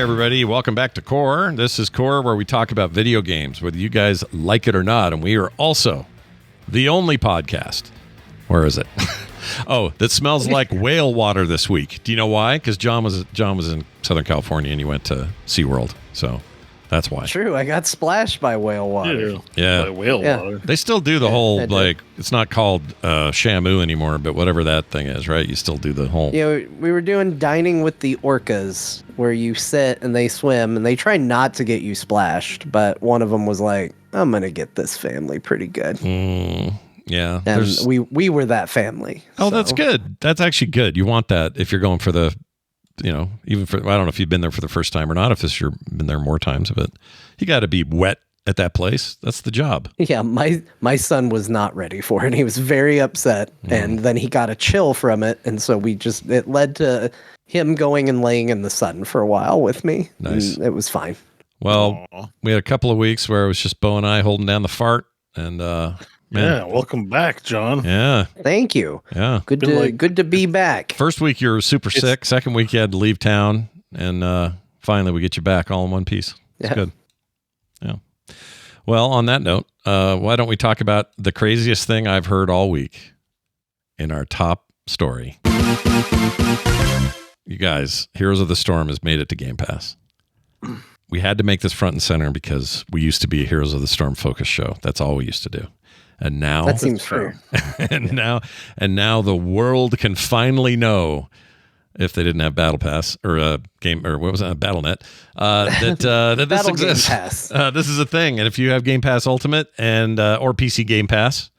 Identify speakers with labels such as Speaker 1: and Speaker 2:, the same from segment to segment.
Speaker 1: everybody. Welcome back to Core. This is Core, where we talk about video games, whether you guys like it or not. And we are also the only podcast. Where is it? Oh, that smells like whale water this week. Do you know why? Because John was in Southern California and he went to SeaWorld. So that's why.
Speaker 2: True. I got splashed by whale water.
Speaker 1: Yeah.
Speaker 3: By whale water.
Speaker 1: They still do the whole, like, it's not called Shamu anymore, but whatever that thing is, right? You still do the whole.
Speaker 2: Yeah, we were doing dining with the orcas, where you sit and they swim and they try not to get you splashed, but one of them was like, I'm going to get this family pretty good.
Speaker 1: Yeah.
Speaker 2: And we were that family.
Speaker 1: Oh, so. That's good. That's actually good. You want that if you're going for the, even for, I don't know if you've been there for the first time or not, if you've been there more times, but you got to be wet at that place. That's the job.
Speaker 2: Yeah, my son was not ready for it. He was very upset, and then he got a chill from it, and so it led to him going and laying in the sun for a while with me.
Speaker 1: Nice.
Speaker 2: It was fine.
Speaker 1: Well, we had a couple of weeks where it was just Beau and I holding down the fart, and
Speaker 3: yeah, welcome back, John.
Speaker 1: Yeah.
Speaker 2: Thank you.
Speaker 1: Yeah.
Speaker 2: Good to be back.
Speaker 1: First week you were super sick. Second week you had to leave town, and finally we get you back all in one piece. It's good. Yeah. Well, on that note, why don't we talk about the craziest thing I've heard all week in our top story? You guys, Heroes of the Storm has made it to Game Pass. We had to make this front and center because we used to be a Heroes of the Storm focus show. That's all we used to do. And now
Speaker 2: that seems fair.
Speaker 1: and now the world can finally know, if they didn't have Battle Pass or a game or what was that, BattleNet, that this exists.
Speaker 2: Game Pass.
Speaker 1: This is a thing, and if you have Game Pass Ultimate and or PC Game Pass,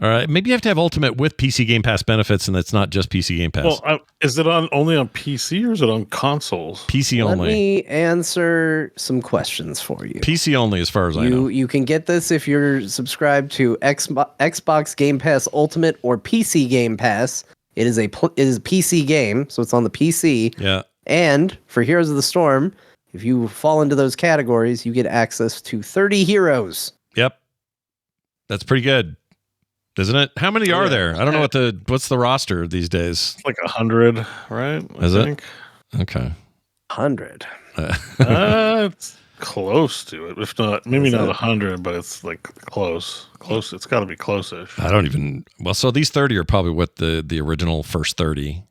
Speaker 1: all right, maybe you have to have Ultimate with PC Game Pass benefits, and it's not just PC Game Pass.
Speaker 3: Well, is it only on PC or is it on consoles?
Speaker 1: PC only.
Speaker 2: Let me answer some questions for you.
Speaker 1: PC only, as far as I know.
Speaker 2: You can get this if you're subscribed to Xbox Game Pass Ultimate or PC Game Pass. It is a PC game, so it's on the PC.
Speaker 1: Yeah.
Speaker 2: And for Heroes of the Storm, if you fall into those categories, you get access to 30 heroes.
Speaker 1: Yep. That's pretty good, isn't it? How many are there? I don't know what's the roster these days.
Speaker 3: It's like 100, right?
Speaker 1: Is it? Okay.
Speaker 2: 100.
Speaker 3: It's close to it. If not, maybe not 100, but it's like close. Close. It's got to be close-ish.
Speaker 1: I don't even. Well, so these 30 are probably what the original first 30,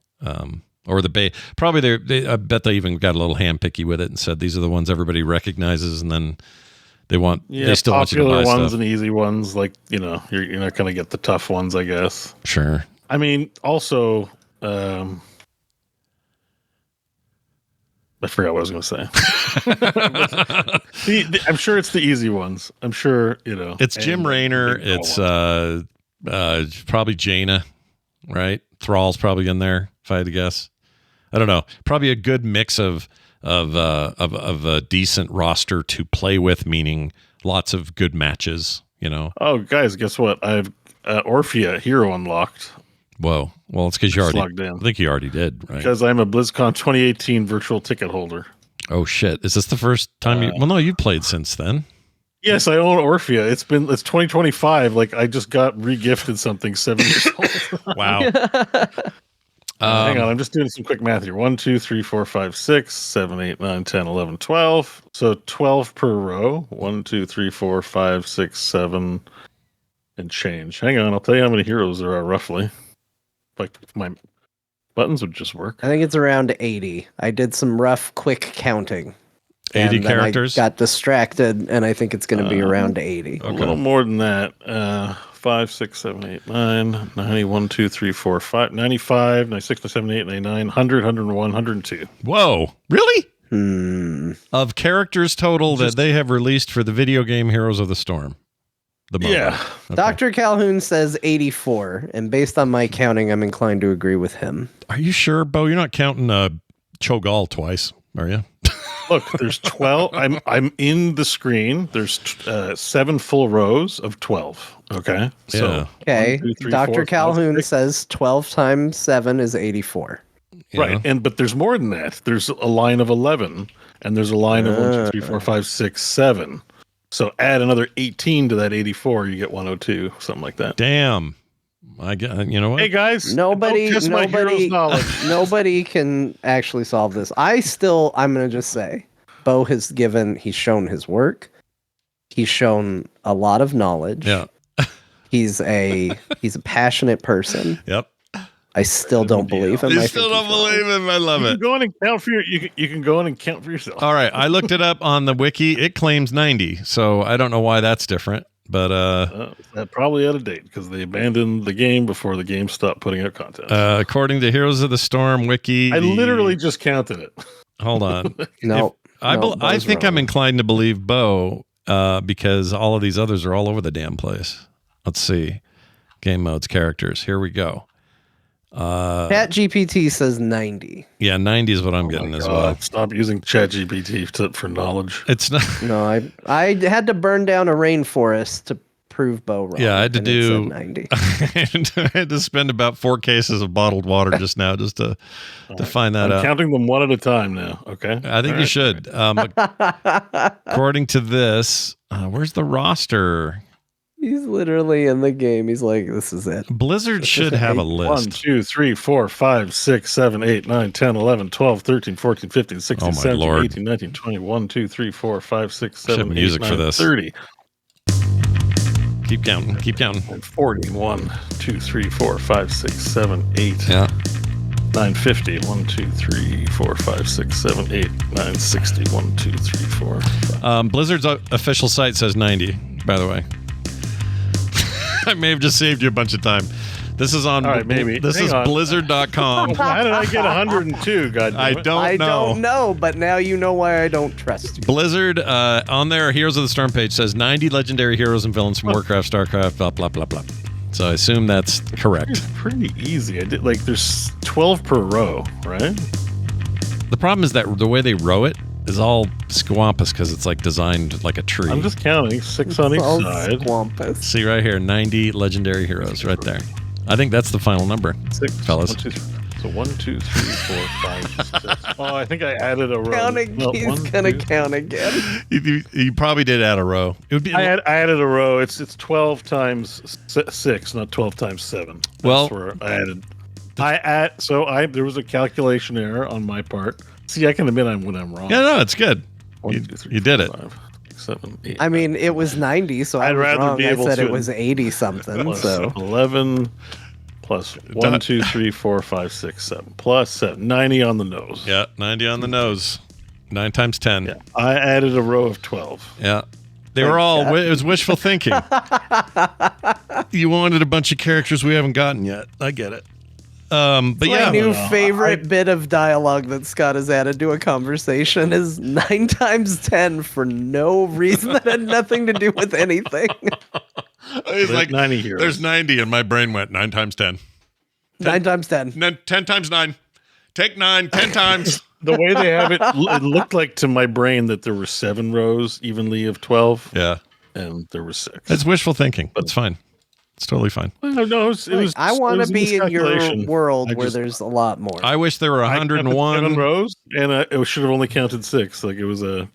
Speaker 1: or the probably they. I bet they even got a little handpicky with it and said these are the ones everybody recognizes, and then they still want you to buy
Speaker 3: popular ones
Speaker 1: stuff.
Speaker 3: and easy ones. Like you're not going to get the tough ones, I guess.
Speaker 1: Sure.
Speaker 3: I mean, also. I forgot what I was going to say. I'm sure it's the easy ones. I'm sure,
Speaker 1: It's Jim Raynor. It's probably Jaina, right? Thrall's probably in there, if I had to guess. I don't know. Probably a good mix of a decent roster to play with, meaning lots of good matches,
Speaker 3: Oh, guys, guess what? I've Orphea hero unlocked.
Speaker 1: Whoa. Well, it's because you already.
Speaker 3: Logged in.
Speaker 1: I think you already did, right?
Speaker 3: Because I'm a BlizzCon 2018 virtual ticket holder.
Speaker 1: Oh shit! Is this the first time you? Well, no, you played since then.
Speaker 3: Yes, I own Orphea. It's 2025. Like I just got regifted something 7 years old.
Speaker 1: Wow.
Speaker 3: Hang on, I'm just doing some quick math here. 1, 2, 3, 4, 5, 6, 7, 8, 9, 10, 11, 12. So 12 per row. 1, 2, 3, 4, 5, 6, 7, and change. Hang on, I'll tell you how many heroes there are roughly. Like my buttons would just work.
Speaker 2: I think it's around 80. I did some rough, quick counting.
Speaker 1: 80
Speaker 2: and
Speaker 1: characters?
Speaker 2: I got distracted, and I think it's going to be around 80.
Speaker 3: A little more than that. 5, 6, 7, 8, 9, 90, 1, 2, 3, 4, 5, 95, 96, 97, 98, 99, 100, 101, 102.
Speaker 1: Whoa. Really? Of characters total that they have released for the video game Heroes of the Storm.
Speaker 3: Yeah.
Speaker 1: Okay.
Speaker 2: Dr. Calhoun says 84, and based on my counting, I'm inclined to agree with him.
Speaker 1: Are you sure, Beau? You're not counting Cho'Gall twice, are you?
Speaker 3: Look, there's 12. I'm in the screen. There's 7 full rows of 12. Okay. So
Speaker 2: okay.
Speaker 3: 1, 2, 3,
Speaker 2: Dr.
Speaker 3: 4,
Speaker 2: Calhoun
Speaker 3: 5, 6.
Speaker 2: says 12 times 7 is 84.
Speaker 3: Right. But there's more than that. There's a line of 11, and there's a line of 1, 2, 3, 4, 5, 6, 7. So add another 18 to that 84, you get 102, something like that.
Speaker 1: Damn. I get, you know what?
Speaker 3: Hey guys,
Speaker 2: Nobody,
Speaker 3: don't test my hero's knowledge.
Speaker 2: nobody can actually solve this. I'm gonna just say, Beau he's shown his work. He's shown a lot of knowledge.
Speaker 1: Yeah.
Speaker 2: He's a passionate person.
Speaker 1: Yep.
Speaker 2: I still don't believe him.
Speaker 1: You still don't believe him. I love
Speaker 3: You
Speaker 1: it.
Speaker 3: can go in and count for you can go in and count for yourself.
Speaker 1: All right. I looked it up on the wiki. It claims 90. So I don't know why that's different. But
Speaker 3: that probably out of date because they abandoned the game before the game stopped putting out content.
Speaker 1: According to Heroes of the Storm wiki,
Speaker 3: I literally just counted it.
Speaker 1: Hold on.
Speaker 2: No,
Speaker 1: I think
Speaker 2: wrong.
Speaker 1: I'm inclined to believe Beau because all of these others are all over the damn place. Let's see. Game modes, characters. Here we go.
Speaker 2: ChatGPT says 90.
Speaker 1: Yeah, 90 is what I'm getting as well.
Speaker 3: Stop using ChatGPT for knowledge.
Speaker 1: It's not.
Speaker 2: No, I had to burn down a rainforest to prove Beau wrong.
Speaker 1: Yeah, I had to
Speaker 2: and it
Speaker 1: do.
Speaker 2: said 90.
Speaker 1: I had to spend about 4 cases of bottled water just now just to find that
Speaker 3: I'm
Speaker 1: out.
Speaker 3: counting them one at a time now. Okay,
Speaker 1: I think you should. According to this, where's the roster?
Speaker 2: He's literally in the game. He's like, this is it.
Speaker 1: Blizzard should have a list.
Speaker 3: 1, 2, 3, 4, 5, 6, 7, 8, 9, 10, 11, 12, 13, 14, 15, 16,
Speaker 1: Oh my
Speaker 3: 17,
Speaker 1: Lord.
Speaker 3: 18, 19, 20, 1, 2, 3, 4, 5, 6,
Speaker 1: Should have
Speaker 3: 7, 8,
Speaker 1: music
Speaker 3: 9,
Speaker 1: for this.
Speaker 3: 30,
Speaker 1: Keep counting. Keep counting.
Speaker 3: and 40. 1, 2, 3, 4, 5, 6, 7, 8,
Speaker 1: Yeah.
Speaker 3: 9, 50. 1, 2, 3, 4, 5, 6, 7, 8, 9, 60. 1, 2, 3, 4, 5.
Speaker 1: Blizzard's official site says 90, by the way. I may have just saved you a bunch of time. This is on.
Speaker 3: All right, maybe.
Speaker 1: This
Speaker 3: Hang
Speaker 1: is
Speaker 3: on.
Speaker 1: Blizzard.com.
Speaker 3: How did I get 102? God damn
Speaker 1: I
Speaker 3: it.
Speaker 1: don't
Speaker 2: I
Speaker 1: know.
Speaker 2: don't know, but now you know why I don't trust you.
Speaker 1: Blizzard on their Heroes of the Storm page says 90 legendary heroes and villains from Warcraft, Starcraft, blah blah blah blah. So I assume that's correct.
Speaker 3: It's pretty easy. I did there's 12 per row, right?
Speaker 1: The problem is that the way they row it is all squampus because it's like designed like a tree.
Speaker 3: I'm just counting 6 on each
Speaker 2: All
Speaker 3: side.
Speaker 2: squampus.
Speaker 1: See right here, 90 legendary heroes right there. I think that's the final number,
Speaker 3: 6,
Speaker 1: fellas.
Speaker 3: 1, 2, 3. So 1, 2, 3, 4, 5, 6. Oh, I think I added a row.
Speaker 2: Counting,
Speaker 3: No,
Speaker 2: he's
Speaker 3: 1,
Speaker 2: gonna
Speaker 3: 2.
Speaker 2: count again.
Speaker 1: You probably did add a row. It would be.
Speaker 3: I added a row. It's 12 times 6, not 12 times 7. That's
Speaker 1: Well-
Speaker 3: where I added. There was a calculation error on my part. See, I can admit when I'm wrong.
Speaker 1: Yeah, no, it's good.
Speaker 3: 1,
Speaker 1: You-
Speaker 3: 2, 3,
Speaker 1: you did
Speaker 3: 4,
Speaker 1: it.
Speaker 3: 5, 6, 7, 8.
Speaker 2: I mean, it was 90, so I
Speaker 3: I'd
Speaker 2: was
Speaker 3: rather
Speaker 2: wrong.
Speaker 3: be
Speaker 2: I
Speaker 3: able
Speaker 2: said
Speaker 3: to-
Speaker 2: it was 80 something.
Speaker 3: Plus
Speaker 2: So
Speaker 3: 11 plus 1, 2, 3, 4, 5, 6, 7 plus 7. 90 on the nose.
Speaker 1: Yeah, 90 on the nose. 9 times 10.
Speaker 3: Yeah. I added a row of 12.
Speaker 1: Yeah. They were all, it was wishful thinking. You wanted a bunch of characters we haven't gotten yet. I get it. But
Speaker 2: my
Speaker 1: yeah.
Speaker 2: new
Speaker 3: no,
Speaker 2: favorite bit of dialogue that Scott has added to a conversation is 9 times 10 for no reason that had nothing to do with anything.
Speaker 1: It's like
Speaker 3: 90 heroes.
Speaker 1: There's 90 and my brain went 9 times 10.
Speaker 2: 9 times 10.
Speaker 1: 10 times 9. Take 9, 10 times.
Speaker 3: The way they have it, it looked like to my brain that there were 7 rows evenly of 12,
Speaker 1: Yeah.
Speaker 3: and there were 6.
Speaker 1: It's wishful thinking. It's fine. It's totally fine.
Speaker 3: Well, no, it was.
Speaker 2: I want
Speaker 3: it was
Speaker 2: to be in your
Speaker 3: miscalculation.
Speaker 2: world
Speaker 3: I
Speaker 2: where
Speaker 3: just-
Speaker 2: there's a lot more.
Speaker 1: I wish there were
Speaker 3: I counted
Speaker 1: 101.
Speaker 3: 7 rows, and it should have only counted 6. Like it was a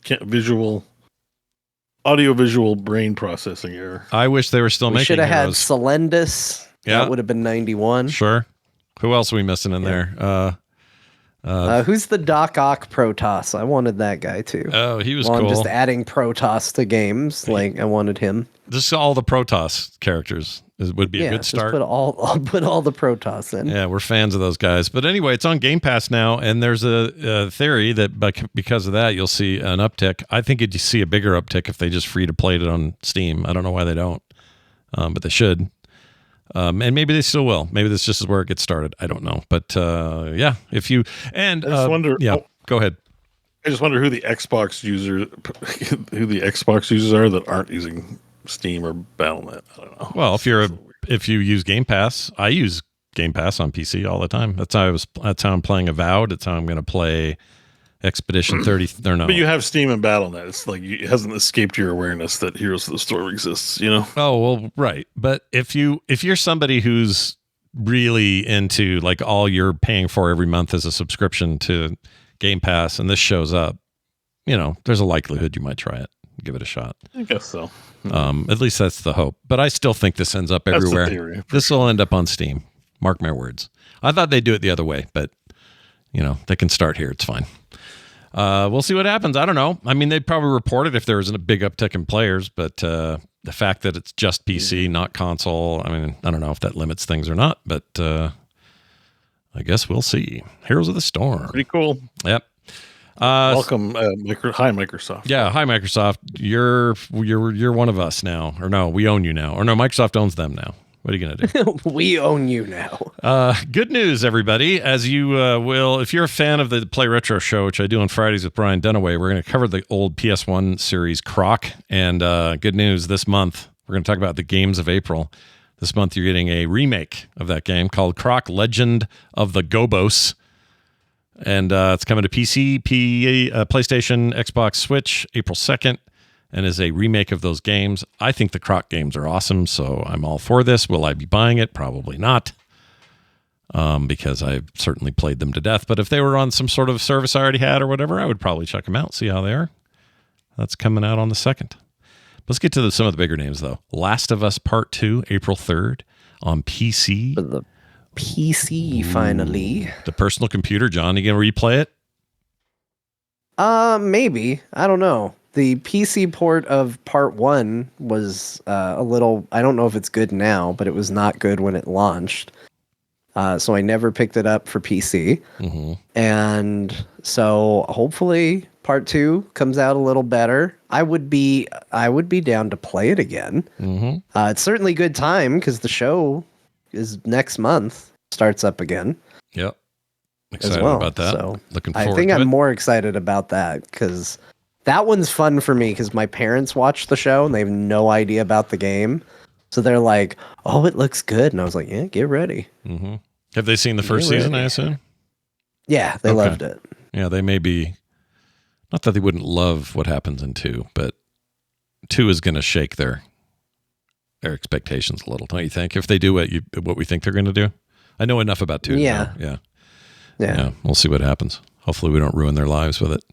Speaker 3: audio-visual brain processing error.
Speaker 1: I wish they were still
Speaker 2: We
Speaker 1: making
Speaker 2: should have had
Speaker 1: heroes.
Speaker 2: Celendis.
Speaker 1: Yeah.
Speaker 2: That would have been 91.
Speaker 1: Sure. Who else are we missing in there?
Speaker 2: Who's the Doc Ock Protoss? I wanted that guy too.
Speaker 1: Oh, he was
Speaker 2: Well, I'm
Speaker 1: cool.
Speaker 2: just adding Protoss to games. Like I wanted him.
Speaker 1: Just all the Protoss characters would be a good
Speaker 2: just
Speaker 1: start.
Speaker 2: I'll put all the Protoss in.
Speaker 1: Yeah, we're fans of those guys. But anyway, it's on Game Pass now, and there's a theory that because of that, you'll see an uptick. I think you'd see a bigger uptick if they just free to play it on Steam. I don't know why they don't, but they should. And maybe they still will. Maybe this just is where it gets started. I don't know. But yeah, if you and
Speaker 3: I just wonder.
Speaker 1: yeah, go ahead.
Speaker 3: I just wonder who the Xbox users are that aren't using Steam or Battle.net. I don't know.
Speaker 1: Well, if you use Game Pass, I use Game Pass on PC all the time. That's how I'm playing Avowed. That's how I'm going to play Expedition 30. Or no.
Speaker 3: But you have Steam and Battle.net. It's like it hasn't escaped your awareness that Heroes of the Storm exists. You know.
Speaker 1: Oh, well, right. But if you're somebody who's really into like all you're paying for every month is a subscription to Game Pass and this shows up, there's a likelihood you might try it. give it a shot.
Speaker 3: I guess so.
Speaker 1: At least that's the hope. But I still think this ends up everywhere.
Speaker 3: That's the theory,
Speaker 1: This will end up on Steam. Mark my words. I thought they'd do it the other way, but they can start here. It's fine. We'll see what happens. I don't know. I mean, they'd probably report it if there was a big uptick in players, but the fact that it's just PC, not console, I mean, I don't know if that limits things or not, but I guess we'll see. Heroes of the Storm.
Speaker 3: Pretty cool.
Speaker 1: Yep.
Speaker 3: Welcome, hi Microsoft.
Speaker 1: Yeah, hi Microsoft. You're one of us now, or no? We own you now, or no? Microsoft owns them now. What are you gonna do?
Speaker 2: We own you now.
Speaker 1: Good news, everybody. As you will, if you're a fan of the Play Retro show, which I do on Fridays with Brian Dunaway, we're going to cover the old PS1 series Croc. And good news, this month we're going to talk about the games of April. This month you're getting a remake of that game called Croc: Legend of the Gobos. And it's coming to PC, PlayStation, Xbox, Switch, April 2nd, and is a remake of those games. I think the Croc games are awesome, so I'm all for this. Will I be buying it? Probably not, because I've certainly played them to death. But if they were on some sort of service I already had or whatever, I would probably check them out, see how they are. That's coming out on the 2nd. Let's get to some of the bigger names, though. Last of Us Part 2, April 3rd on PC.
Speaker 2: For the PC, finally.
Speaker 1: The personal computer. John, you going to replay it?
Speaker 2: Maybe. I don't know. The PC port of Part 1 was a little... I don't know if it's good now, but it was not good when it launched. So I never picked it up for PC.
Speaker 1: Mm-hmm.
Speaker 2: And so hopefully Part 2 comes out a little better. I would be down to play it again.
Speaker 1: Mm-hmm.
Speaker 2: It's certainly a good time because the show is next month, starts up again.
Speaker 1: Yep. Excited
Speaker 2: as well.
Speaker 1: about that.
Speaker 2: So
Speaker 1: looking forward
Speaker 2: I think
Speaker 1: to
Speaker 2: I'm
Speaker 1: it.
Speaker 2: more excited about that because that one's fun for me because my parents watch the show and they have no idea about the game. So they're like, oh, it looks good. And I was like, yeah, get ready.
Speaker 1: Mm-hmm. Have they seen the first season, I assume?
Speaker 2: Yeah, they loved it.
Speaker 1: Yeah, they may be... Not that they wouldn't love what happens in 2, but 2 is going to shake their expectations a little, don't you think? If they do what we think they're going to do. I know enough about 2.
Speaker 2: Yeah.
Speaker 1: Yeah. We'll see what happens. Hopefully we don't ruin their lives with it.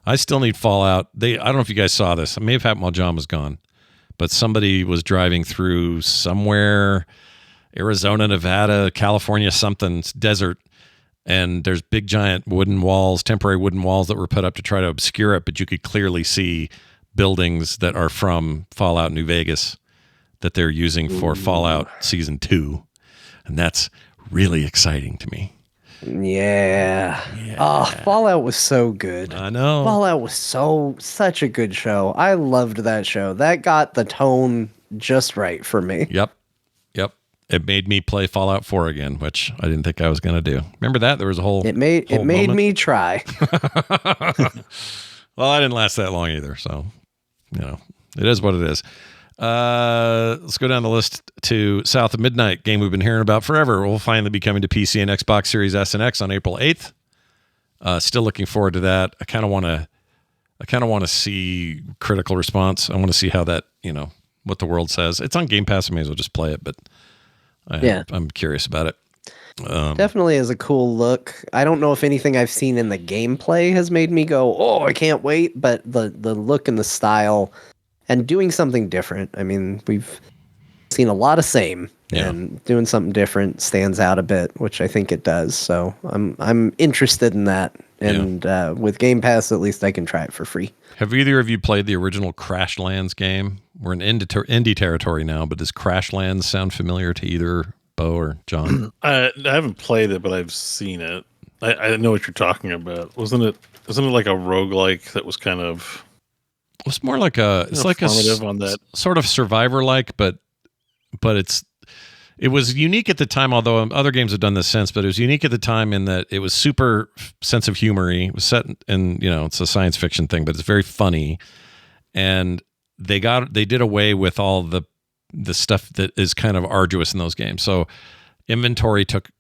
Speaker 1: I still need Fallout. I don't know if you guys saw this. It may have happened while John was gone, but somebody was driving through somewhere, Arizona, Nevada, California, something, desert, and there's big giant wooden walls, temporary wooden walls that were put up to try to obscure it, but you could clearly see buildings that are from Fallout New Vegas that they're using for Fallout Season 2. And that's really exciting to me.
Speaker 2: Yeah. Oh, Fallout was so good.
Speaker 1: I know.
Speaker 2: Fallout was such a good show. I loved that show. That got the tone just right for me.
Speaker 1: Yep. It made me play Fallout 4 again, which I didn't think I was going to do. Remember that? There was a whole
Speaker 2: It made me try.
Speaker 1: Well, I didn't last that long either, so it is what it is. Let's go down the list to South of Midnight, game we've been hearing about forever. Will finally be coming to PC and Xbox Series S and X on April 8th. Still looking forward to that. I kind of want to see critical response. I want to see how that, what the world says. It's on Gamepass. I may as well just play it, but I'm curious about it.
Speaker 2: Definitely is a cool look. I don't know if anything I've seen in the gameplay has made me go, oh, I can't wait, but the look and the style and doing something different. I mean, we've seen a lot of same, and doing something different stands out a bit, which I think it does. So I'm interested in that. And with Game Pass, at least I can try it for free.
Speaker 1: Have either of you played the original Crashlands game? We're in indie territory now, but does Crashlands sound familiar to either Beau or John?
Speaker 3: I haven't played it, but I've seen it. I know what you're talking about. Isn't it like a roguelike that was kind of...
Speaker 1: It's more like it's like a
Speaker 3: on that
Speaker 1: sort of survivor-like, but it was unique at the time, although other games have done this since, but it was unique at the time in that it was super sense of humor-y. It was set in, it's a science fiction thing, but it's very funny. And they did away with all the stuff that is kind of arduous in those games. So inventory took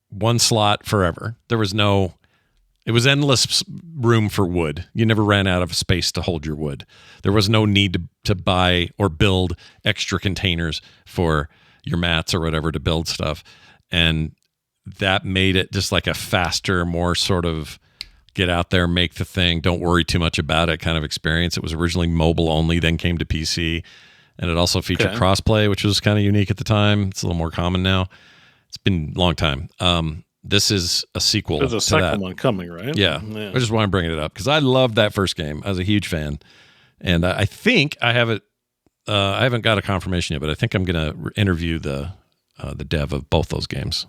Speaker 1: one slot forever. It was endless room for wood. You never ran out of space to hold your wood. There was no need to buy or build extra containers for your mats or whatever to build stuff. And that made it just like a faster, more sort of get out there, make the thing, don't worry too much about it kind of experience. It was originally mobile only, then came to PC, and it also featured crossplay, which was kind of unique at the time. It's a little more common now. It's been a long time. This is a sequel.
Speaker 3: There's a second one coming, right?
Speaker 1: Yeah. I just want to bring it up because I loved that first game. I was a huge fan, and I think I have it. I haven't got a confirmation yet, but I think I'm going to interview the dev of both those games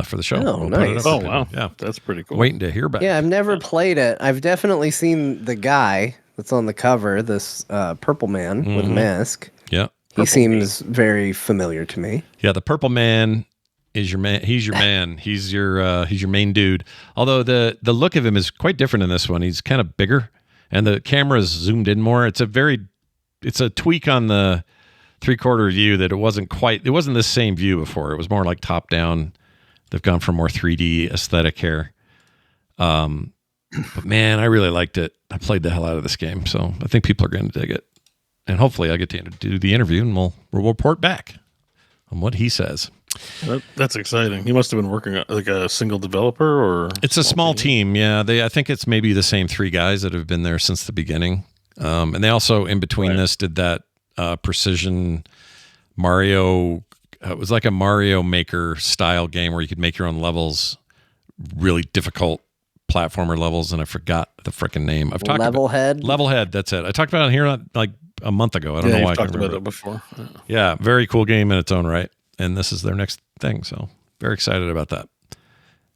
Speaker 1: for the show.
Speaker 2: Oh, nice.
Speaker 3: Oh, wow. Yeah, that's pretty cool.
Speaker 1: Waiting to hear back.
Speaker 2: Yeah, I've never played it. I've definitely seen the guy that's on the cover, this purple man with a mask.
Speaker 1: Yeah.
Speaker 2: He seems very familiar to me.
Speaker 1: Yeah, the purple man is your man. He's your man. He's your main dude. Although the look of him is quite different in this one. He's kind of bigger, and the camera's zoomed in more. It's a tweak on the 3/4 view that it wasn't the same view before. It was more like top down. They've gone for more 3D aesthetic here. But man, I really liked it. I played the hell out of this game, so I think people are going to dig it. And hopefully I get to do the interview and we'll report back on what he says.
Speaker 3: That's exciting. He must have been working like a single developer, or
Speaker 1: it's a small team. Yeah, I think it's maybe the same 3 guys that have been there since the beginning. And they also in between this did that Precision Mario. It was like a Mario Maker style game where you could make your own levels, really difficult platformer levels, and I forgot the freaking name. I've talked Levelhead. That's it. I talked about it here like a month ago. I don't know why I
Speaker 3: talked about it before.
Speaker 1: Yeah, very cool game in its own right, and this is their next thing. So very excited about that.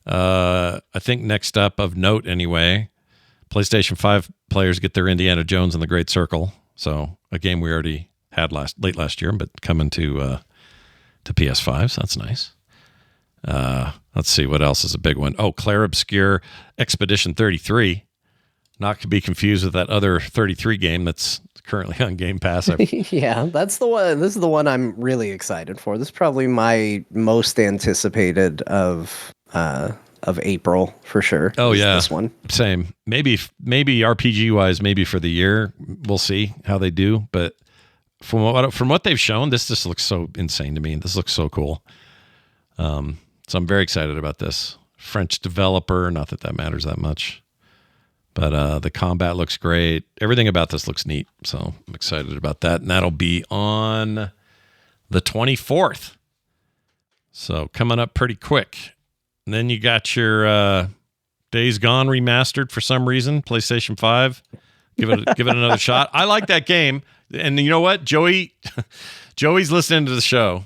Speaker 1: I think next up of note anyway, PlayStation 5 players get their Indiana Jones and the Great Circle. So a game we already had late last year, but coming to PS5, so that's nice. Let's see what else is a big one. Oh, Claire Obscure Expedition 33, not to be confused with that other 33 game that's currently on Game Pass.
Speaker 2: Yeah, that's the one. This is the one I'm really excited for. This is probably my most anticipated of April for sure.
Speaker 1: Oh yeah,
Speaker 2: this one.
Speaker 1: Same. Maybe RPG wise, maybe for the year. We'll see how they do, but from what they've shown, this just looks so insane to me. This looks so cool. So I'm very excited about this. French developer, not that matters that much, but the combat looks great. Everything about this looks neat. So I'm excited about that. And that'll be on the 24th. So coming up pretty quick. And then you got your Days Gone remastered for some reason, PlayStation 5. Give it another shot. I like that game. And you know what? Joey's listening to the show.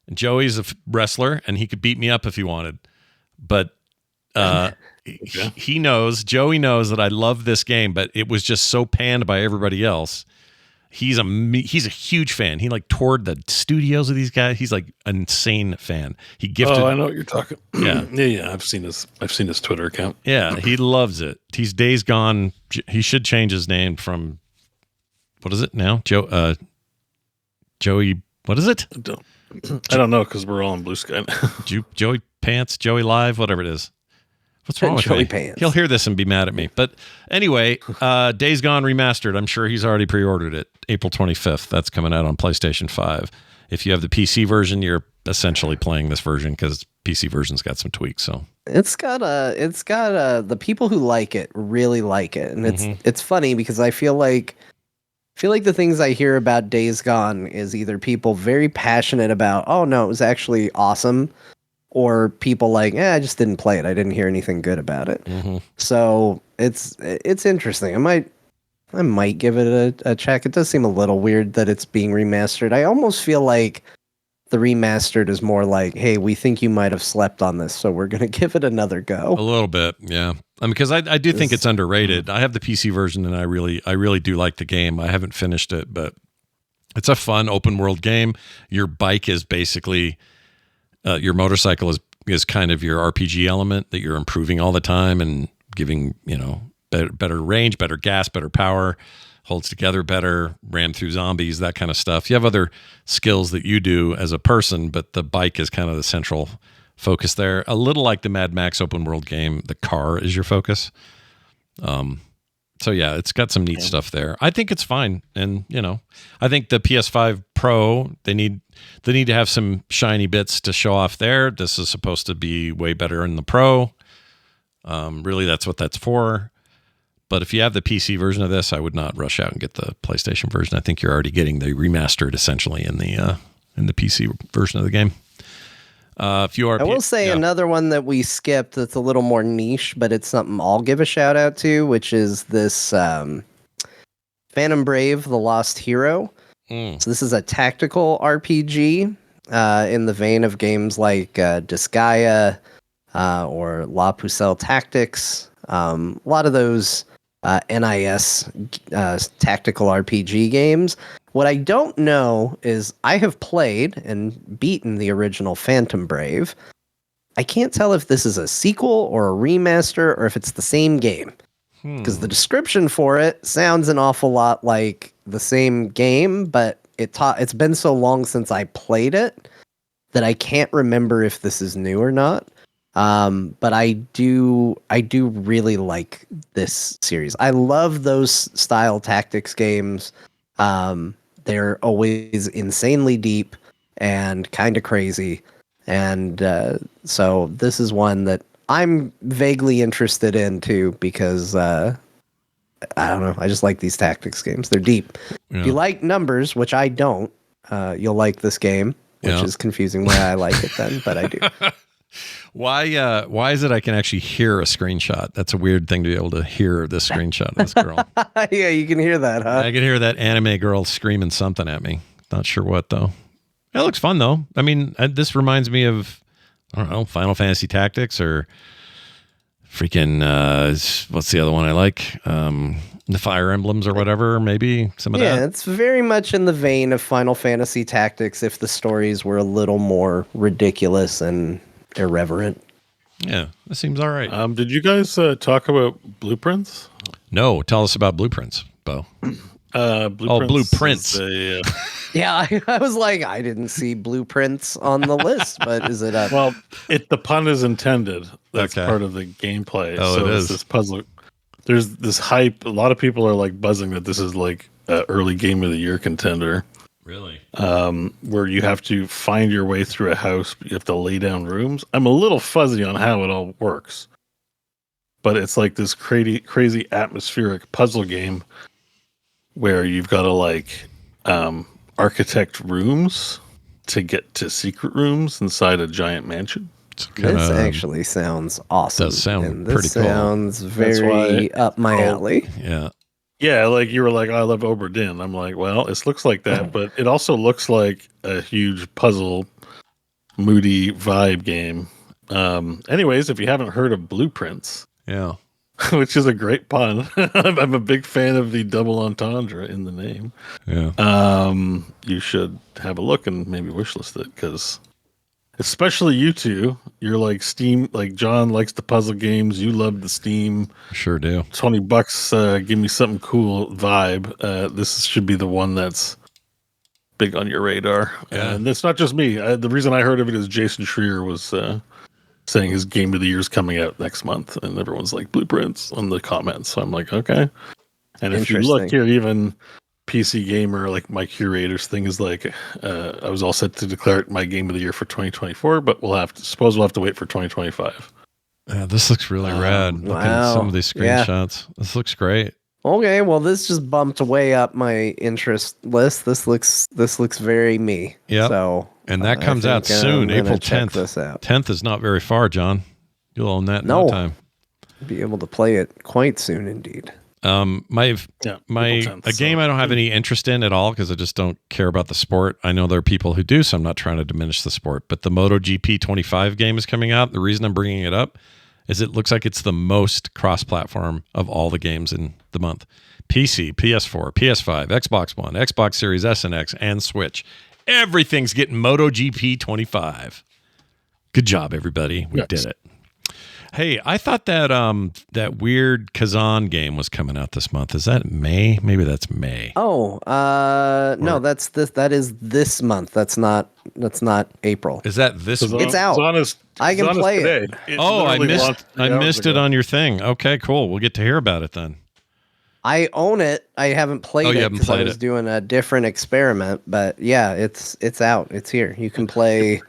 Speaker 1: And Joey's a wrestler, and he could beat me up if he wanted. But Joey knows that I love this game, but it was just so panned by everybody else. He's a huge fan. He like toured the studios of these guys. He's like an insane fan. He gifted.
Speaker 3: Oh, I know what you're talking.
Speaker 1: Yeah,
Speaker 3: yeah. I've seen his Twitter account.
Speaker 1: Yeah, he loves it. He's Days Gone. He should change his name from what is it now? Joey. What is it?
Speaker 3: I don't know because we're all in Blue Sky.
Speaker 1: Joey Pants, Joey Live, whatever it is. What's wrong with
Speaker 2: Joey
Speaker 1: me?
Speaker 2: Pants.
Speaker 1: He'll hear this and be mad at me. But anyway, Days Gone Remastered. I'm sure he's already pre-ordered it. April 25th. That's coming out on PlayStation 5. If you have the PC version, you're essentially playing this version because PC version's got some tweaks. So
Speaker 2: it's got the people who like it really like it, and it's funny because I feel like the things I hear about Days Gone is either people very passionate about, oh no, it was actually awesome, or people like, I just didn't play it. I didn't hear anything good about it. So it's interesting. I might give it a check. It does seem a little weird that it's being remastered. I almost feel like the remastered is more like, hey, we think you might have slept on this, so we're going to give it another go.
Speaker 1: A little bit, yeah. I mean, because I do think it's underrated. I have the PC version, and I really do like the game. I haven't finished it, but it's a fun open world game. Your bike is basically your motorcycle is kind of your RPG element that you're improving all the time and giving better range, better gas, better power. Holds together better, ram through zombies, that kind of stuff. You have other skills that you do as a person, but the bike is kind of the central focus there. A little like the Mad Max open world game, the car is your focus. So yeah, it's got some neat stuff there. I think it's fine, and I think the PS5 Pro they need to have some shiny bits to show off there. This is supposed to be way better in the Pro. Really, that's what that's for. But if you have the PC version of this, I would not rush out and get the PlayStation version. I think you're already getting the remastered essentially in the PC version of the game. If you are,
Speaker 2: I will say another one that we skipped that's a little more niche, but it's something I'll give a shout out to, which is this Phantom Brave: The Lost Hero. So this is a tactical RPG in the vein of games like Disgaea or La Pucelle Tactics. A lot of those NIS tactical RPG games. What I don't know is I have played and beaten the original Phantom Brave. I can't tell if this is a sequel or a remaster or if it's the same game. Because the description for it sounds an awful lot like the same game, but it's been so long since I played it that I can't remember if this is new or not. But I do really like this series. I love those style tactics games. They're always insanely deep and kind of crazy. And so this is one that I'm vaguely interested in too, because I don't know. I just like these tactics games. They're deep.
Speaker 1: Yeah.
Speaker 2: If you like numbers, which I don't, you'll like this game, which is confusing why I like it then, but I do.
Speaker 1: Why is it I can actually hear a screenshot? That's a weird thing to be able to hear this screenshot of this girl.
Speaker 2: Yeah, you can hear that, huh?
Speaker 1: I can hear that anime girl screaming something at me. Not sure what, though. It looks fun, though. I mean, this reminds me of, I don't know, Final Fantasy Tactics or freaking, what's the other one I like? The Fire Emblems or whatever, maybe some of that.
Speaker 2: Yeah, it's very much in the vein of Final Fantasy Tactics if the stories were a little more ridiculous and irreverent.
Speaker 1: Yeah, that seems all right.
Speaker 3: Did you guys talk about Blueprints?
Speaker 1: No, tell us about Blueprints, Beau. Blueprints.
Speaker 2: Yeah, I was like, I didn't see Blueprints on the list, but is it up?
Speaker 3: Well, the pun is intended. That's part of the gameplay.
Speaker 1: Oh,
Speaker 3: so
Speaker 1: it
Speaker 3: it's
Speaker 1: is.
Speaker 3: this puzzle. There's this hype. A lot of people are like buzzing that this is like an early game of the year contender.
Speaker 1: Really?
Speaker 3: Where you have to find your way through a house. You have to lay down rooms. I'm a little fuzzy on how it all works, but it's like this crazy atmospheric puzzle game where you've got to like architect rooms to get to secret rooms inside a giant mansion.
Speaker 2: This actually sounds awesome.
Speaker 1: Does sound
Speaker 2: and
Speaker 1: pretty
Speaker 2: this
Speaker 1: cool.
Speaker 2: Sounds very up my alley.
Speaker 1: Yeah.
Speaker 3: Yeah, like you were like, oh, I love Oberdin. I'm like, well, it looks like that, but it also looks like a huge puzzle, moody vibe game. Anyways, if you haven't heard of Blueprints,
Speaker 1: Yeah.
Speaker 3: which is a great pun, I'm a big fan of the double entendre in the name.
Speaker 1: Yeah.
Speaker 3: You should have a look and maybe wishlist it, because especially you two, you're like Steam, like John likes the puzzle games. You love the Steam.
Speaker 1: Sure do.
Speaker 3: $20, give me something cool vibe. This should be the one that's big on your radar.
Speaker 1: Yeah.
Speaker 3: And it's not just me. The reason I heard of it is Jason Schreier was saying his game of the year is coming out next month, and everyone's like Blueprints on the comments. So I'm like, okay. And if you look here, even PC Gamer, like my curators thing is like, I was all set to declare it my game of the year for 2024, but we'll have to wait for 2025.
Speaker 1: Yeah, this looks really rad. Looking at some of these screenshots. Yeah. This looks great.
Speaker 2: Okay, well, this just bumped way up my interest list. This looks very me.
Speaker 1: Yeah.
Speaker 2: So,
Speaker 1: and that comes out soon, April 10th.
Speaker 2: This out.
Speaker 1: 10th is not very far, John. You'll own that in no time.
Speaker 2: Be able to play it quite soon, indeed.
Speaker 1: A game I don't have any interest in at all because I just don't care about the sport. I know there are people who do, so I'm not trying to diminish the sport. But the MotoGP 25 game is coming out. The reason I'm bringing it up is it looks like it's the most cross-platform of all the games in the month. PC, PS4, PS5, Xbox One, Xbox Series S and X, and Switch. Everything's getting MotoGP 25. Good job, everybody. We did it. Hey, I thought that that weird Kazan game was coming out this month. Is that May? Maybe that's May.
Speaker 2: Oh, no, that's this. That is this month. That's not April.
Speaker 1: Is that this week?
Speaker 2: It's out. I can play it.
Speaker 1: I missed it on your thing. Okay, cool. We'll get to hear about it then.
Speaker 2: I own it. I haven't played it because I was doing a different experiment. But yeah, it's out. It's here. You can play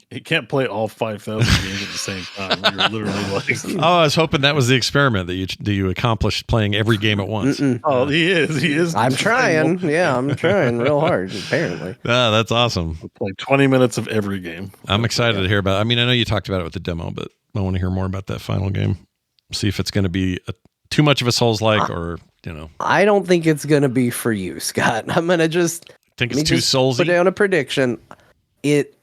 Speaker 3: you can't play all 5,000 games at the same time. You're literally like,
Speaker 1: Oh, I was hoping that was the experiment that you accomplished playing every game at once.
Speaker 3: oh, he is.
Speaker 2: I'm trying. Yeah, I'm trying real hard. Apparently.
Speaker 1: That's awesome.
Speaker 3: Play 20 minutes of every game.
Speaker 1: I'm excited to hear about it. I mean, I know you talked about it with the demo, but I want to hear more about that final game. See if it's going to be too much of a Souls-like, or
Speaker 2: I don't think it's going to be for you, Scott. I'm going to just
Speaker 1: think it's too Soulsy.
Speaker 2: Put down a prediction.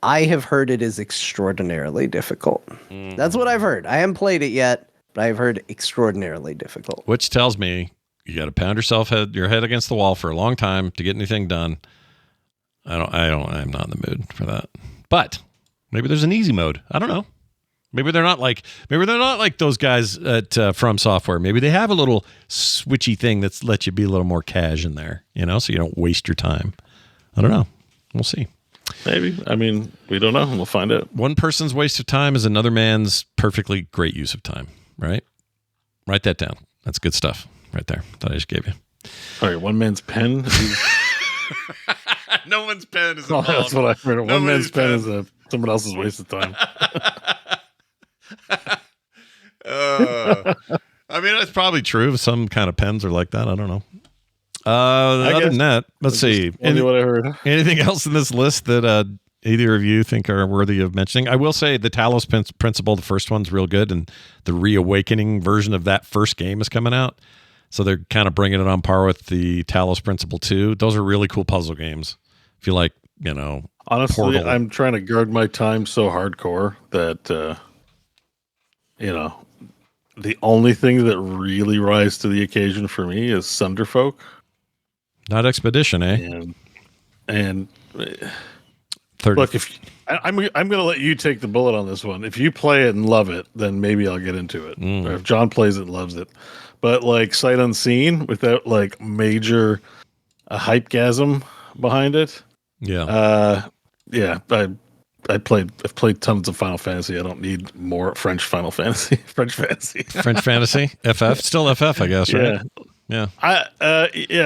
Speaker 2: I have heard it is extraordinarily difficult. That's what I've heard. I haven't played it yet, but I've heard extraordinarily difficult.
Speaker 1: Which tells me you got to pound your head against the wall for a long time to get anything done. I'm not in the mood for that. But maybe there's an easy mode. I don't know. Maybe they're not like those guys at From Software. Maybe they have a little switchy thing that's lets you be a little more cash in there, so you don't waste your time. I don't know. We'll see.
Speaker 3: Maybe. I mean, we don't know. We'll find out.
Speaker 1: One person's waste of time is another man's perfectly great use of time, right? Write that down. That's good stuff right there that I just gave you.
Speaker 3: All right, one man's pen.
Speaker 1: No one's pen is
Speaker 3: that's what I heard. One man's pen is someone else's waste of time.
Speaker 1: I mean, that's probably true. Some kind of pens are like that. I don't know. Other than that, let's see.
Speaker 3: Only what I heard.
Speaker 1: Anything else in this list that either of you think are worthy of mentioning? I will say the Talos Principle, the first one's real good, and the reawakening version of that first game is coming out. So they're kind of bringing it on par with the Talos Principle 2. Those are really cool puzzle games. If you like,
Speaker 3: honestly,
Speaker 1: Portal.
Speaker 3: I'm trying to guard my time so hardcore that, the only thing that really rise to the occasion for me is Sunderfolk.
Speaker 1: Not Expedition, eh?
Speaker 3: And
Speaker 1: 30.
Speaker 3: look, I'm going to let you take the bullet on this one. If you play it and love it, then maybe I'll get into it. Or if John plays it and loves it. But like sight unseen, without like major hype gasm behind it.
Speaker 1: Yeah.
Speaker 3: I've played tons of Final Fantasy. I don't need more French Final Fantasy. French Fantasy.
Speaker 1: French Fantasy? FF? Still FF, I guess, right? Yeah.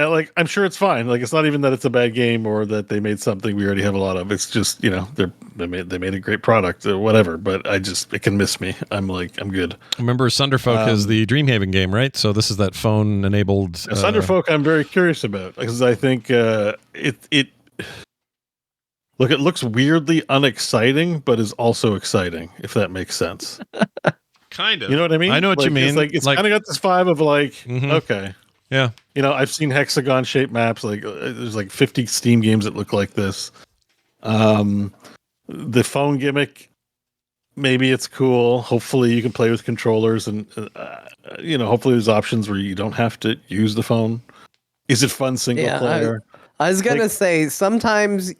Speaker 3: Like I'm sure it's fine. Like it's not even that it's a bad game or that they made something we already have a lot of. It's just, they made a great product or whatever, but it can miss me. I'm good.
Speaker 1: Remember Sunderfolk is the Dreamhaven game, right? So this is that phone enabled
Speaker 3: Sunderfolk I'm very curious about because I think it looks weirdly unexciting, but is also exciting, if that makes sense.
Speaker 1: Kind of.
Speaker 3: You know what I mean?
Speaker 1: I know what you mean.
Speaker 3: It's kind of got this vibe of okay.
Speaker 1: Yeah.
Speaker 3: I've seen hexagon shaped maps. Like there's like 50 Steam games that look like this. The phone gimmick, maybe it's cool. Hopefully you can play with controllers and, hopefully there's options where you don't have to use the phone. Is it fun single player?
Speaker 2: I was gonna say sometimes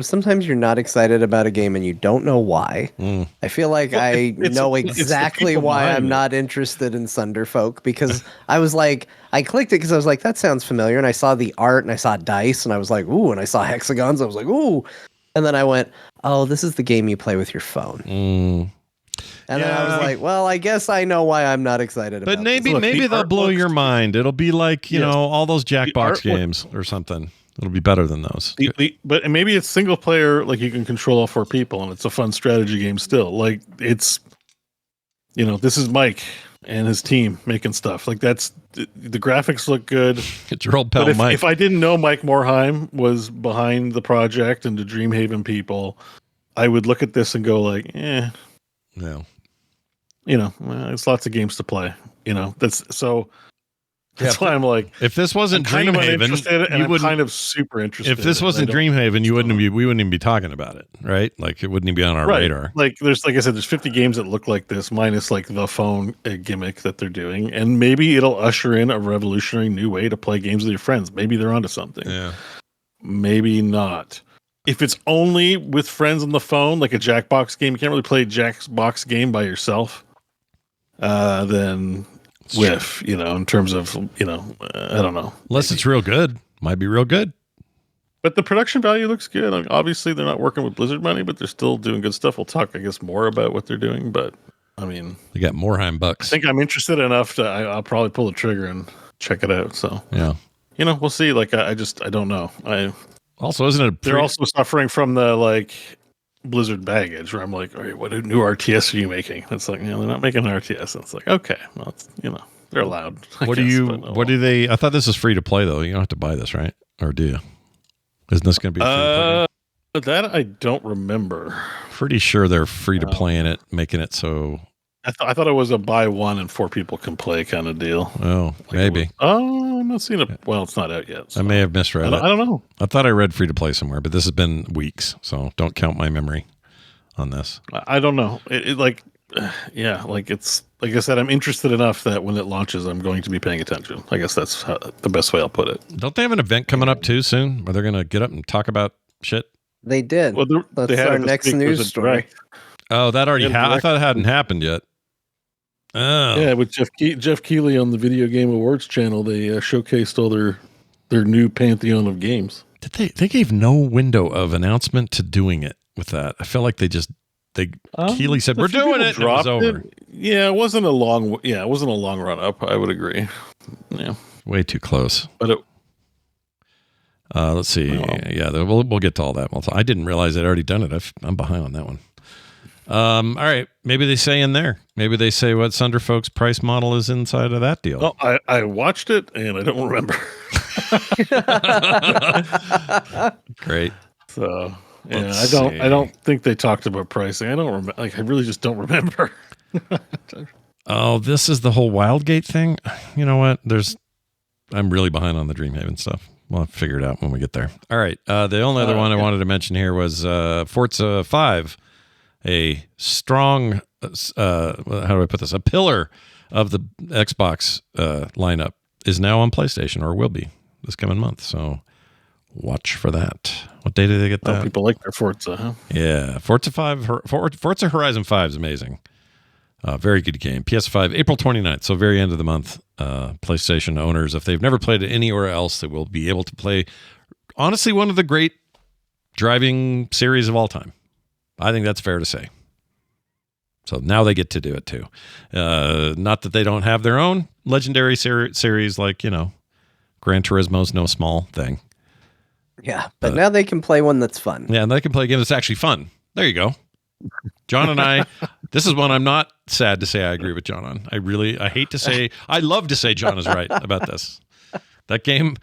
Speaker 2: sometimes you're not excited about a game and you don't know why. I feel like I know exactly why I'm not interested in Sunderfolk because I clicked it because I was like, that sounds familiar, and I saw the art and I saw dice and I was like, ooh, and I saw hexagons, I was like, ooh, and then I went, oh, this is the game you play with your phone. And then I was like, well, I guess I know why I'm not excited about it.
Speaker 1: But maybe they'll blow your mind. It'll be like, all those Jackbox games or something. It'll be better than those.
Speaker 3: But maybe it's single player, like you can control all 4 people and it's a fun strategy game still. Like it's, this is Mike and his team making stuff. Like the graphics look good.
Speaker 1: It's your old pal Mike.
Speaker 3: If I didn't know Mike Morheim was behind the project and the Dreamhaven people, I would look at this and go like,
Speaker 1: Yeah.
Speaker 3: It's lots of games to play. That's why I'm like,
Speaker 1: if this wasn't Dreamhaven,
Speaker 3: I'm kind of super interested.
Speaker 1: If this wasn't Dreamhaven, we wouldn't even be talking about it, right? Like it wouldn't even be on our radar.
Speaker 3: Like I said, there's 50 games that look like this, minus like the phone gimmick that they're doing, and maybe it'll usher in a revolutionary new way to play games with your friends. Maybe they're onto something.
Speaker 1: Yeah.
Speaker 3: Maybe not. If it's only with friends on the phone, like a Jackbox game, you can't really play a Jackbox game by yourself. Then whiff, in terms of, I don't know.
Speaker 1: Unless it's real good. Might be real good.
Speaker 3: But the production value looks good. I mean, obviously, they're not working with Blizzard money, but they're still doing good stuff. We'll talk, I guess, more about what they're doing. But, I mean...
Speaker 1: They got Morheim bucks.
Speaker 3: I think I'm interested enough to... I'll probably pull the trigger and check it out. So,
Speaker 1: yeah.
Speaker 3: We'll see. Like, I don't know.
Speaker 1: Also, isn't it...
Speaker 3: They're also suffering from the, like... Blizzard baggage, where I'm like, all right, what new RTS are you making? It's like, they're not making an RTS. And it's like, okay, well, it's, they're allowed.
Speaker 1: What do they? I thought this was free to play though. You don't have to buy this, right? Or do you? Isn't this going to be free to play?
Speaker 3: That I don't remember.
Speaker 1: Pretty sure they're free to play in it, making it so.
Speaker 3: I thought it was a buy one and 4 people can play kind of deal.
Speaker 1: Oh, like maybe.
Speaker 3: I'm not seeing it. Well, it's not out yet. So.
Speaker 1: I may have misread it.
Speaker 3: I don't know.
Speaker 1: I thought I read free to play somewhere, but this has been weeks, so don't count my memory on this.
Speaker 3: I don't know. It's like I said, I'm interested enough that when it launches, I'm going to be paying attention. I guess that's the best way I'll put it.
Speaker 1: Don't they have an event coming up too soon where they're going to get up and talk about shit?
Speaker 2: They did.
Speaker 3: Well,
Speaker 2: that's our next news story.
Speaker 1: Oh, that already happened. I thought it hadn't happened yet. Oh.
Speaker 3: Yeah, with Jeff Keighley on the Video Game Awards channel, they showcased all their new pantheon of games.
Speaker 1: They gave no window of announcement to doing it with that. I feel like Keighley said we're doing it. And it was over.
Speaker 3: Yeah, it wasn't a long run up. I would agree. Yeah,
Speaker 1: way too close.
Speaker 3: But
Speaker 1: let's see. Yeah, we'll get to all that. I didn't realize they'd already done it. I'm behind on that one. All right. Maybe they say in there. Maybe they say what Sunderfolk's price model is inside of that deal.
Speaker 3: Well, I watched it and I don't remember.
Speaker 1: Great.
Speaker 3: So yeah, I don't think they talked about pricing. I don't remember. I really just don't remember.
Speaker 1: Oh, this is the whole Wildgate thing. You know what? I'm really behind on the Dreamhaven stuff. We'll figure it out when we get there. All right. The only other one I wanted to mention here was Forza 5. A strong, how do I put this? A pillar of the Xbox lineup is now on PlayStation, or will be this coming month. So watch for that. What day did they get that?
Speaker 3: People like their Forza, huh?
Speaker 1: Yeah, Forza Horizon 5 is amazing. Very good game. PS5, April 29th, so very end of the month. PlayStation owners, if they've never played it anywhere else, they will be able to play, honestly, one of the great driving series of all time. I think that's fair to say. So now they get to do it too. Not that they don't have their own legendary series like, Gran Turismo's no small thing.
Speaker 2: Yeah, but now they can play one that's fun.
Speaker 1: Yeah, and they can play a game that's actually fun. There you go. John and I, this is one I'm not sad to say I agree with John on. I love to say John is right about this. That game,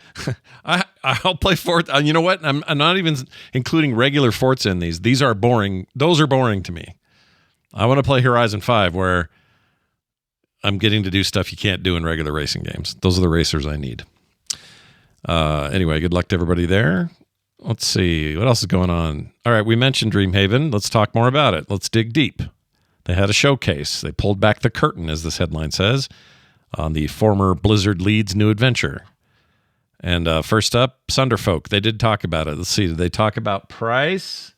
Speaker 1: I'll play Forza. You know what? I'm not even including regular Forza in these. These are boring. Those are boring to me. I want to play Horizon 5 where I'm getting to do stuff you can't do in regular racing games. Those are the racers I need. Anyway, good luck to everybody there. Let's see. What else is going on? All right, we mentioned Dreamhaven. Let's talk more about it. Let's dig deep. They had a showcase. They pulled back the curtain, as this headline says, on the former Blizzard lead's new adventure. And first up, Sunderfolk. They did talk about it. Let's see. Did they talk about price?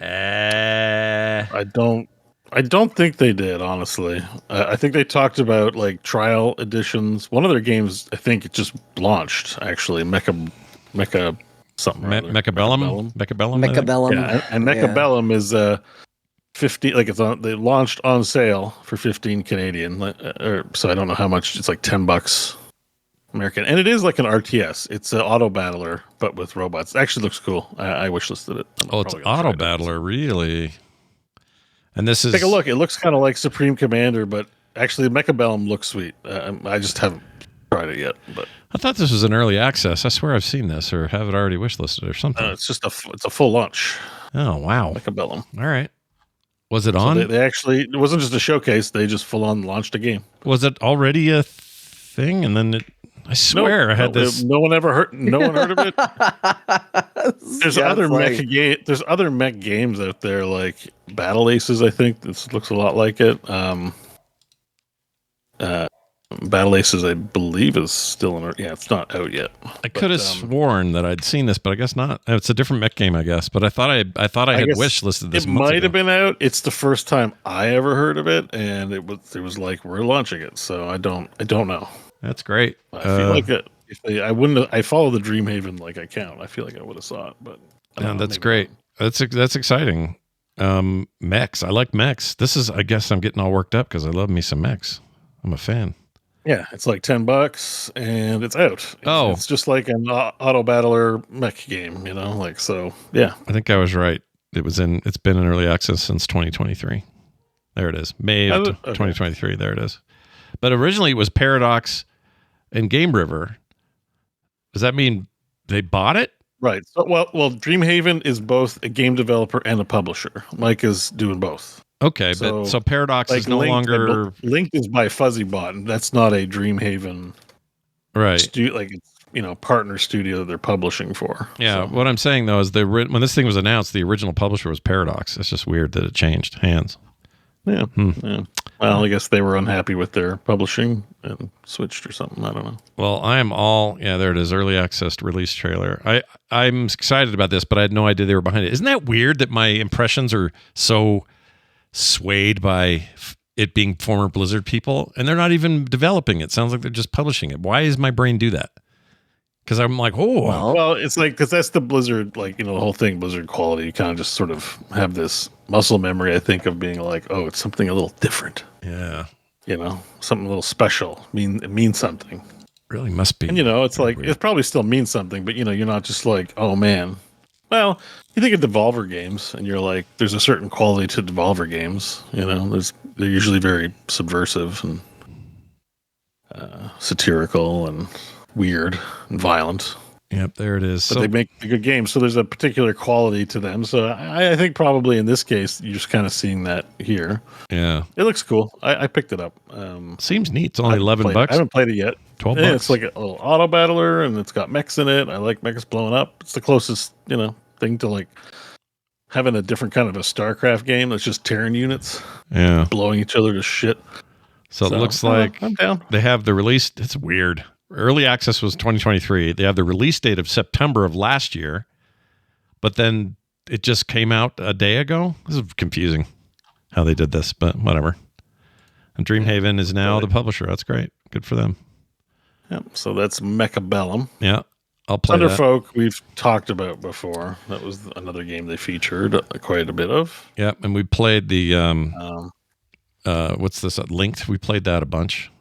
Speaker 3: I don't think they did, honestly. I think they talked about like trial editions. One of their games, I think it just launched actually. Mechabellum.
Speaker 2: Yeah,
Speaker 3: and Mechabellum is 50. Like they launched on sale for 15 Canadian. So I don't know how much. It's like $10 American, and it is like an RTS. It's an auto battler, but with robots. It actually looks cool. I wishlisted it.
Speaker 1: It's auto battler, really. And this is
Speaker 3: take a look. It looks kind of like Supreme Commander, but actually Mechabellum looks sweet. I just haven't tried it yet. But
Speaker 1: I thought this was an early access. I swear I've seen this or have it already wishlisted or something.
Speaker 3: It's just it's a full launch.
Speaker 1: Oh wow,
Speaker 3: Mechabellum.
Speaker 1: All right. Was it on?
Speaker 3: They actually, it wasn't just a showcase. They just full on launched a game.
Speaker 1: Was it already a thing? And then I swear I had this.
Speaker 3: No one heard of it. There's other mech games out there like Battle Aces. I think this looks a lot like it. Battle Aces, I believe, is still in. Yeah, it's not out yet.
Speaker 1: I could have sworn that I'd seen this, but I guess not. It's a different mech game, I guess. But I thought I had wish listed this.
Speaker 3: It might have been out. It's the first time I ever heard of it, and it was like we're launching it. So I don't know.
Speaker 1: That's great.
Speaker 3: I feel like it. I follow the Dreamhaven like account. I feel like I would have saw it, but
Speaker 1: that's great. That's exciting. Mechs. I like mechs. This is. I guess I'm getting all worked up because I love me some mechs. I'm a fan.
Speaker 3: Yeah, it's like $10 and it's out. It's just like an auto battler mech game, so yeah.
Speaker 1: I think I was right. It's been in early access since 2023. There it is. May of 2023. There it is. But originally it was Paradox and Game River. Does that mean they bought it?
Speaker 3: Right. So, well, Dreamhaven is both a game developer and a publisher. Mike is doing both.
Speaker 1: Okay, so Paradox is no longer
Speaker 3: Linked is by FuzzyBot, and that's not a Dreamhaven,
Speaker 1: right?
Speaker 3: It's partner studio that they're publishing for.
Speaker 1: Yeah. So. What I'm saying though is when this thing was announced, the original publisher was Paradox. It's just weird that it changed hands.
Speaker 3: Yeah. Yeah. Well, I guess they were unhappy with their publishing and switched or something. I don't know.
Speaker 1: Well, there it is. Early access release trailer. I'm excited about this, but I had no idea they were behind it. Isn't that weird that my impressions are so swayed by it being former Blizzard people and they're not even developing it? Sounds like they're just publishing it. Why does my brain do that? Because I'm like,
Speaker 3: well, it's like, because that's the Blizzard, the whole thing, Blizzard quality. You kind of just sort of have this muscle memory, I think, of being like, oh, it's something a little different.
Speaker 1: Yeah.
Speaker 3: Something a little special. It means something.
Speaker 1: Really must be.
Speaker 3: And, it's like, weird. It probably still means something, but, you're not just like, oh, man. Well, you think of Devolver games, and you're like, there's a certain quality to Devolver games. They're usually very subversive and satirical and weird and violent.
Speaker 1: Yep, there it is.
Speaker 3: But they make a good game, so there's a particular quality to them. So I think probably in this case, you're just kind of seeing that here.
Speaker 1: Yeah.
Speaker 3: It looks cool. I picked it up.
Speaker 1: Seems neat. It's only $11.
Speaker 3: I haven't played it yet.
Speaker 1: $12.
Speaker 3: Yeah, it's like a little auto battler, and it's got mechs in it. I like mechs blowing up. It's the closest, thing to like having a different kind of a Starcraft game that's just tearing units.
Speaker 1: Yeah.
Speaker 3: Blowing each other to shit.
Speaker 1: So it looks like
Speaker 3: I'm down.
Speaker 1: They have the release. It's weird. Early access was 2023. They have the release date of September of last year, but then it just came out a day ago. This is confusing how they did this, but whatever. And Dreamhaven is now the publisher. That's great. Good for them.
Speaker 3: Yep. So that's Mechabellum.
Speaker 1: Yeah. I'll play that.
Speaker 3: Thunderfolk we've talked about before. That was another game they featured quite a bit of.
Speaker 1: Yeah, and we played the what's this? Linked. We played that a bunch.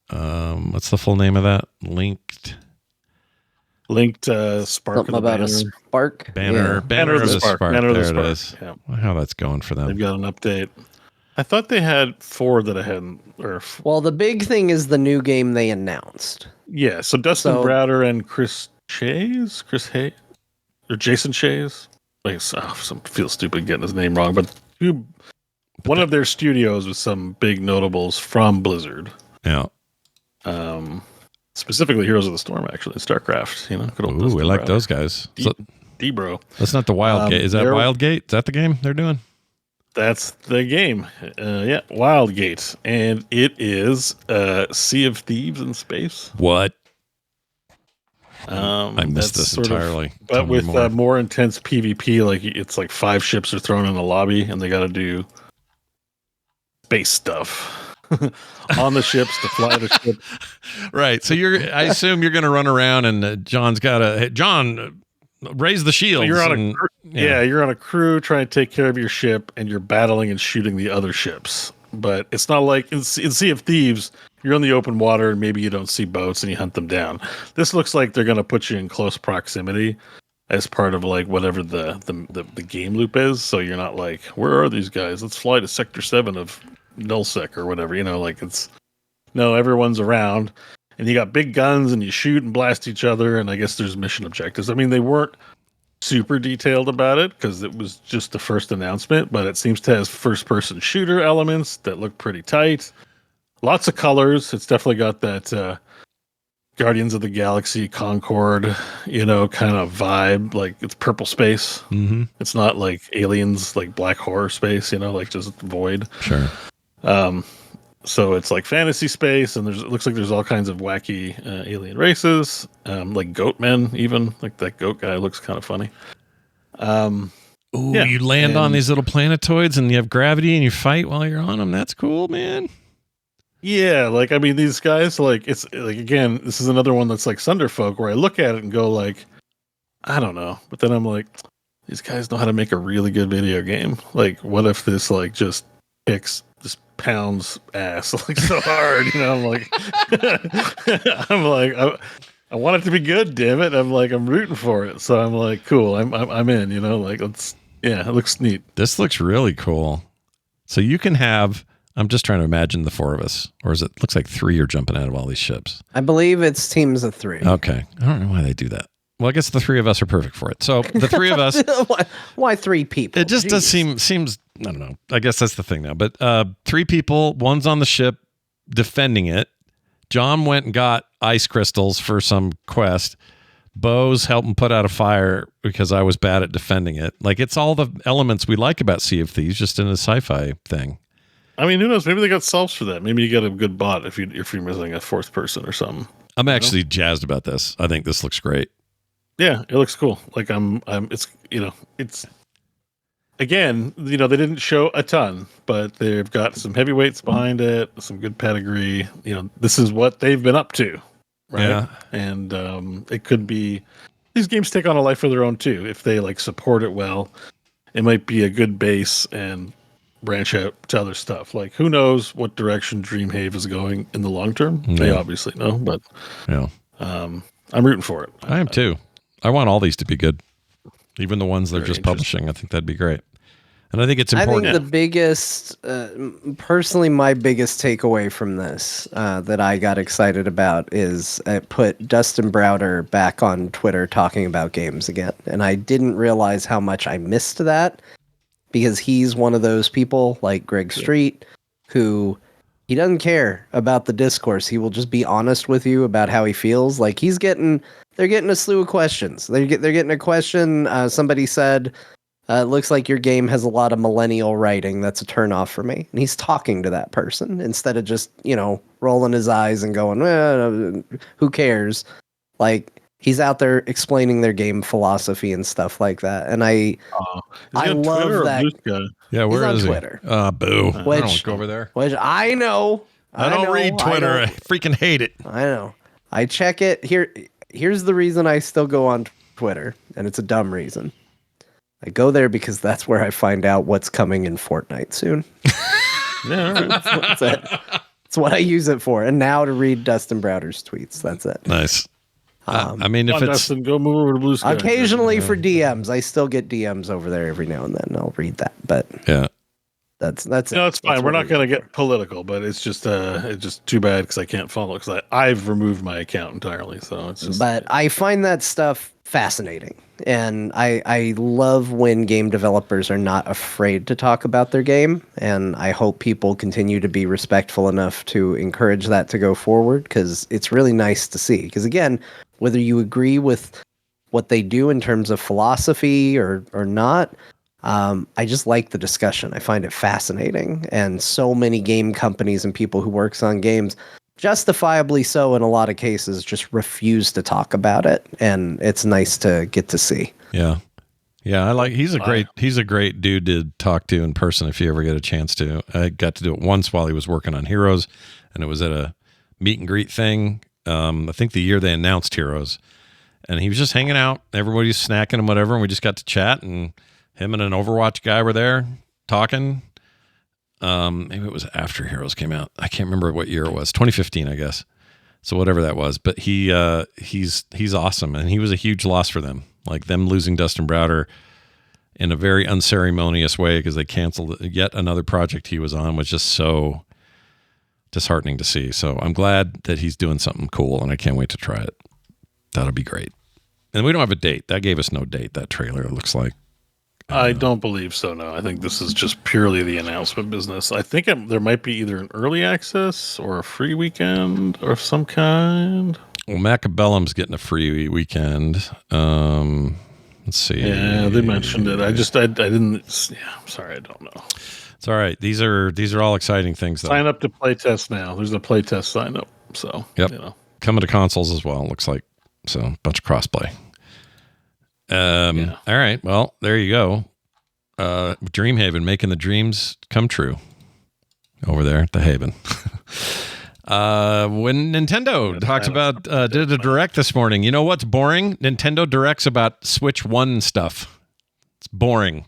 Speaker 1: What's the full name of that? Linked Spark.
Speaker 2: Something about a spark.
Speaker 1: Banner of the Spark.
Speaker 3: Banner of the
Speaker 1: There
Speaker 3: Spark.
Speaker 1: it is.
Speaker 3: Yeah.
Speaker 1: How that's going for them.
Speaker 3: They've got an update. I thought they had 4 that I hadn't.
Speaker 2: Well, the big thing is the new game they announced.
Speaker 3: Yeah, so Dustin Browder and Chris Hayes, or Jason Shays. Feel stupid getting his name wrong, but one of their studios with some big notables from Blizzard.
Speaker 1: Yeah.
Speaker 3: Specifically Heroes of the Storm, actually, Starcraft.
Speaker 1: Ooh, I like those guys.
Speaker 3: D-Bro.
Speaker 1: That's not the Wildgate. Is that Wildgate? Is that the game they're doing?
Speaker 3: That's the game. Yeah, Wildgate. And it is Sea of Thieves in space.
Speaker 1: What? I missed this entirely.
Speaker 3: But with more intense PvP, like it's like 5 ships are thrown in a lobby and they got to do space stuff on the ships to fly the ship.
Speaker 1: Right. So I assume you're going to run around and John's got to, hey, John, raise the shields.
Speaker 3: You're on you're on a crew trying to take care of your ship and you're battling and shooting the other ships. But it's not like in Sea of Thieves, you're in the open water and maybe you don't see boats and you hunt them down. This looks like they're going to put you in close proximity as part of like whatever the game loop is. So you're not like, where are these guys? Let's fly to Sector 7 of Nullsec or whatever. Everyone's around and you got big guns and you shoot and blast each other. And I guess there's mission objectives. I mean, they weren't super detailed about it because it was just the first announcement, but it seems to have first-person shooter elements that look pretty tight. Lots of colors. It's definitely got that Guardians of the Galaxy Concord, kind of vibe. Like it's purple space.
Speaker 1: Mm-hmm.
Speaker 3: It's not like Aliens, like black horror space. Like just void.
Speaker 1: Sure.
Speaker 3: So it's like fantasy space, and it looks like there's all kinds of wacky alien races, like goat men, even like that goat guy looks kind of funny.
Speaker 1: You land on these little planetoids, and you have gravity, and you fight while you're on them. That's cool, man.
Speaker 3: Yeah, these guys, it's again, this is another one that's like Thunderfolk, where I look at it and go like, I don't know, but then I'm like, these guys know how to make a really good video game. Like, what if this just pounds ass so hard, I'm like I want it to be good, damn it. I'm rooting for it, so I'm like, cool, I'm in, let's Yeah, it looks neat.
Speaker 1: This looks really cool. So you can have, I'm just trying to imagine the four of us, or is it looks like three are jumping out of all these ships?
Speaker 2: I believe it's teams of 3.
Speaker 1: Okay. I don't know why they do that. Well, I guess the three of us are perfect for it. So the three of us.
Speaker 2: Why 3 people?
Speaker 1: It just does seems, I don't know. I guess that's the thing now. But 3 people, one's on the ship defending it. John went and got ice crystals for some quest. Beau's helping put out a fire because I was bad at defending it. Like, it's all the elements we like about Sea of Thieves, just in a sci-fi thing.
Speaker 3: I mean, who knows? Maybe they got solves for that. Maybe you get a good bot if you're missing a 4th person or something.
Speaker 1: I'm actually jazzed about this. I think this looks great.
Speaker 3: Yeah, it looks cool. Like it's again, they didn't show a ton, but they've got some heavyweights behind it, some good pedigree. This is what they've been up to, right?
Speaker 1: Yeah.
Speaker 3: And it could be these games take on a life of their own too if they like support it well. It might be a good base and branch out to other stuff. Like, who knows what direction Dreamhaven is going in the long term? Yeah. They obviously know, but I'm rooting for it.
Speaker 1: I am too. I want all these to be good, even the ones they're just publishing. I think that'd be great. And I think it's important.
Speaker 2: I think the biggest, personally, my biggest takeaway from this that I got excited about is it put Dustin Browder back on Twitter talking about games again. And I didn't realize how much I missed that, because he's one of those people like Greg Street who he doesn't care about the discourse. He will just be honest with you about how he feels. Like, they're getting a slew of questions. They're getting a question. Somebody said, it looks like your game has a lot of millennial writing. That's a turnoff for me. And he's talking to that person instead of just, rolling his eyes and going, who cares? Like, he's out there explaining their game philosophy and stuff like that. And I love that.
Speaker 1: Yeah, where is he?
Speaker 2: Twitter.
Speaker 1: Boo. I don't go over there.
Speaker 2: Which I know.
Speaker 1: I don't read Twitter. I freaking hate it.
Speaker 2: I know. I check it. Here's the reason I still go on Twitter, and it's a dumb reason. I go there because that's where I find out what's coming in Fortnite soon.
Speaker 3: Yeah, all right.
Speaker 2: That's it. It's what I use it for. And now to read Dustin Browder's tweets. That's it.
Speaker 1: Nice. I mean, if it's
Speaker 3: Dustin, go move over to Blue Sky.
Speaker 2: Occasionally for DMs. I still get DMs over there every now and then. I'll read that. But
Speaker 1: yeah.
Speaker 2: That's
Speaker 3: no, it's fine. We're not going to get political, but it's just too bad because I can't follow because I've removed my account entirely. So it's just.
Speaker 2: But I find that stuff fascinating, and I love when game developers are not afraid to talk about their game, and I hope people continue to be respectful enough to encourage that to go forward, because it's really nice to see. Because again, whether you agree with what they do in terms of philosophy or not. I just like the discussion. I find it fascinating. And so many game companies and people who works on games, justifiably so in a lot of cases, just refuse to talk about it. And it's nice to get to see.
Speaker 1: Yeah. Yeah. He's a great dude to talk to in person if you ever get a chance to. I got to do it once while he was working on Heroes, and it was at a meet and greet thing. I think the year they announced Heroes, and he was just hanging out. Everybody was snacking and whatever. And we just got to chat, and him and an Overwatch guy were there talking. Maybe it was after Heroes came out. I can't remember what year it was. 2015, I guess. So whatever that was. But he's awesome, and he was a huge loss for them. Like, them losing Dustin Browder in a very unceremonious way because they canceled yet another project he was on was just so disheartening to see. So I'm glad that he's doing something cool, and I can't wait to try it. That'll be great. And we don't have a date. That gave us no date, that trailer, it looks like.
Speaker 3: I don't believe so, no. I think this is just purely the announcement business. I think there might be either an early access or a free weekend of some kind.
Speaker 1: Well, Macabellum's getting a free weekend. Let's see.
Speaker 3: Yeah, they mentioned it. I didn't. Yeah, I'm sorry, I don't know.
Speaker 1: It's all right. These are all exciting things, though.
Speaker 3: Sign up to playtest now. There's a playtest sign up. So,
Speaker 1: yep. Coming to consoles as well, it looks like. So, a bunch of crossplay. All right. Well, there you go. Dreamhaven, making the dreams come true over there at the Haven. When Nintendo talked about, did a direct this morning, you know what's boring? Nintendo directs about Switch 1 stuff. It's boring.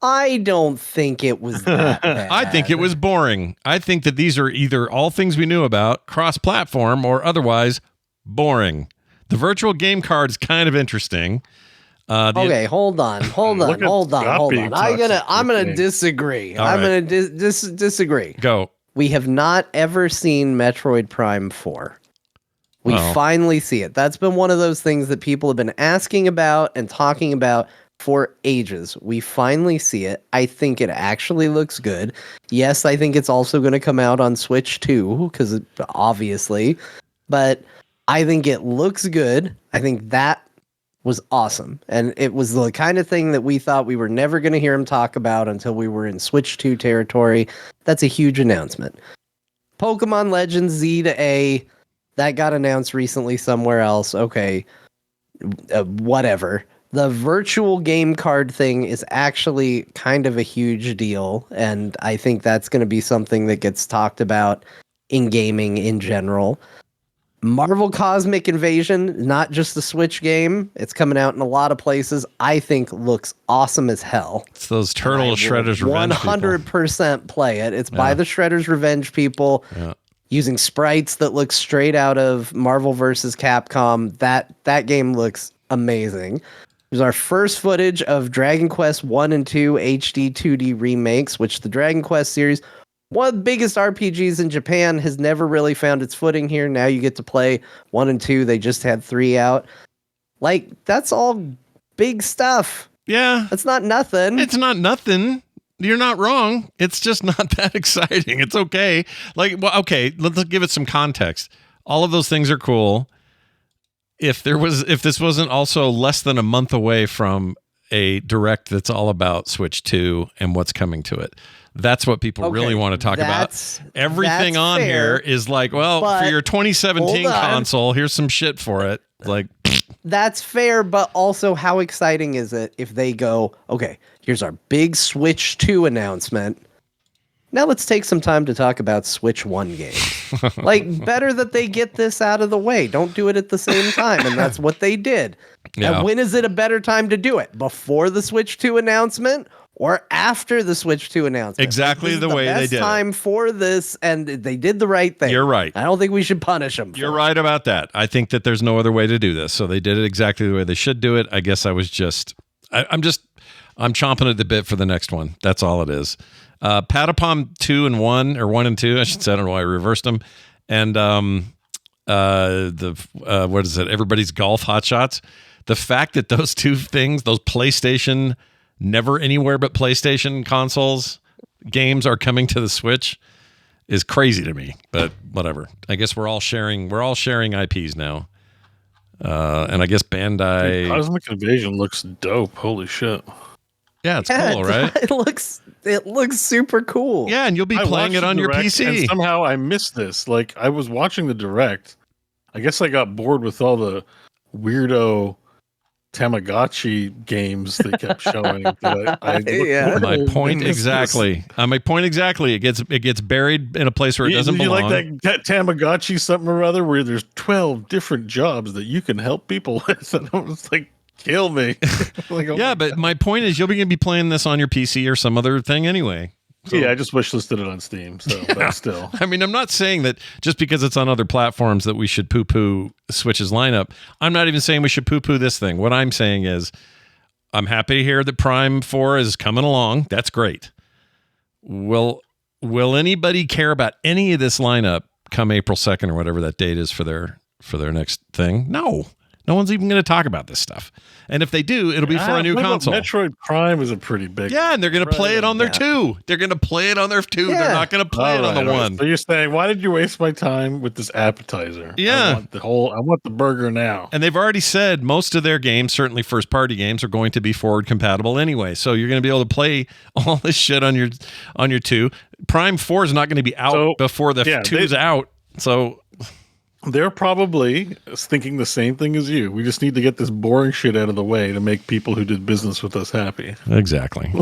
Speaker 2: I don't think it was that bad.
Speaker 1: I think it was boring. I think that these are either all things we knew about, cross-platform, or otherwise boring. The virtual game card's kind of interesting.
Speaker 2: Okay, hold on. I'm gonna disagree.
Speaker 1: All
Speaker 2: I'm
Speaker 1: right.
Speaker 2: gonna disagree.
Speaker 1: Go.
Speaker 2: We have not ever seen Metroid Prime 4. We
Speaker 1: Well.
Speaker 2: finally see it. That's been one of those things that people have been asking about and talking about for ages. We finally see it. I think it actually looks good. Yes, I think it's also going to come out on Switch too, because obviously, but I think it looks good. I think that was awesome. And it was the kind of thing that we thought we were never going to hear him talk about until we were in Switch 2 territory. That's a huge announcement. Pokemon Legends Z to A, that got announced recently somewhere else. Okay, whatever. The virtual game card thing is actually kind of a huge deal, and I think that's going to be something that gets talked about in gaming in general. Marvel Cosmic Invasion, not just a Switch game. It's coming out in a lot of places. I think looks awesome as hell.
Speaker 1: It's those Turtle Shredder's Revenge
Speaker 2: 100% play it. It's by the Shredder's Revenge people.
Speaker 1: Yeah.
Speaker 2: Using sprites that look straight out of Marvel vs. Capcom. That game looks amazing. There's our first footage of Dragon Quest 1 and 2 HD 2D remakes, which the Dragon Quest series, one of the biggest RPGs in Japan, has never really found its footing here. Now you get to play 1 and 2. They just had 3 out. Like, that's all big stuff.
Speaker 1: Yeah.
Speaker 2: That's not nothing.
Speaker 1: It's not nothing. You're not wrong. It's just not that exciting. It's okay. Like, well, okay, let's give it some context. All of those things are cool. If this wasn't also less than a month away from a direct that's all about Switch 2 and what's coming to it. That's what people really want to talk about. Everything on here is like, well, for your 2017 console, here's some shit for it. Like,
Speaker 2: that's fair, but also how exciting is it if they go, okay, here's our big Switch 2 announcement. Now let's take some time to talk about Switch 1 games. Like, better that they get this out of the way. Don't do it at the same time, and that's what they did.
Speaker 1: Yeah.
Speaker 2: And when is it a better time to do it? Before the Switch 2 announcement or after the Switch 2 announcement?
Speaker 1: Exactly the way they did it.
Speaker 2: Time for this, and they did the right thing.
Speaker 1: You're right.
Speaker 2: I don't think we should punish them.
Speaker 1: You're right about that. I think that there's no other way to do this. So they did it exactly the way they should do it. I guess I was I'm chomping at the bit for the next one. That's all it is. Patapon 2 and 1, or 1 and 2, I should say. I don't know why I reversed them. And what is it? Everybody's Golf Hotshots. The fact that those two things, those PlayStation, never anywhere but PlayStation consoles games are coming to the Switch is crazy to me. But whatever. I guess we're all sharing IPs now. And I guess Bandai
Speaker 3: Cosmic Invasion looks dope. Holy shit.
Speaker 1: Yeah, it's cool, right?
Speaker 2: It looks super cool.
Speaker 1: Yeah, and you'll be playing it on your PC.
Speaker 3: And somehow I missed this. Like, I was watching the direct. I guess I got bored with all the weirdo Tamagotchi games they kept showing.
Speaker 1: My point exactly. It gets buried in a place where it doesn't belong.
Speaker 3: You like that Tamagotchi something or other where there's 12 different jobs that you can help people with? And I was like, kill me. Like, oh,
Speaker 1: yeah, but my point is you're going to be playing this on your PC or some other thing anyway. So,
Speaker 3: yeah, I just wishlisted it on Steam, so but still.
Speaker 1: I mean, I'm not saying that just because it's on other platforms that we should poo-poo Switch's lineup. I'm not even saying we should poo-poo this thing. What I'm saying is I'm happy to hear that Prime 4 is coming along. That's great. Will anybody care about any of this lineup come April 2nd or whatever that date is for their next thing? No. No one's even going to talk about this stuff. And if they do, it'll be for a new console.
Speaker 3: Metroid Prime is a pretty big
Speaker 1: one. And they're going to play it on their 2. They're going to play it on their 2. Yeah. They're not going to play it on the 1.
Speaker 3: So you're saying, why did you waste my time with this appetizer?
Speaker 1: Yeah.
Speaker 3: I want the burger now.
Speaker 1: And they've already said most of their games, certainly first-party games, are going to be forward compatible anyway. So you're going to be able to play all this shit on your 2. Prime 4 is not going to be out before the 2's out. So
Speaker 3: they're probably thinking the same thing as you. We just need to get this boring shit out of the way to make people who did business with us happy.
Speaker 1: Exactly.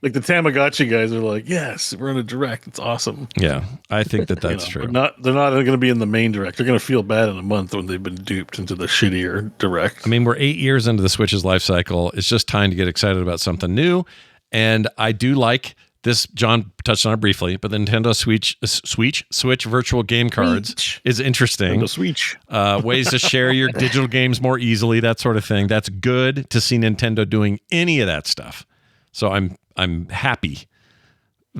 Speaker 3: Like the Tamagotchi guys are like, yes, we're in a direct. It's awesome.
Speaker 1: Yeah, I think that's true.
Speaker 3: They're not going to be in the main direct. They're going to feel bad in a month when they've been duped into the shittier direct.
Speaker 1: I mean, we're 8 years into the Switch's life cycle. It's just time to get excited about something new. And I do like this, John touched on it briefly, but the Nintendo Switch virtual game cards is interesting.
Speaker 3: Nintendo Switch.
Speaker 1: Ways to share your digital games more easily, that sort of thing. That's good to see Nintendo doing any of that stuff. So I'm happy.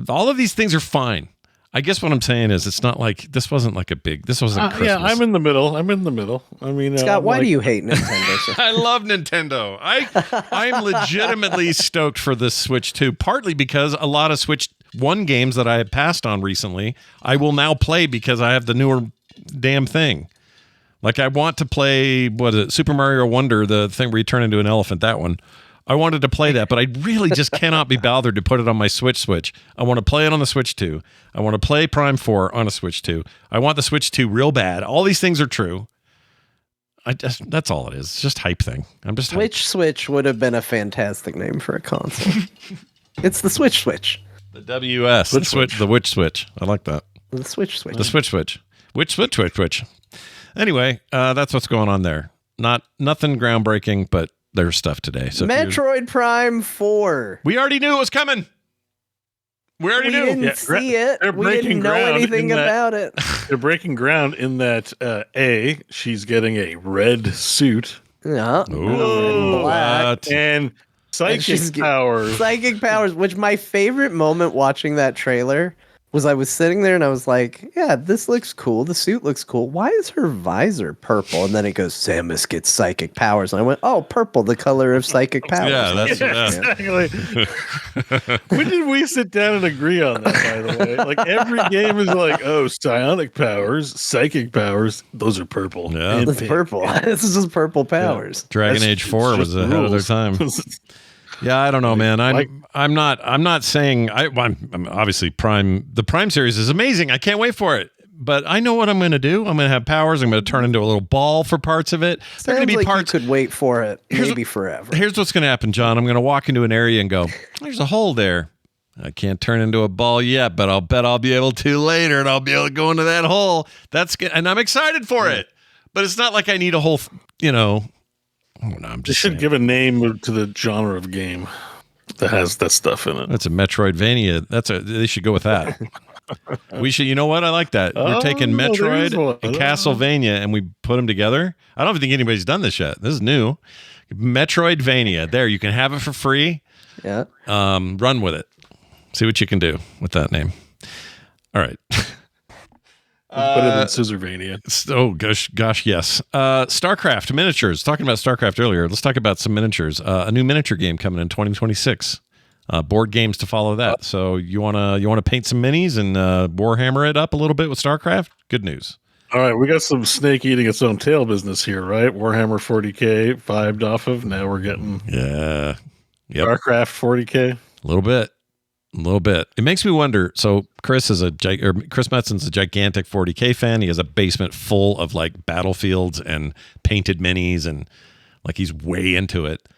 Speaker 1: All of these things are fine. I guess what I'm saying is it's not like this wasn't Christmas.
Speaker 3: Yeah, I'm in the middle. I mean,
Speaker 2: Scott, why do you hate Nintendo?
Speaker 1: I love Nintendo. I'm legitimately stoked for this Switch 2, partly because a lot of Switch 1 games that I have passed on recently, I will now play because I have the newer damn thing. Like I want to play, Super Mario Wonder, the thing where you turn into an elephant, that one. I wanted to play that, but I really just cannot be bothered to put it on my Switch. I want to play it on the Switch 2. I want to play Prime 4 on a Switch 2. I want the Switch 2 real bad. All these things are true. That's all it is. It's just hype thing. I'm just
Speaker 2: Switch would have been a fantastic name for a console. It's the Switch.
Speaker 1: The WS. The Witch Switch. I like that.
Speaker 2: The Switch.
Speaker 1: The Switch. Which Switch. Anyway, that's what's going on there. Nothing groundbreaking, but there's stuff today. So
Speaker 2: Metroid Prime 4.
Speaker 1: We already knew it was coming. We already knew.
Speaker 2: Didn't see it. We didn't know anything about it.
Speaker 3: They're breaking ground in that she's getting a red suit.
Speaker 2: Yeah.
Speaker 1: Ooh,
Speaker 2: black.
Speaker 3: And psychic powers.
Speaker 2: Psychic powers, which my favorite moment watching that trailer was I was sitting there and I was like, yeah, this looks cool. The suit looks cool. Why is her visor purple? And then it goes, Samus gets psychic powers. And I went, oh, purple, the color of psychic powers.
Speaker 1: Yeah, that's
Speaker 3: exactly. When did we sit down and agree on that, by the way? Like every game is like, oh, psionic powers, psychic powers, those are purple.
Speaker 1: Yeah.
Speaker 2: It's purple. This is just purple powers.
Speaker 1: Yeah. Dragon Age 4 was ahead of their time. Yeah, I don't know, man. I'm not saying I'm obviously the Prime series is amazing. I can't wait for it. But I know what I'm going to do. I'm going to have powers. I'm going to turn into a little ball for parts of it. There are going to be parts.
Speaker 2: You could wait for it, maybe forever.
Speaker 1: Here's what's going to happen, John. I'm going to walk into an area and go, "There's a hole there. I can't turn into a ball yet, but I'll bet I'll be able to later, and I'll be able to go into that hole." That's good, and I'm excited for it. But it's not like I need a whole, I don't know, I'm just
Speaker 3: should give a name to the genre of game that has that stuff in it.
Speaker 1: That's a Metroidvania. They should go with that. We should. You know what? I like that. We're taking Metroid and Castlevania and we put them together. I don't think anybody's done this yet. This is new. Metroidvania. There, you can have it for free.
Speaker 2: Yeah.
Speaker 1: Run with it. See what you can do with that name. All right.
Speaker 3: Better than Scissorvania.
Speaker 1: Oh gosh, yes. StarCraft miniatures. Talking about StarCraft earlier. Let's talk about some miniatures. A new miniature game coming in 2026. Board games to follow that. So you wanna paint some minis and Warhammer it up a little bit with StarCraft? Good news.
Speaker 3: All right, we got some snake eating its own tail business here, right? Warhammer 40K vibed off of. Now we're getting StarCraft 40K.
Speaker 1: A little bit. It makes me wonder. So Chris Metzen's a gigantic 40K fan. He has a basement full of like battlefields and painted minis, and like he's way into it.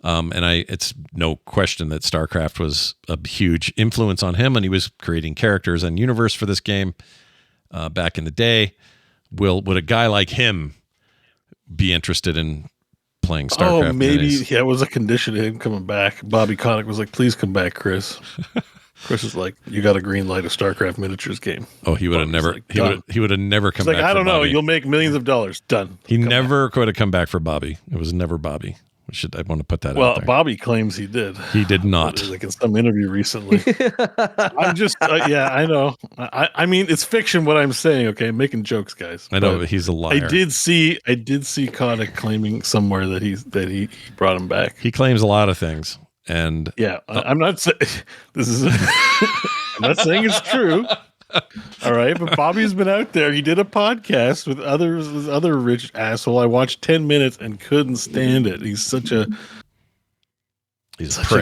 Speaker 1: It's no question that StarCraft was a huge influence on him, and he was creating characters and universe for this game back in the day. Would a guy like him be interested in playing StarCraft?
Speaker 3: Oh, maybe it was a condition of him coming back. Bobby Kotick was like, "Please come back, Chris." Chris is like, "You got a green light, a StarCraft miniatures game."
Speaker 1: Oh, he would have never. Like, he would have never come back.
Speaker 3: Like, I don't know.
Speaker 1: Bobby.
Speaker 3: You'll make millions of dollars. Done.
Speaker 1: He never could have come back for Bobby. It was never Bobby. I want to put that out there.
Speaker 3: Well, Bobby claims he did.
Speaker 1: He did not.
Speaker 3: Like in some interview recently. I'm just, I know. I mean, it's fiction what I'm saying, okay? I'm making jokes, guys.
Speaker 1: I know, but he's a liar.
Speaker 3: I did see Kotick claiming somewhere that he brought him back.
Speaker 1: He claims a lot of things. And
Speaker 3: yeah, I'm not saying this is I'm not saying it's true. All right, but Bobby's been out there. He did a podcast with other rich asshole. I watched 10 minutes and couldn't stand it. He's such a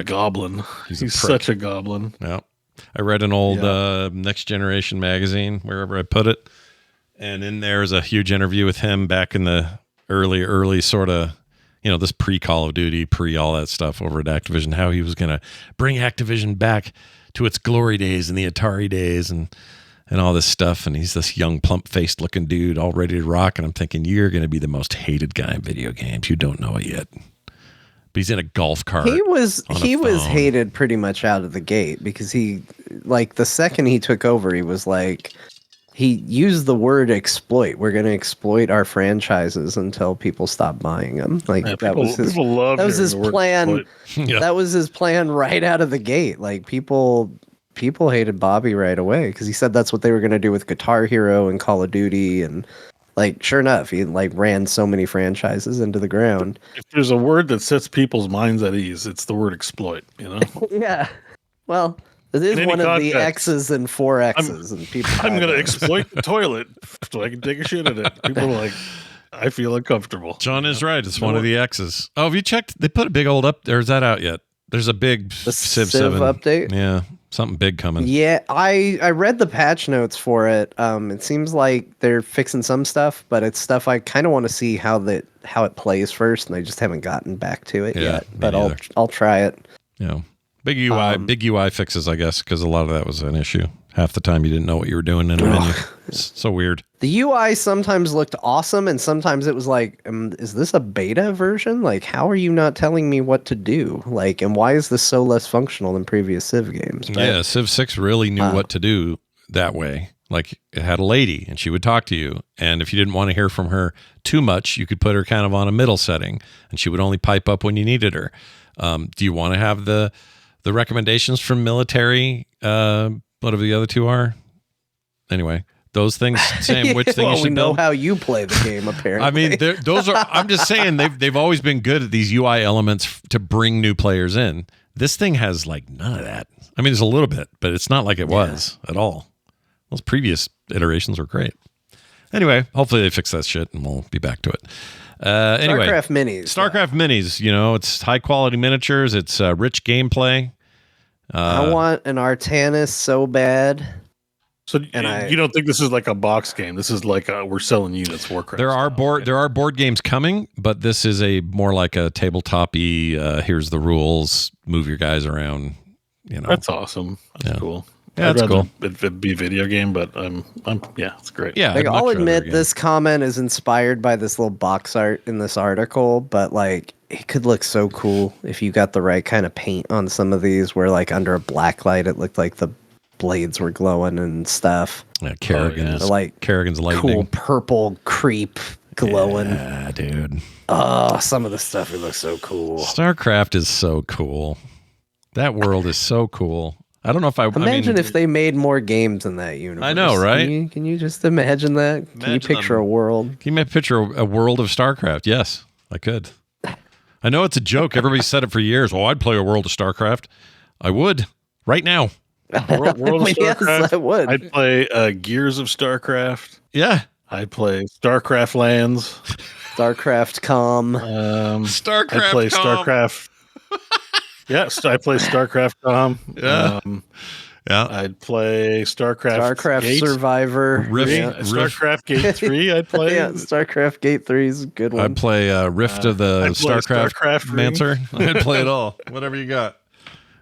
Speaker 3: goblin. He's such a goblin.
Speaker 1: Yeah. I read an old Next Generation magazine, wherever I put it, and in there is a huge interview with him back in the early sort of, this pre-Call of Duty, pre-all that stuff over at Activision, how he was going to bring Activision back to its glory days and the Atari days and all this stuff. And he's this young, plump-faced looking dude all ready to rock. And I'm thinking, you're going to be the most hated guy in video games. You don't know it yet. But he's in a golf cart.
Speaker 2: He was
Speaker 1: on a phone.
Speaker 2: hated pretty much out of the gate because he, like, the second he took over, he was like, he used the word exploit. We're going to exploit our franchises until people stop buying them. Like that was his plan.
Speaker 1: Yeah.
Speaker 2: That was his plan right out of the gate. Like people hated Bobby right away because he said that's what they were going to do with Guitar Hero and Call of Duty, and like sure enough, he like ran so many franchises into the ground.
Speaker 3: If there's a word that sets people's minds at ease, it's the word exploit. You know?
Speaker 2: Yeah. Well, it is one of the X's and 4 X's, and people.
Speaker 3: I'm going to exploit the toilet so I can take a shit in it. People are like, I feel uncomfortable.
Speaker 1: John is right. It's one of the X's. Oh, have you checked? They put a big old up there. Is that out yet? There's a big Civ 7
Speaker 2: update.
Speaker 1: Yeah, something big coming.
Speaker 2: Yeah, I read the patch notes for it. It seems like they're fixing some stuff, but it's stuff I kind of want to see how it plays first, and I just haven't gotten back to it yet. But I'll try it.
Speaker 1: Yeah. Big UI fixes, I guess, because a lot of that was an issue. Half the time you didn't know what you were doing in a menu. It's so weird.
Speaker 2: The UI sometimes looked awesome, and sometimes it was like, is this a beta version? Like, how are you not telling me what to do? Like, and why is this so less functional than previous Civ games? But,
Speaker 1: yeah, Civ 6 really knew what to do that way. Like, it had a lady, and she would talk to you. And if you didn't want to hear from her too much, you could put her kind of on a middle setting, and she would only pipe up when you needed her. Do you want to have the recommendations from military, whatever the other two are? Anyway, those things, Sam, which thing you should build?
Speaker 2: We know how you play the game, apparently.
Speaker 1: I mean, those are, I'm just saying, they've always been good at these UI elements to bring new players in. This thing has like none of that. I mean, there's a little bit, but it's not like it was at all. Those previous iterations were great. Anyway, hopefully they fix that shit and we'll be back to it. Anyway,
Speaker 2: Starcraft
Speaker 1: Minis, you know, it's high quality miniatures. It's rich gameplay.
Speaker 2: I want an Artanis so bad.
Speaker 3: So you don't think this is like a box game? This is like we're selling units, Warcraft.
Speaker 1: There are board games coming, but this is more like a tabletop-y, here's the rules, move your guys around. You know,
Speaker 3: that's awesome. That's cool.
Speaker 1: Yeah, that's cool.
Speaker 3: It'd be a video game, but it's great.
Speaker 1: Yeah,
Speaker 2: like I'll admit this comment is inspired by this little box art in this article, but like it could look so cool if you got the right kind of paint on some of these, where like under a black light it looked like the blades were glowing and stuff.
Speaker 1: Yeah, Kerrigan's lightning,
Speaker 2: cool purple creep glowing.
Speaker 1: Yeah, dude.
Speaker 2: Oh, some of the stuff, it looks so cool.
Speaker 1: Starcraft is so cool. That world is so cool. I don't know if
Speaker 2: imagine if they made more games in that universe.
Speaker 1: I know, right?
Speaker 2: Can you just imagine that? Can you picture a world?
Speaker 1: Can you picture a world of StarCraft? Yes, I could. I know it's a joke. Everybody said it for years. Well, I'd play a world of StarCraft. I would right now.
Speaker 3: World of StarCraft.
Speaker 2: Yes, I would.
Speaker 3: I'd play Gears of StarCraft.
Speaker 1: Yeah.
Speaker 3: I'd play StarCraft Lands.
Speaker 2: StarCraft.com.
Speaker 1: StarCraft.
Speaker 3: I'd play StarCraft. Yes, I play StarCraft.com.
Speaker 1: Yeah. Yeah.
Speaker 3: I'd play StarCraft Gate.
Speaker 2: Survivor.
Speaker 3: StarCraft Gate 3 I'd play.
Speaker 2: Yeah, StarCraft Gate 3 is a good one.
Speaker 1: I'd play Rift of the StarCraft Mancer. I'd play it all. Whatever you got.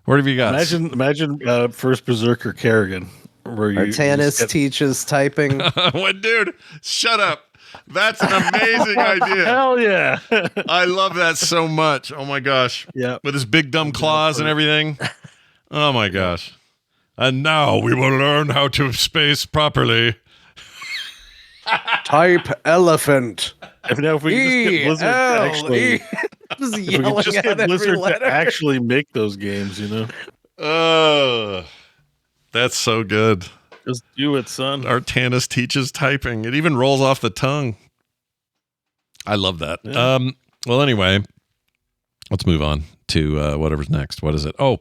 Speaker 1: What have you got?
Speaker 3: Imagine First Berserker Kerrigan. Where
Speaker 2: Artanis teaches typing.
Speaker 1: What, dude? Shut up. That's an amazing idea.
Speaker 3: Hell yeah.
Speaker 1: I love that so much. Oh my gosh.
Speaker 3: Yeah.
Speaker 1: With his big dumb claws and everything. Oh my gosh. And now we will learn how to space properly.
Speaker 2: Type elephant.
Speaker 3: If we could just get Blizzard to actually make those games, you know?
Speaker 1: Oh, that's so good.
Speaker 3: Just do it, son.
Speaker 1: Artanis teaches typing. It even rolls off the tongue. I love that. Yeah. Well, anyway, let's move on to whatever's next. What is it? Oh,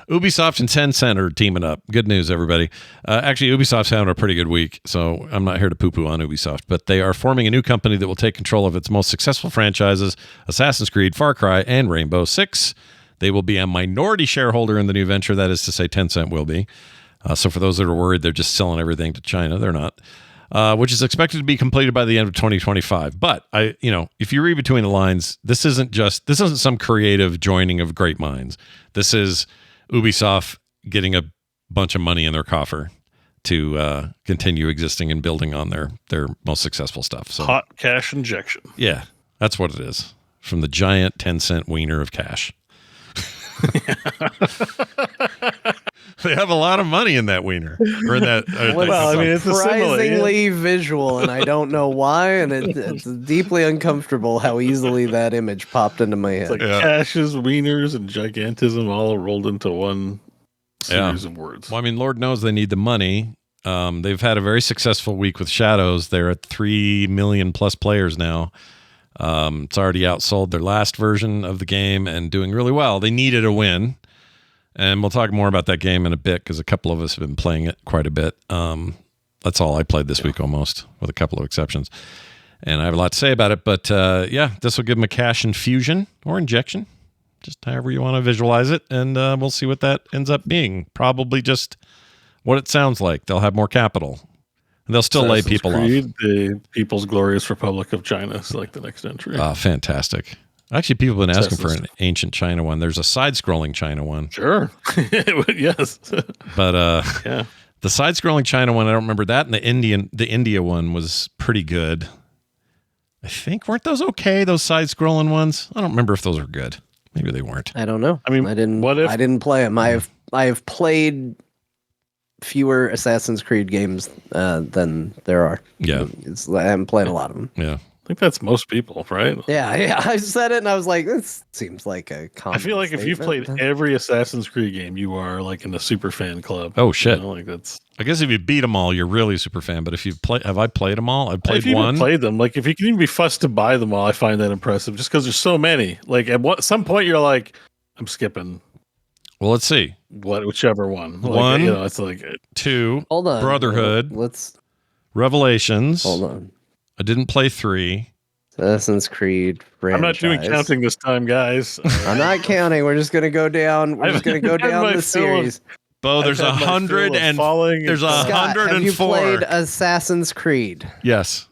Speaker 1: Ubisoft and Tencent are teaming up. Good news, everybody. Actually, Ubisoft's having a pretty good week, so I'm not here to poo-poo on Ubisoft, but they are forming a new company that will take control of its most successful franchises, Assassin's Creed, Far Cry, and Rainbow Six. They will be a minority shareholder in the new venture. That is to say, Tencent will be. So for those that are worried they're just selling everything to China, they're not. Which is expected to be completed by the end of 2025. But if you read between the lines, this isn't some creative joining of great minds. This is Ubisoft getting a bunch of money in their coffer to continue existing and building on their most successful stuff. So
Speaker 3: hot cash injection.
Speaker 1: Yeah, that's what it is. from the giant Tencent wiener of cash. They have a lot of money in that wiener. Or in that,
Speaker 3: well, I mean, it's
Speaker 2: surprisingly visual, and I don't know why, and it's deeply uncomfortable how easily that image popped into my head.
Speaker 3: It's like cashes, wieners, and gigantism all rolled into one series of words.
Speaker 1: Well, I mean, Lord knows they need the money. They've had a very successful week with Shadows. They're at 3 million plus players now. It's already outsold their last version of the game and doing really well. They needed a win. And we'll talk more about that game in a bit because a couple of us have been playing it quite a bit. That's all I played this week almost, with a couple of exceptions. And I have a lot to say about it. But this will give them a cash infusion or injection, just however you want to visualize it. And we'll see what that ends up being. Probably just what it sounds like. They'll have more capital. And they'll still lay people off.
Speaker 3: The People's Glorious Republic of China is like the next entry.
Speaker 1: Fantastic. Actually, people have been asking for an ancient China one. There's a side-scrolling China one.
Speaker 3: Sure. Yes.
Speaker 1: But the side-scrolling China one, I don't remember that. And the India one was pretty good. I think, weren't those okay, those side-scrolling ones? I don't remember if those were good. Maybe they weren't.
Speaker 2: I don't know.
Speaker 3: I mean,
Speaker 2: I didn't play them. I have played fewer Assassin's Creed games than there are.
Speaker 1: Yeah.
Speaker 2: I haven't played a lot of them.
Speaker 1: Yeah.
Speaker 3: I think that's most people, right?
Speaker 2: Yeah. I said it and I was like, this seems like a common
Speaker 3: I feel like if you've played every Assassin's Creed game, you are like in the super fan club.
Speaker 1: Oh shit!
Speaker 3: You know, like that's.
Speaker 1: I guess if you beat them all, you're really a super fan. But if you've played, have I played them all? I've played
Speaker 3: if you
Speaker 1: one.
Speaker 3: Played them. Like if you can even be fussed to buy them all, I find that impressive. Just because there's so many. Like at some point, you're like, I'm skipping.
Speaker 1: Well, let's see.
Speaker 3: Whichever one. Like,
Speaker 1: One,
Speaker 3: it's like
Speaker 1: 2.
Speaker 2: Hold on.
Speaker 1: Brotherhood.
Speaker 2: Let's.
Speaker 1: Revelations.
Speaker 2: Hold on.
Speaker 1: I didn't play 3.
Speaker 2: Assassin's Creed franchise.
Speaker 3: I'm not doing counting this time, guys.
Speaker 2: I'm not counting. We're just gonna go down. We're just gonna go down the series.
Speaker 1: Bo, there's 100 and there's
Speaker 2: Scott,
Speaker 1: 104.
Speaker 2: have you played Assassin's Creed?
Speaker 1: Yes.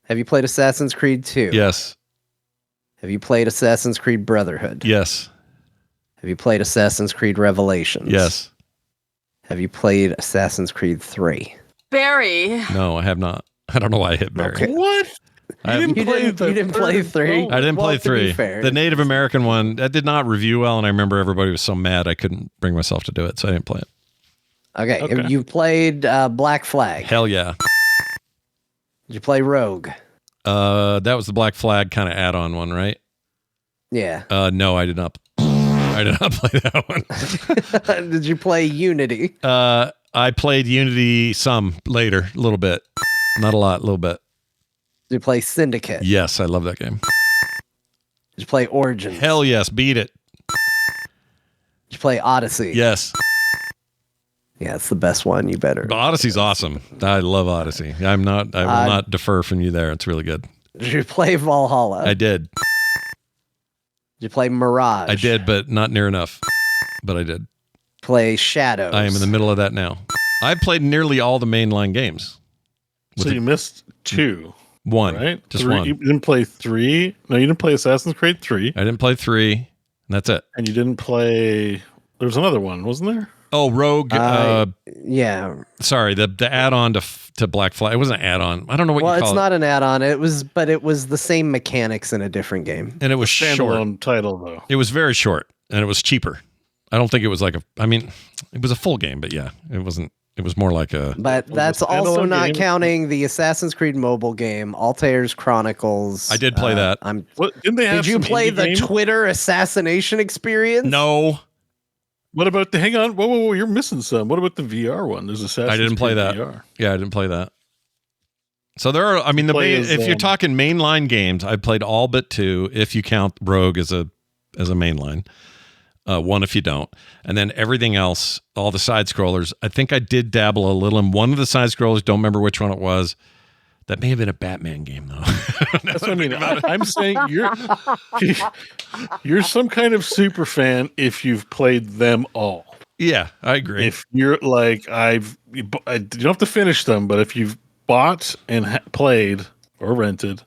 Speaker 2: Have you played Assassin's Creed 2?
Speaker 1: Yes.
Speaker 2: Have you played Assassin's Creed Brotherhood?
Speaker 1: Yes.
Speaker 2: Have you played Assassin's Creed Revelations?
Speaker 1: Yes.
Speaker 2: Have you played Assassin's Creed 3?
Speaker 4: Barry.
Speaker 1: No, I have not. I don't know why I hit Barry.
Speaker 2: Okay.
Speaker 3: What?
Speaker 2: You didn't play 3?
Speaker 1: I didn't play 3. The Native American one, that did not review well, and I remember everybody was so mad I couldn't bring myself to do it, so I didn't play it.
Speaker 2: Okay. Have you played Black Flag?
Speaker 1: Hell yeah.
Speaker 2: Did you play Rogue?
Speaker 1: That was the Black Flag kind of add-on one, right?
Speaker 2: Yeah.
Speaker 1: No, I did not. I did not play that one.
Speaker 2: Did you play Unity?
Speaker 1: I played Unity some later, a little bit. Not a lot, a little bit.
Speaker 2: Did you play Syndicate?
Speaker 1: Yes, I love that game.
Speaker 2: Did you play Origins?
Speaker 1: Hell yes, beat it.
Speaker 2: Did you play Odyssey?
Speaker 1: Yes.
Speaker 2: Yeah, it's the best one. You better.
Speaker 1: But Odyssey's awesome. I love Odyssey. I will not defer from you there. It's really good.
Speaker 2: Did you play Valhalla?
Speaker 1: I did.
Speaker 2: Did you play Mirage?
Speaker 1: I did, but not near enough. But I did.
Speaker 2: Play Shadows?
Speaker 1: I am in the middle of that now. I played nearly all the mainline games.
Speaker 3: So you missed 2.
Speaker 1: 1.
Speaker 3: Right?
Speaker 1: Just
Speaker 3: 3.
Speaker 1: 1.
Speaker 3: You didn't play 3? No, you didn't play Assassin's Creed 3.
Speaker 1: I didn't play 3. And that's it.
Speaker 3: And you didn't play... There was another one, wasn't there?
Speaker 1: Oh, Rogue.
Speaker 2: Yeah.
Speaker 1: Sorry, the add-on to Black Flag. It wasn't an add-on. I don't know what you call it.
Speaker 2: Well, it's not an add-on. It was the same mechanics in a different game.
Speaker 1: And it was short.
Speaker 3: Standalone title, though.
Speaker 1: It was very short, and it was cheaper. I don't think it was like it was a full game, but yeah, it wasn't. It was more like a...
Speaker 2: But that's also not counting the Assassin's Creed mobile game, Altair's Chronicles.
Speaker 1: I did play that.
Speaker 3: Didn't they have
Speaker 2: Did you play the Twitter assassination experience?
Speaker 1: No.
Speaker 3: What about hang on, whoa, you're missing some. What about the VR one? There's Assassin's
Speaker 1: I didn't play
Speaker 3: Creed
Speaker 1: that.
Speaker 3: VR.
Speaker 1: Yeah, I didn't play that. So there are, if you're talking mainline games, I played all but 2, if you count Rogue as a mainline. 1 if you don't. And then everything else, all the side scrollers, I think I did dabble a little in one of the side scrollers, don't remember which one it was. That may have been a Batman game, though.
Speaker 3: That's what I mean. I'm saying you're some kind of super fan if you've played them all.
Speaker 1: Yeah, I agree.
Speaker 3: If you're like, you don't have to finish them, but if you've bought and played or rented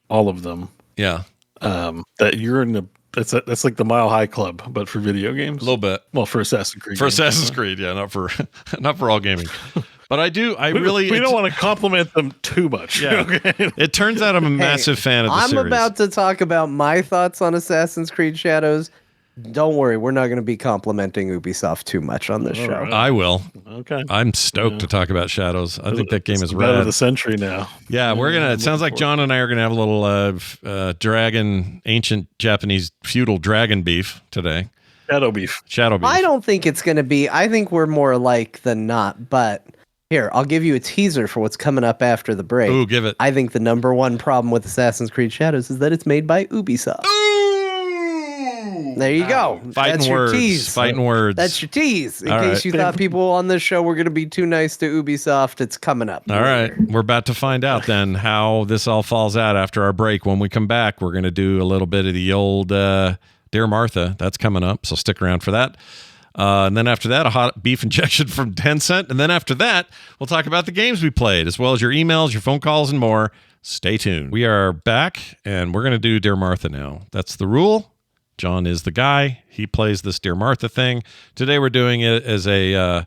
Speaker 3: all of them,
Speaker 1: yeah,
Speaker 3: that you're in the that's like the Mile High Club, but for video games.
Speaker 1: A little bit.
Speaker 3: Well, for Assassin's Creed.
Speaker 1: For Assassin's Creed, yeah, not for all gaming. But I do.
Speaker 3: We don't want to compliment them too much.
Speaker 1: Yeah.
Speaker 3: Okay.
Speaker 1: It turns out I'm a massive fan of the series.
Speaker 2: I'm about to talk about my thoughts on Assassin's Creed Shadows. Don't worry, we're not going to be complimenting Ubisoft too much on this show.
Speaker 3: Right.
Speaker 1: I will.
Speaker 3: Okay.
Speaker 1: I'm stoked to talk about Shadows. I think that game is
Speaker 3: rad. Of
Speaker 1: rad.
Speaker 3: the century now.
Speaker 1: Yeah, we're gonna. It sounds like John and I are gonna have a little ancient Japanese feudal dragon beef today.
Speaker 3: Shadow beef.
Speaker 2: I don't think it's going to be. I think we're more alike than not. But here, I'll give you a teaser for what's coming up after the break.
Speaker 1: Ooh, give it.
Speaker 2: I think the number one problem with Assassin's Creed Shadows is that it's made by Ubisoft. There you go.
Speaker 1: Fighting words. Fighting words.
Speaker 2: That's your tease. In case you thought people on this show were going to be too nice to Ubisoft, it's coming up.
Speaker 1: All right. We're about to find out then how this all falls out after our break. When we come back, we're going to do a little bit of the old Dear Martha. That's coming up, so stick around for that. And then after that, a hot beef injection from Tencent. And then after that, we'll talk about the games we played, as well as your emails, your phone calls, and more. Stay tuned. We are back, and we're going to do Dear Martha now. That's the rule. John is the guy. He plays this Dear Martha thing. Today we're doing it as a...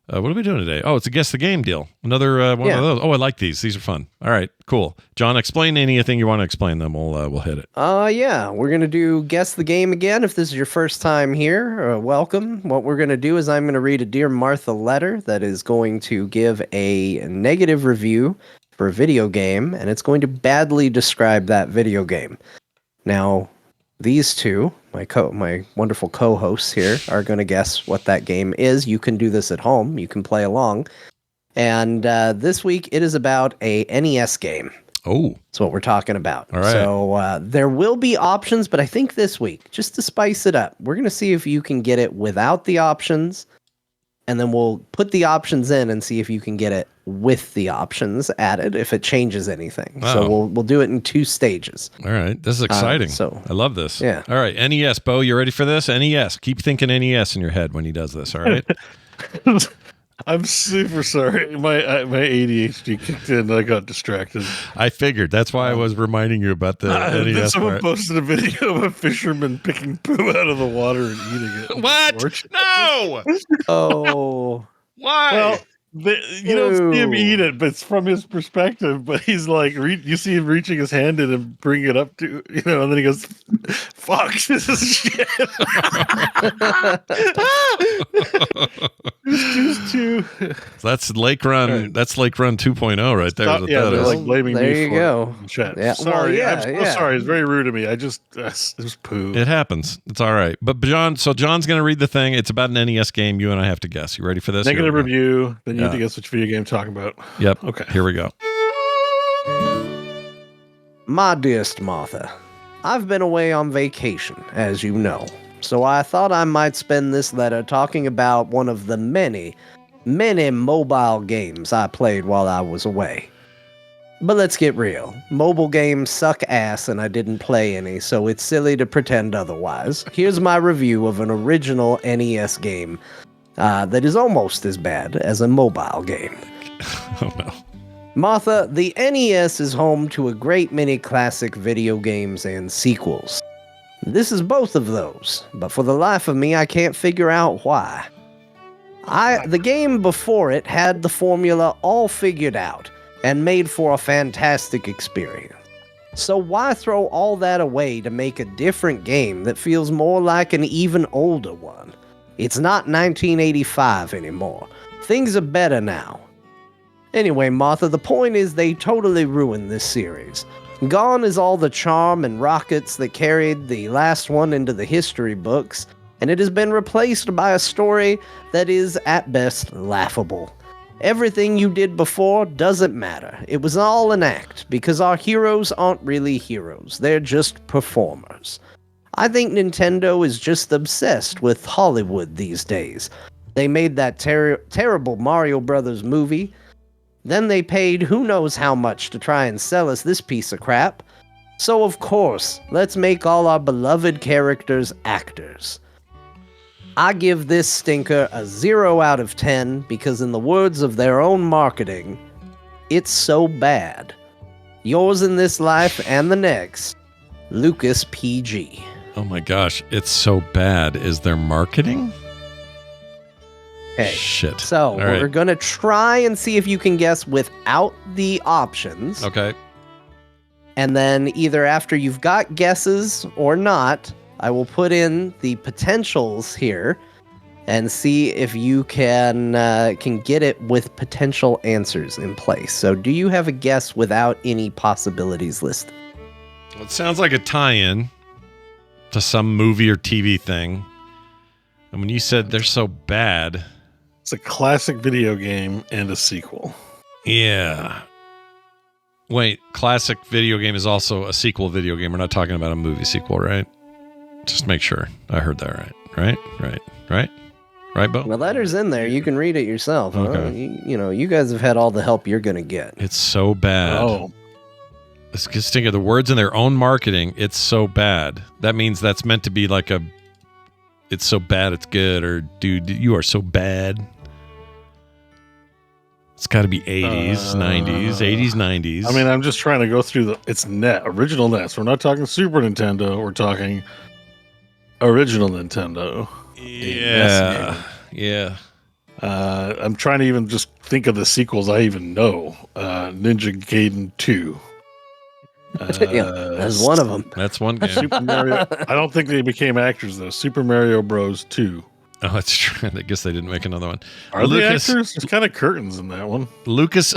Speaker 1: what are we doing today? Oh, it's a Guess the Game deal. Another one of those. Oh, I like these. These are fun. All right, cool. John, explain anything you want to explain them. We'll hit it.
Speaker 2: Yeah. We're going to do Guess the Game again. If this is your first time here, welcome. What we're going to do is I'm going to read a Dear Martha letter that is going to give a negative review for a video game, and it's going to badly describe that video game. Now, these two, my wonderful co-hosts here, are going to guess what that game is. You can do this at home. You can play along. And this week, it is about a NES game.
Speaker 1: Oh.
Speaker 2: That's what we're talking about.
Speaker 1: All right.
Speaker 2: So there will be options, but I think this week, just to spice it up, we're going to see if you can get it without the options. And then we'll put the options in and see if you can get it with the options added, if it changes anything.
Speaker 1: Wow.
Speaker 2: So we'll do it in 2 stages.
Speaker 1: All right. This is exciting. I love this.
Speaker 2: Yeah.
Speaker 1: All right. NES, Beau, you ready for this? NES. Keep thinking NES in your head when he does this. All right.
Speaker 3: I'm super sorry. My ADHD kicked in and I got distracted.
Speaker 1: I figured. That's why I was reminding you about the NES
Speaker 3: Someone
Speaker 1: part.
Speaker 3: posted a video of a fisherman picking poo out of the water and eating it.
Speaker 1: What? No!
Speaker 2: Oh.
Speaker 1: Why?
Speaker 3: Well, you don't see him eat it, but it's from his perspective. But he's like, you see him reaching his hand in and bring it up to, and then he goes, "Fuck, this is shit." It's too.
Speaker 1: That's Lake Run. Right. That's Lake Run 2.0 right there.
Speaker 3: They're like blaming
Speaker 2: there
Speaker 3: me
Speaker 2: you
Speaker 3: for
Speaker 2: go.
Speaker 3: Chat.
Speaker 2: Yeah.
Speaker 3: Sorry, I'm so sorry. It's very rude of me. It was poo.
Speaker 1: It happens. It's all right. But John's going to read the thing. It's about an NES game. You and I have to guess. You ready for this?
Speaker 3: Negative review. Then you need to guess which video game I'm talking about.
Speaker 1: Yep.
Speaker 3: Okay.
Speaker 1: Here we go.
Speaker 2: My dearest Martha, I've been away on vacation, as you know. So I thought I might spend this letter talking about one of the many, many mobile games I played while I was away. But let's get real. Mobile games suck ass and I didn't play any, so it's silly to pretend otherwise. Here's my review of an original NES game that is almost as bad as a mobile game.
Speaker 1: Oh no.
Speaker 2: Martha, the NES is home to a great many classic video games and sequels. This is both of those, but for the life of me, I can't figure out why. The game before it had the formula all figured out and made for a fantastic experience. So why throw all that away to make a different game that feels more like an even older one? It's not 1985 anymore. Things are better now. Anyway, Martha, the point is they totally ruined this series. Gone is all the charm and rockets that carried the last one into the history books, and it has been replaced by a story that is, at best, laughable. Everything you did before doesn't matter. It was all an act, because our heroes aren't really heroes. They're just performers. I think Nintendo is just obsessed with Hollywood these days. They made that terrible Mario Brothers movie. Then they paid who knows how much to try and sell us this piece of crap. So of course, let's make all our beloved characters actors. I give this stinker a 0 out of 10 because in the words of their own marketing, it's so bad. Yours in this life and the next, Lucas PG.
Speaker 1: Oh my gosh, it's so bad. Is there marketing?
Speaker 2: Okay.
Speaker 1: Shit.
Speaker 2: So
Speaker 1: All right.
Speaker 2: we're going to try and see if you can guess without the options.
Speaker 1: Okay.
Speaker 2: And then either after you've got guesses or not, I will put in the potentials here and see if you can get it with potential answers in place. So do you have a guess without any possibilities listed?
Speaker 1: Well, it sounds like a tie-in to some movie or TV thing. And when you said they're so bad...
Speaker 3: It's a classic video game and a sequel.
Speaker 1: Yeah. Wait, classic video game is also a sequel video game. We're not talking about a movie sequel, right? Just make sure I heard that right. Right, Beau?
Speaker 2: The letter's in there. You can read it yourself.
Speaker 1: Okay.
Speaker 2: Huh? You guys have had all the help you're going to get.
Speaker 1: It's so bad.
Speaker 3: Oh.
Speaker 1: Let's just think of the words in their own marketing. It's so bad. That means that's meant to be like it's so bad it's good, or dude, you are so bad. It's got to be 80s, 90s.
Speaker 3: I mean, I'm just trying to go through it's original NES. We're not talking Super Nintendo. We're talking original Nintendo.
Speaker 1: Yeah.
Speaker 3: I'm trying to even just think of the sequels I even know. Ninja Gaiden 2.
Speaker 2: Yeah, that's one of them.
Speaker 1: That's one game.
Speaker 3: Super Mario. I don't think they became actors though. Super Mario Bros. 2.
Speaker 1: Oh, that's true. I guess they didn't make another one.
Speaker 3: Are they actors? There's kind of curtains in that one.
Speaker 1: Lucas.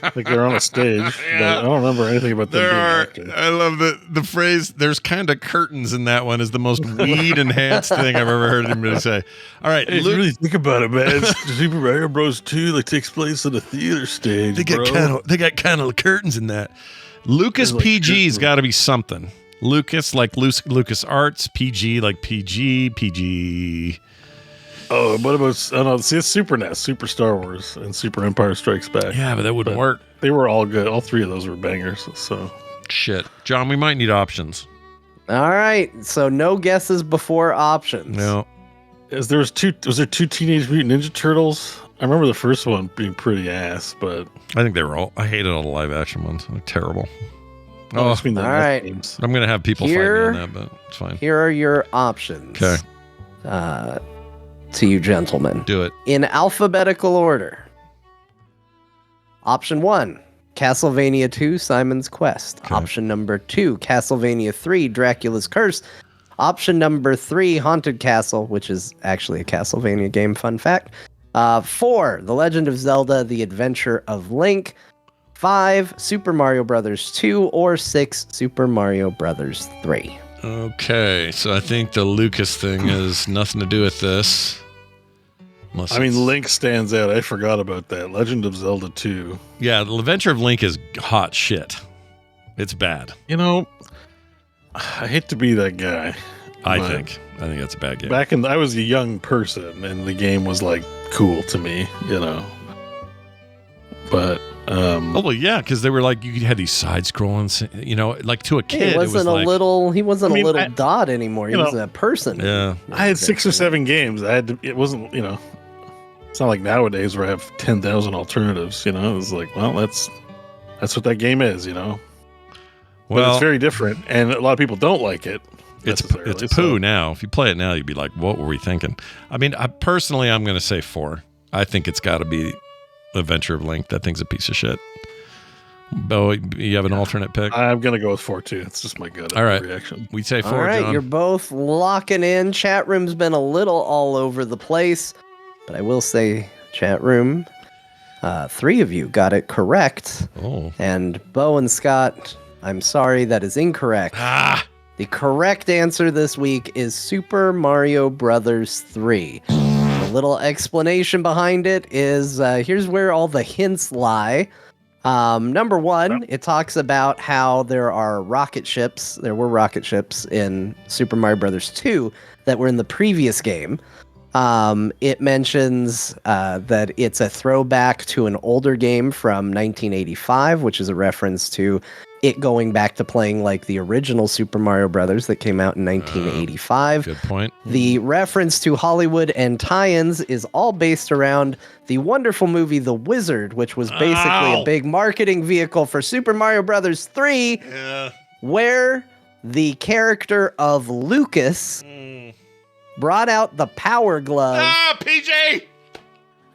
Speaker 3: I think they're on a stage, but I don't remember anything about them being actors.
Speaker 1: I love the phrase, there's kind of curtains in that one, is the most weed-enhanced thing I've ever heard anybody say. All right.
Speaker 3: Hey, really think about it, man. Super Mario Bros. 2 like takes place at a theater stage,
Speaker 1: they got kind of curtains in that. Lucas
Speaker 3: like
Speaker 1: PG's got to be something. Lucas, like Lucas Arts, PG, like PG.
Speaker 3: Oh, what about, see, it's Super NES, Super Star Wars, and Super Empire Strikes Back.
Speaker 1: Yeah, but that wouldn't work.
Speaker 3: They were all good. All three of those were bangers, so.
Speaker 1: Shit. John, we might need options.
Speaker 2: All right, so no guesses before options.
Speaker 1: No.
Speaker 3: Was there two Teenage Mutant Ninja Turtles? I remember the first one being pretty ass, but.
Speaker 1: I think they were all, I hated all the live action ones. They're terrible.
Speaker 3: All right.
Speaker 2: Games.
Speaker 1: I'm going to have people fight me on that, but it's fine.
Speaker 2: Here are your options.
Speaker 1: Okay.
Speaker 2: To you gentlemen.
Speaker 1: Do it.
Speaker 2: In alphabetical order. Option 1, Castlevania 2, Simon's Quest.
Speaker 1: Okay.
Speaker 2: Option number 2, Castlevania 3, Dracula's Curse. Option number 3, Haunted Castle, which is actually a Castlevania game, fun fact. 4, The Legend of Zelda, The Adventure of Link. 5, Super Mario Brothers 2, or 6, Super Mario Brothers 3.
Speaker 1: Okay, so I think the Lucas thing has nothing to do with this.
Speaker 3: I mean, Link stands out. I forgot about that. Legend of Zelda 2.
Speaker 1: Yeah, The Adventure of Link is hot shit. It's bad.
Speaker 3: You know, I hate to be that guy.
Speaker 1: I think that's a bad game.
Speaker 3: I was a young person, and the game was like cool to me, you know. But
Speaker 1: oh well, yeah, because they were like you had these side scrolling, you know, like to a kid.
Speaker 2: He wasn't a little dot anymore. He was a person.
Speaker 1: Yeah,
Speaker 3: I had 6 or 7 games. It wasn't, you know. It's not like nowadays where I have 10,000 alternatives. You know, it's like, well, that's what that game is. You know. Well, but it's very different, and a lot of people don't like it.
Speaker 1: It's poo now. If you play it now, you'd be like, "What were we thinking?" I mean, I'm going to say 4. I think it's got to be Adventure of Link. That thing's a piece of shit. Beau, you have an alternate pick?
Speaker 3: I'm going to go with 4 too. It's just my gut reaction.
Speaker 1: We say 4,
Speaker 2: all right,
Speaker 1: John.
Speaker 2: You're both locking in. Chat room's been a little all over the place, but I will say, chat room, 3 of you got it correct.
Speaker 1: Oh.
Speaker 2: And Beau and Scott, I'm sorry, that is incorrect. The correct answer this week is Super Mario Brothers 3. A little explanation behind it is, here's where all the hints lie. Number 1, it talks about how there were rocket ships in Super Mario Brothers 2 that were in the previous game. It mentions that it's a throwback to an older game from 1985, which is a reference to it going back to playing like the original Super Mario Brothers that came out in 1985.
Speaker 1: Good point.
Speaker 2: The reference to Hollywood and tie-ins is all based around the wonderful movie The Wizard, which was basically a big marketing vehicle for Super Mario Brothers 3, where the character of Lucas brought out the Power Glove
Speaker 1: TJ!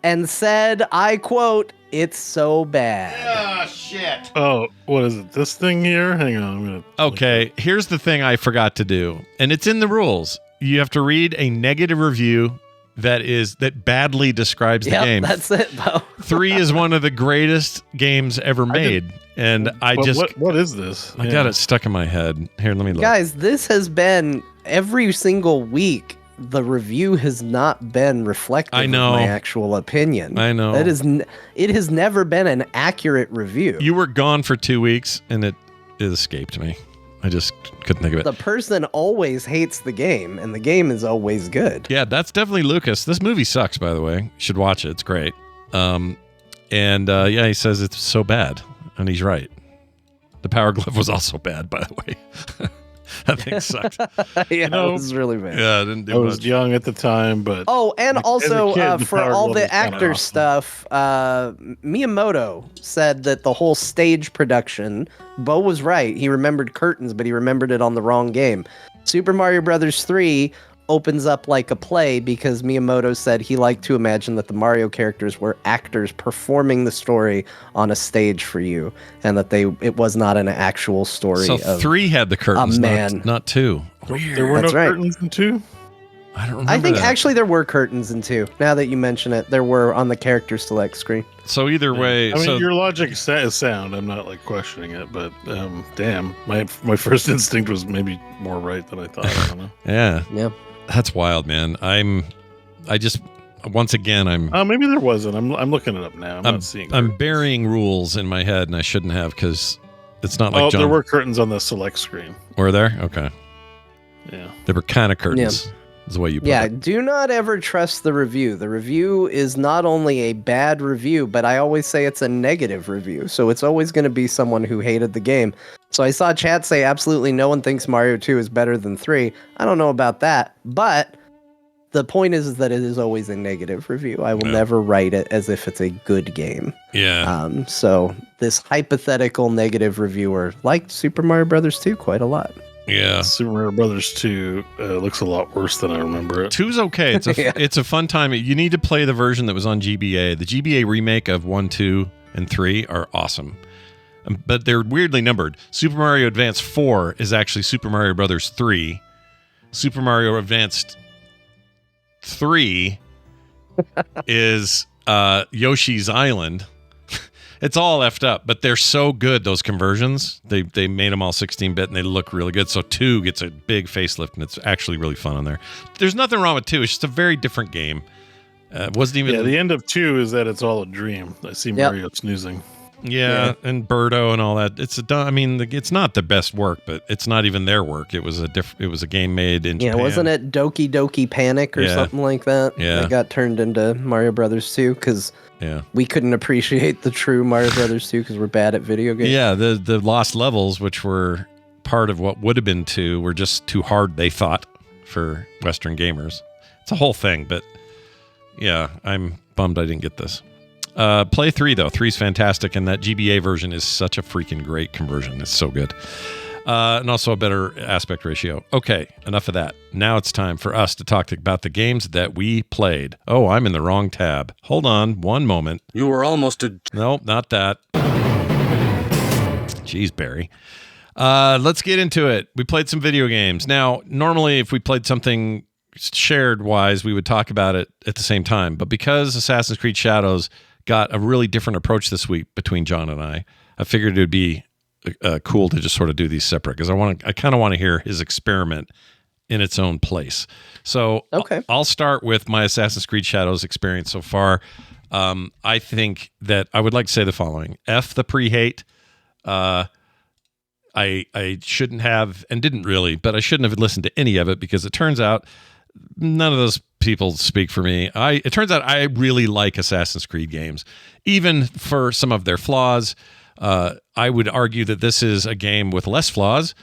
Speaker 2: And said, I quote, "It's so bad."
Speaker 1: Ah, shit.
Speaker 3: Oh, what is it? This thing here? Hang on. I'm gonna
Speaker 1: Okay, here's the thing I forgot to do, and it's in the rules. You have to read a negative review that badly describes the game.
Speaker 2: That's it, Beau.
Speaker 1: 3 is one of the greatest games ever made,
Speaker 3: what is this?
Speaker 1: I got it stuck in my head. Here, let me look.
Speaker 2: Guys, this has been every single week. The review has not been reflective of my actual opinion.
Speaker 1: I know.
Speaker 2: It has never been an accurate review.
Speaker 1: You were gone for 2 weeks, and it escaped me. I just couldn't think of it.
Speaker 2: The person always hates the game, and the game is always good.
Speaker 1: Yeah, that's definitely Lucas. This movie sucks, by the way. You should watch it. It's great. He says it's so bad, and he's right. The Power Glove was also bad, by the way. That thing sucked.
Speaker 2: It was really bad.
Speaker 1: Yeah, I didn't do
Speaker 3: I
Speaker 1: much.
Speaker 3: was young at the time, but...
Speaker 2: Oh, and also, for all the actor
Speaker 3: awesome
Speaker 2: stuff, Miyamoto said that the whole stage production, Beau was right. He remembered curtains, but he remembered it on the wrong game. Super Mario Brothers 3 opens up like a play because Miyamoto said he liked to imagine that the Mario characters were actors performing the story on a stage for you, and that it was not an actual story.
Speaker 1: So
Speaker 2: of
Speaker 1: 3 had the curtains, not 2.
Speaker 3: Weird. There were no curtains in 2?
Speaker 1: I don't remember.
Speaker 2: I think actually there were curtains in 2. Now that you mention it, there were on the character select screen.
Speaker 1: So either way,
Speaker 3: I mean, your logic is sound. I'm not like questioning it, but damn, my first instinct was maybe more right than I thought. I don't know.
Speaker 2: Yeah.
Speaker 1: That's wild, man. Once again,
Speaker 3: maybe there wasn't. I'm looking it up now. I'm not seeing.
Speaker 1: I'm burying rules in my head, and I shouldn't have because it's not like.
Speaker 3: There were curtains on the select screen.
Speaker 1: Were there? Okay.
Speaker 3: Yeah.
Speaker 1: They were kind of curtains. Yeah. Is the way you put it.
Speaker 2: Do not ever trust the review. The review is not only a bad review, but I always say it's a negative review. So it's always going to be someone who hated the game. So I saw chat say absolutely no one thinks Mario 2 is better than 3. I don't know about that, but the point is that it is always a negative review. I will never write it as if it's a good game.
Speaker 1: Yeah.
Speaker 2: So this hypothetical negative reviewer liked Super Mario Brothers 2 quite a lot.
Speaker 1: Yeah.
Speaker 3: Super Mario Brothers 2 looks a lot worse than I remember it.
Speaker 1: 2's okay. It's a fun time. You need to play the version that was on GBA. The GBA remake of 1, 2, and 3 are awesome. But they're weirdly numbered. Super Mario Advance 4 is actually Super Mario Brothers 3. Super Mario Advance 3 is Yoshi's Island. It's all effed up, but they're so good, those conversions. They made them all 16-bit, and they look really good. So 2 gets a big facelift, and it's actually really fun on there. There's nothing wrong with 2. It's just a very different game. Wasn't even...
Speaker 3: Yeah, the end of 2 is that it's all a dream. I see Mario snoozing.
Speaker 1: Yeah, and Birdo and all that. It's not the best work, but it's not even their work. It was a game made in Japan.
Speaker 2: Yeah, wasn't it Doki Doki Panic or something like that?
Speaker 1: Yeah.
Speaker 2: That got turned into Mario Brothers 2 because we couldn't appreciate the true Mario Brothers 2 because we're bad at video games.
Speaker 1: Yeah, the lost levels, which were part of what would have been 2, were just too hard, they thought, for Western gamers. It's a whole thing, but yeah, I'm bummed I didn't get this. Play 3 though. 3's fantastic, and that GBA version is such a freaking great conversion. It's so good. And also a better aspect ratio. Okay, enough of that. Now it's time for us to talk about the games that we played. Oh, I'm in the wrong tab. Hold on one moment.
Speaker 4: You were almost
Speaker 1: Nope, not that. Jeez, Barry. Let's get into it. We played some video games. Now, normally if we played something shared wise, we would talk about it at the same time. But because Assassin's Creed Shadows got a really different approach this week between John and I figured it would be cool to just sort of do these separate because I kind of want to hear his experiment in its own place. So I'll start with my Assassin's Creed Shadows experience so far. I think that I would like to say the following: F the pre-hate. I shouldn't have, and didn't really, but I shouldn't have listened to any of it because it turns out none of those people speak for me. It turns out I really like Assassin's Creed games, even for some of their flaws. I would argue that this is a game with less flaws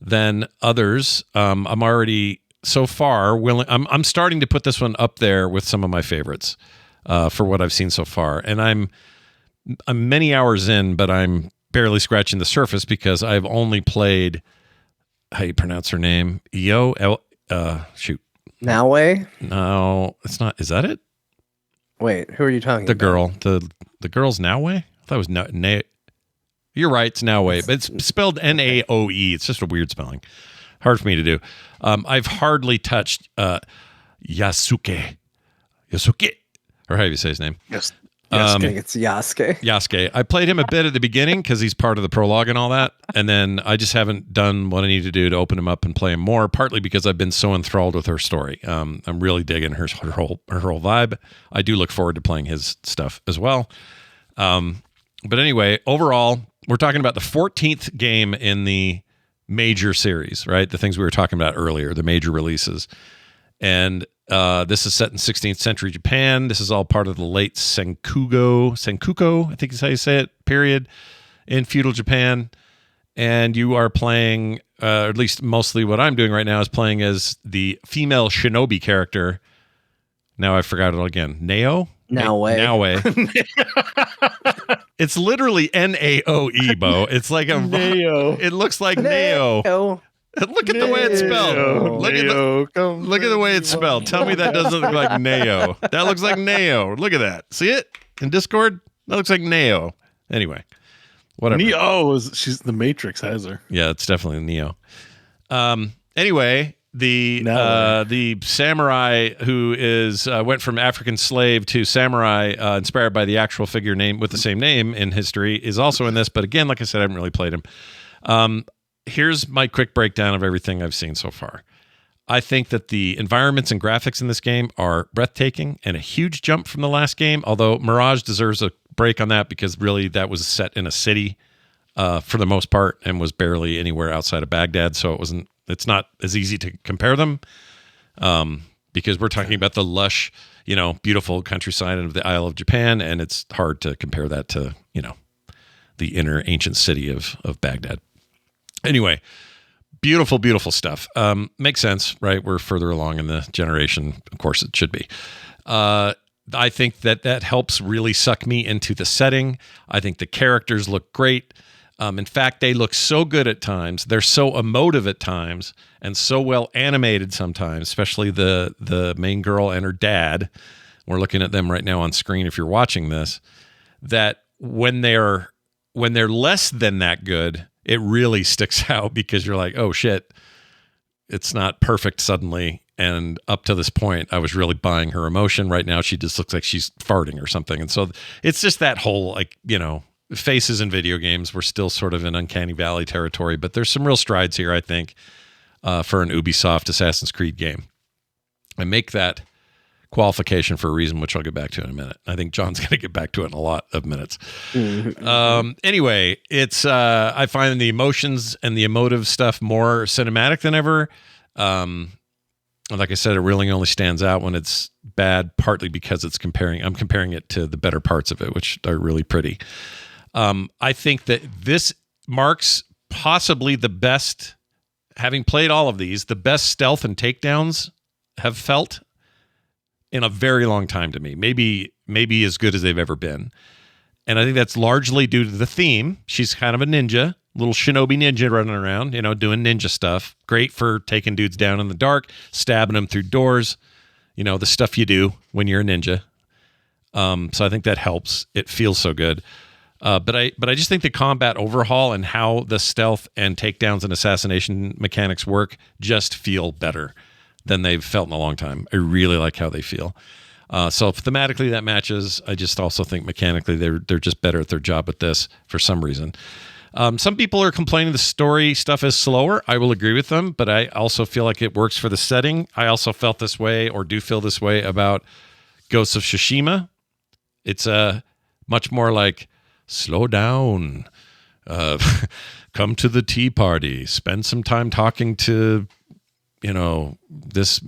Speaker 1: than others. I'm already so far willing. I'm starting to put this one up there with some of my favorites for what I've seen so far, and I'm many hours in, but I'm barely scratching the surface because I've only played. How you pronounce her name? Shoot.
Speaker 2: Naue?
Speaker 1: No, it's not. Is that it?
Speaker 2: Wait, who are you talking
Speaker 1: The
Speaker 2: about?
Speaker 1: girl. The girl's Naoe? I thought it was You're right, it's Naoe, but it's spelled Naoe. It's just a weird spelling. Hard for me to do. I've hardly touched Yasuke, or how do you say his name?
Speaker 3: Yes.
Speaker 2: I think it's Yasuke.
Speaker 1: Yasuke. I played him a bit at the beginning because he's part of the prologue and all that, and then I just haven't done what I need to do to open him up and play him more. Partly because I've been so enthralled with her story. I'm really digging her whole vibe. I do look forward to playing his stuff as well. But anyway, overall, we're talking about the 14th game in the major series, right? The things we were talking about earlier, the major releases. And this is set in 16th century Japan. This is all part of the late Senkuko, I think is how you say it, period, in feudal Japan. And you are playing, or at least mostly what I'm doing right now is playing as the female shinobi character. Now I forgot it all again. Naoe? Naoe. It's literally Naoe, Beau. It's like a
Speaker 3: Nao.
Speaker 1: It looks like Nao. Look at the way it's spelled. Look at the way it's spelled. Tell me that doesn't look like Nao. That looks like Nao. Look at that. See it in Discord? That looks like Nao. Anyway, whatever.
Speaker 3: Neo she's the Matrix has her.
Speaker 1: Yeah, it's definitely Neo. Anyway, the samurai who is went from African slave to samurai, inspired by the actual figure name with the same name in history, is also in this. But again, like I said, I haven't really played him. Here's my quick breakdown of everything I've seen so far. I think that the environments and graphics in this game are breathtaking and a huge jump from the last game, although Mirage deserves a break on that because really that was set in a city for the most part and was barely anywhere outside of Baghdad, so it's not as easy to compare them because we're talking about the lush, beautiful countryside of the Isle of Japan, and it's hard to compare that to, the inner ancient city of Baghdad. Anyway, beautiful, beautiful stuff. Makes sense, right? We're further along in the generation. Of course, it should be. I think that helps really suck me into the setting. I think the characters look great. In fact, they look so good at times. They're so emotive at times and so well animated sometimes, especially the main girl and her dad. We're looking at them right now on screen if you're watching this, that when they're less than that good, it really sticks out because you're like, oh shit, it's not perfect suddenly. And up to this point, I was really buying her emotion. Right now, she just looks like she's farting or something. And so it's just that whole, faces in video games. We're still sort of in Uncanny Valley territory, but there's some real strides here, I think, for an Ubisoft Assassin's Creed game. I make that qualification for a reason, which I'll get back to in a minute. I think John's going to get back to it in a lot of minutes. Anyway, it's I find the emotions and the emotive stuff more cinematic than ever. Like I said, it really only stands out when it's bad, partly because I'm comparing it to the better parts of it, which are really pretty. I think that this marks possibly the best, having played all of these, the best stealth and takedowns have felt in a very long time to me. Maybe as good as they've ever been. And I think that's largely due to the theme. She's kind of a ninja, little shinobi ninja running around, doing ninja stuff. Great for taking dudes down in the dark, stabbing them through doors, the stuff you do when you're a ninja. So I think that helps. It feels so good. But I just think the combat overhaul and how the stealth and takedowns and assassination mechanics work just feel better than they've felt in a long time. I really like how they feel. So thematically that matches. I just also think mechanically they're just better at their job at this for some reason. Some people are complaining the story stuff is slower. I will agree with them, but I also feel like it works for the setting. I also felt this way, or do feel this way, about Ghost of Tsushima. It's much more like, slow down, come to the tea party, spend some time talking to, this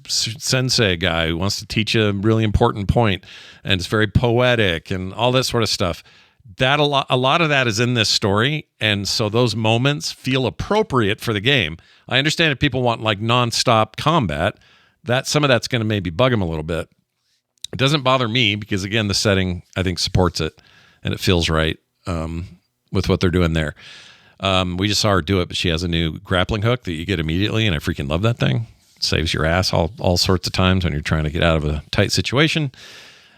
Speaker 1: sensei guy who wants to teach a really important point, and it's very poetic and all that sort of stuff. That a lot of that is in this story, and so those moments feel appropriate for the game. I understand if people want nonstop combat, that some of that's going to maybe bug them a little bit. It doesn't bother me because, again, the setting I think supports it, and it feels right with what they're doing there. We just saw her do it, but she has a new grappling hook that you get immediately, and I freaking love that thing. It saves your ass all sorts of times when you're trying to get out of a tight situation.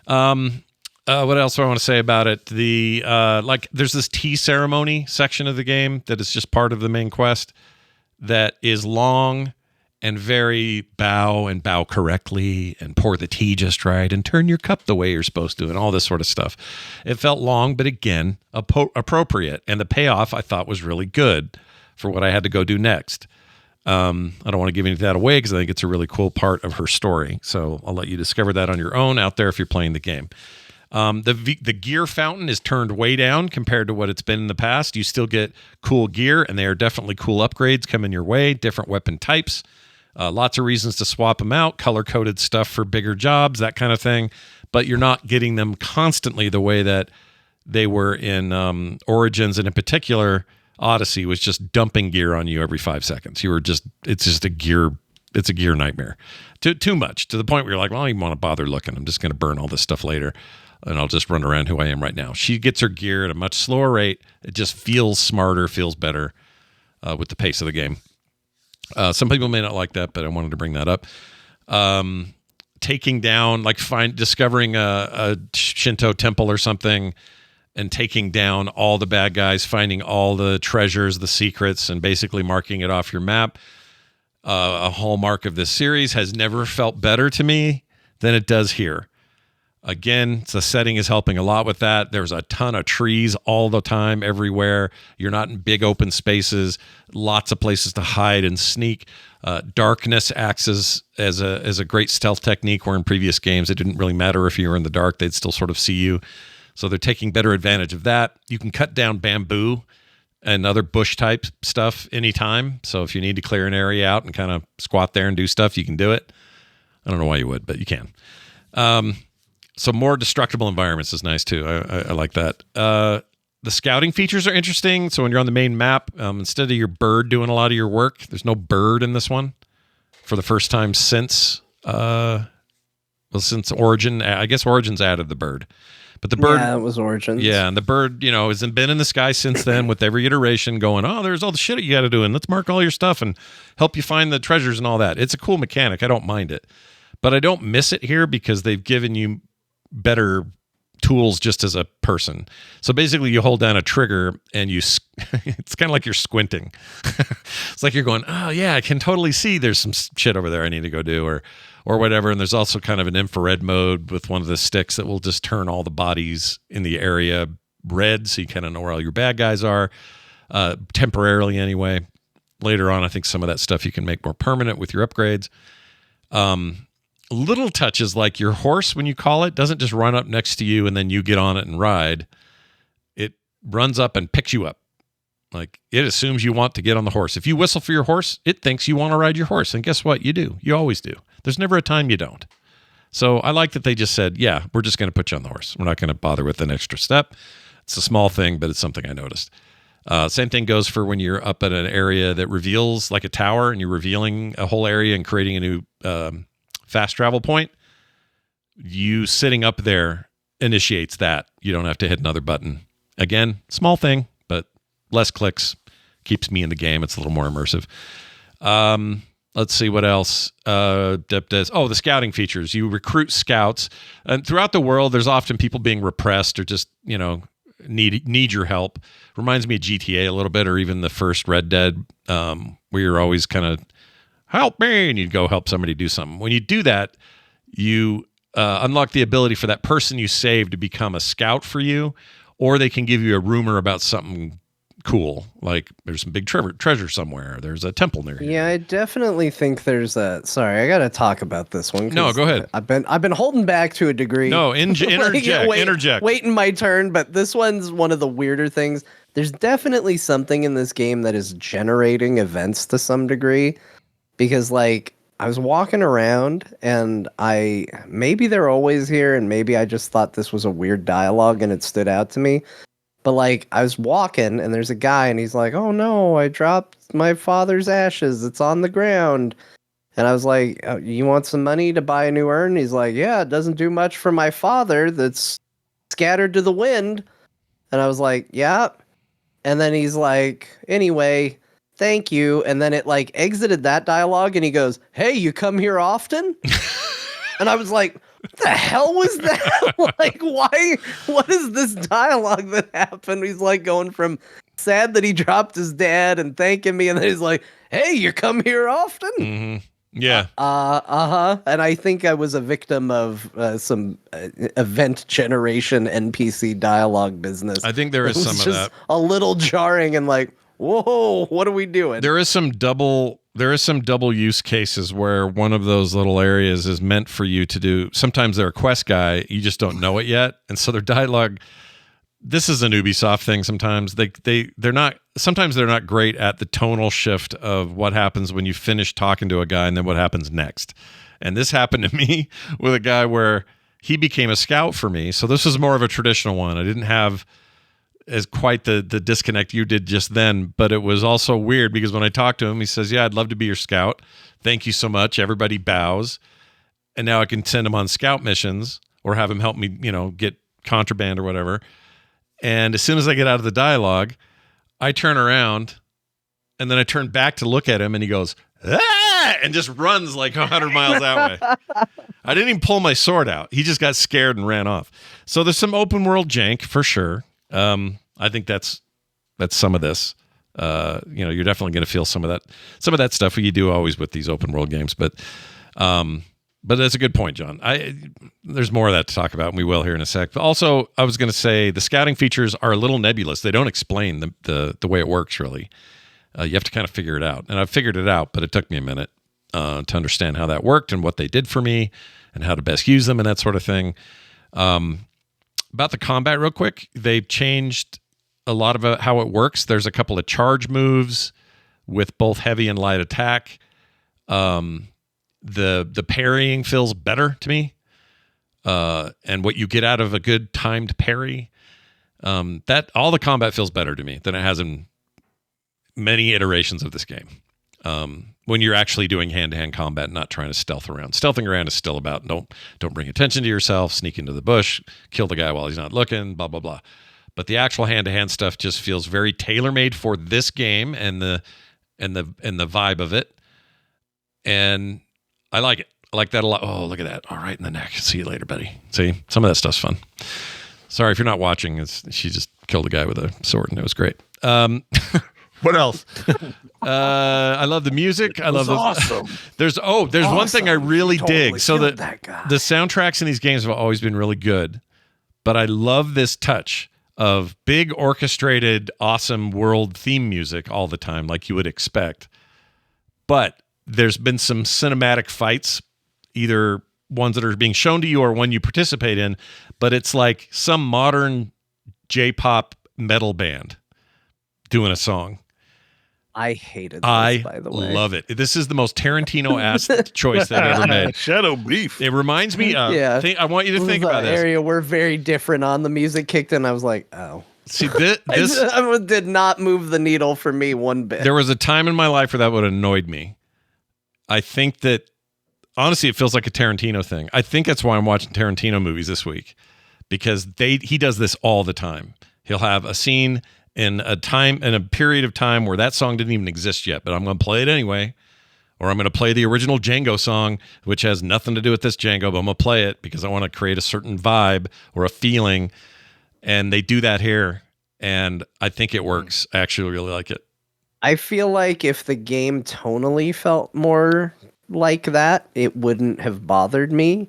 Speaker 1: What else do I want to say about it? There's this tea ceremony section of the game that is just part of the main quest that is long and very bow correctly and pour the tea just right and turn your cup the way you're supposed to and all this sort of stuff. It felt long, but again, appropriate. And the payoff I thought was really good for what I had to go do next. I don't want to give any of that away because I think it's a really cool part of her story. So I'll let you discover that on your own out there if you're playing the game. The gear fountain is turned way down compared to what it's been in the past. You still get cool gear, and they are definitely cool upgrades coming your way, different weapon types. Lots of reasons to swap them out, color-coded stuff for bigger jobs, that kind of thing. But you're not getting them constantly the way that they were in Origins, and in particular, Odyssey was just dumping gear on you every 5 seconds. It's a gear nightmare. Too much, to the point where you're like, well, I don't even want to bother looking. I'm just going to burn all this stuff later, and I'll just run around who I am right now. She gets her gear at a much slower rate. It just feels smarter, feels better with the pace of the game. Some people may not like that, but I wanted to bring that up. Taking down, discovering a Shinto temple or something and taking down all the bad guys, finding all the treasures, the secrets, and basically marking it off your map. A hallmark of this series has never felt better to me than it does here. Again, the setting is helping a lot with that. There's a ton of trees all the time, everywhere. You're not in big open spaces. Lots of places to hide and sneak. Darkness acts as a great stealth technique, where in previous games it didn't really matter if you were in the dark. They'd still sort of see you. So they're taking better advantage of that. You can cut down bamboo and other bush type stuff anytime. So if you need to clear an area out and kind of squat there and do stuff, you can do it. I don't know why you would, but you can. So more destructible environments is nice too. I like that. The scouting features are interesting. So when you're on the main map, instead of your bird doing a lot of your work, there's no bird in this one for the first time since Origin. I guess Origin's added the bird. But the bird,
Speaker 2: yeah, it was Origins.
Speaker 1: Yeah, and the bird, hasn't been in the sky since then with every iteration going, oh, there's all the shit you got to do, and let's mark all your stuff and help you find the treasures and all that. It's a cool mechanic. I don't mind it. But I don't miss it here because they've given you better tools just as a person. So basically you hold down a trigger and it's kind of like you're squinting. It's like you're going, oh yeah, I can totally see there's some shit over there I need to go do or whatever. And there's also kind of an infrared mode with one of the sticks that will just turn all the bodies in the area red, so you kind of know where all your bad guys are, temporarily anyway. Later on, I think some of that stuff you can make more permanent with your upgrades. Little touches like your horse, when you call it, doesn't just run up next to you and then you get on it and ride. It runs up and picks you up. Like, it assumes you want to get on the horse. If you whistle for your horse, it thinks you want to ride your horse. And guess what? You do. You always do. There's never a time you don't. So I like that they just said, yeah, we're just going to put you on the horse. We're not going to bother with an extra step. It's a small thing, but it's something I noticed. Same thing goes for when you're up at an area that reveals, like a tower, and you're revealing a whole area and creating a new fast travel point. You sitting up there initiates that. You don't have to hit another button. Again, small thing, but less clicks, keeps me in the game. It's a little more immersive. Let's see what else. The scouting features. You recruit scouts, and throughout the world, there's often people being repressed or just need your help. Reminds me of GTA a little bit, or even the first Red Dead, where you're always kind of, help me, and you'd go help somebody do something. When you do that, you unlock the ability for that person you saved to become a scout for you, or they can give you a rumor about something cool, like there's some big treasure somewhere, there's a temple near here.
Speaker 2: Yeah, I definitely think there's a. Sorry, I gotta talk about this one.
Speaker 1: No, go ahead.
Speaker 2: I've been holding back to a degree.
Speaker 1: No, interject.
Speaker 2: Waiting my turn, but this one's one of the weirder things. There's definitely something in this game that is generating events to some degree, because I was walking around and maybe they're always here, and maybe I just thought this was a weird dialogue and it stood out to me. But I was walking and there's a guy and he's like, oh no, I dropped my father's ashes. It's on the ground. And I was like, oh, you want some money to buy a new urn? He's like, yeah, it doesn't do much for my father that's scattered to the wind. And I was like, yeah. And then he's like, anyway, thank you. And then it exited that dialogue and he goes, hey, you come here often? And I was like, what the hell was that? Like, why? What is this dialogue that happened? He's like going from sad that he dropped his dad and thanking me, and then he's like, hey, you come here often?
Speaker 1: Mm-hmm. Yeah.
Speaker 2: And I think I was a victim of some event generation NPC dialogue business.
Speaker 1: I think there is some of that.
Speaker 2: A little jarring and like, whoa, what are we doing?
Speaker 1: There is some double use cases where one of those little areas is meant for you to do. Sometimes they're a quest guy, you just don't know it yet, and so their dialogue. This is an Ubisoft thing. Sometimes they're not. Sometimes they're not great at the tonal shift of what happens when you finish talking to a guy and then what happens next. And this happened to me with a guy where he became a scout for me. So this was more of a traditional one. I didn't have as quite the disconnect you did just then, but it was also weird because when I talked to him, he says, "Yeah, I'd love to be your scout. Thank you so much." Everybody bows, and now I can send him on scout missions or have him help me, get contraband or whatever. And as soon as I get out of the dialogue, I turn around and then I turn back to look at him and he goes, "Ah!" and just runs like 100 miles that way. I didn't even pull my sword out. He just got scared and ran off. So there's some open world jank for sure. I think that's some of this. You're definitely going to feel some of that stuff you do always with these open world games. But that's a good point, John. There's more of that to talk about, and we will here in a sec. But also, I was going to say the scouting features are a little nebulous. They don't explain the way it works, really. You have to kind of figure it out. And I've figured it out, but it took me a minute to understand how that worked and what they did for me and how to best use them and that sort of thing. About the combat real quick, they've changed a lot of how it works. There's a couple of charge moves with both heavy and light attack. The parrying feels better to me, and what you get out of a good timed parry, that all the combat feels better to me than it has in many iterations of this game. When you're actually doing hand-to-hand combat, not trying to stealth around. Stealthing around is still about don't bring attention to yourself, sneak into the bush, kill the guy while he's not looking, blah blah blah. But the actual hand-to-hand stuff just feels very tailor-made for this game and the vibe of it, and I like it. I like that a lot. Oh, look at that. All right in the neck. See you later, buddy. See, some of that stuff's fun. Sorry if you're not watching. She just killed a guy with a sword, and it was great. What else? I love the music. I love
Speaker 3: awesome.
Speaker 1: There's awesome. One thing I really dig. So the soundtracks in these games have always been really good, but I love this touch of big orchestrated, awesome world theme music all the time, like you would expect. But there's been some cinematic fights, either ones that are being shown to you or one you participate in, but it's like some modern J-pop metal band doing a song.
Speaker 2: I hated this, by the way.
Speaker 1: I love it. This is the most Tarantino-ass choice they've ever made.
Speaker 3: Shadow Beef.
Speaker 1: It reminds me of... Yeah. I want you to think about this.
Speaker 2: Area we're very different on. The music kicked in. I was like, oh.
Speaker 1: See, this
Speaker 2: did not move the needle for me one bit.
Speaker 1: There was a time in my life where that would have annoyed me. I think that, honestly, it feels like a Tarantino thing. I think that's why I'm watching Tarantino movies this week, because he does this all the time. He'll have a scene in a period of time where that song didn't even exist yet, but I'm going to play it anyway, or I'm going to play the original Django song, which has nothing to do with this Django, but I'm going to play it because I want to create a certain vibe or a feeling, and they do that here, and I think it works. I actually really like it.
Speaker 2: I feel like if the game tonally felt more like that, it wouldn't have bothered me.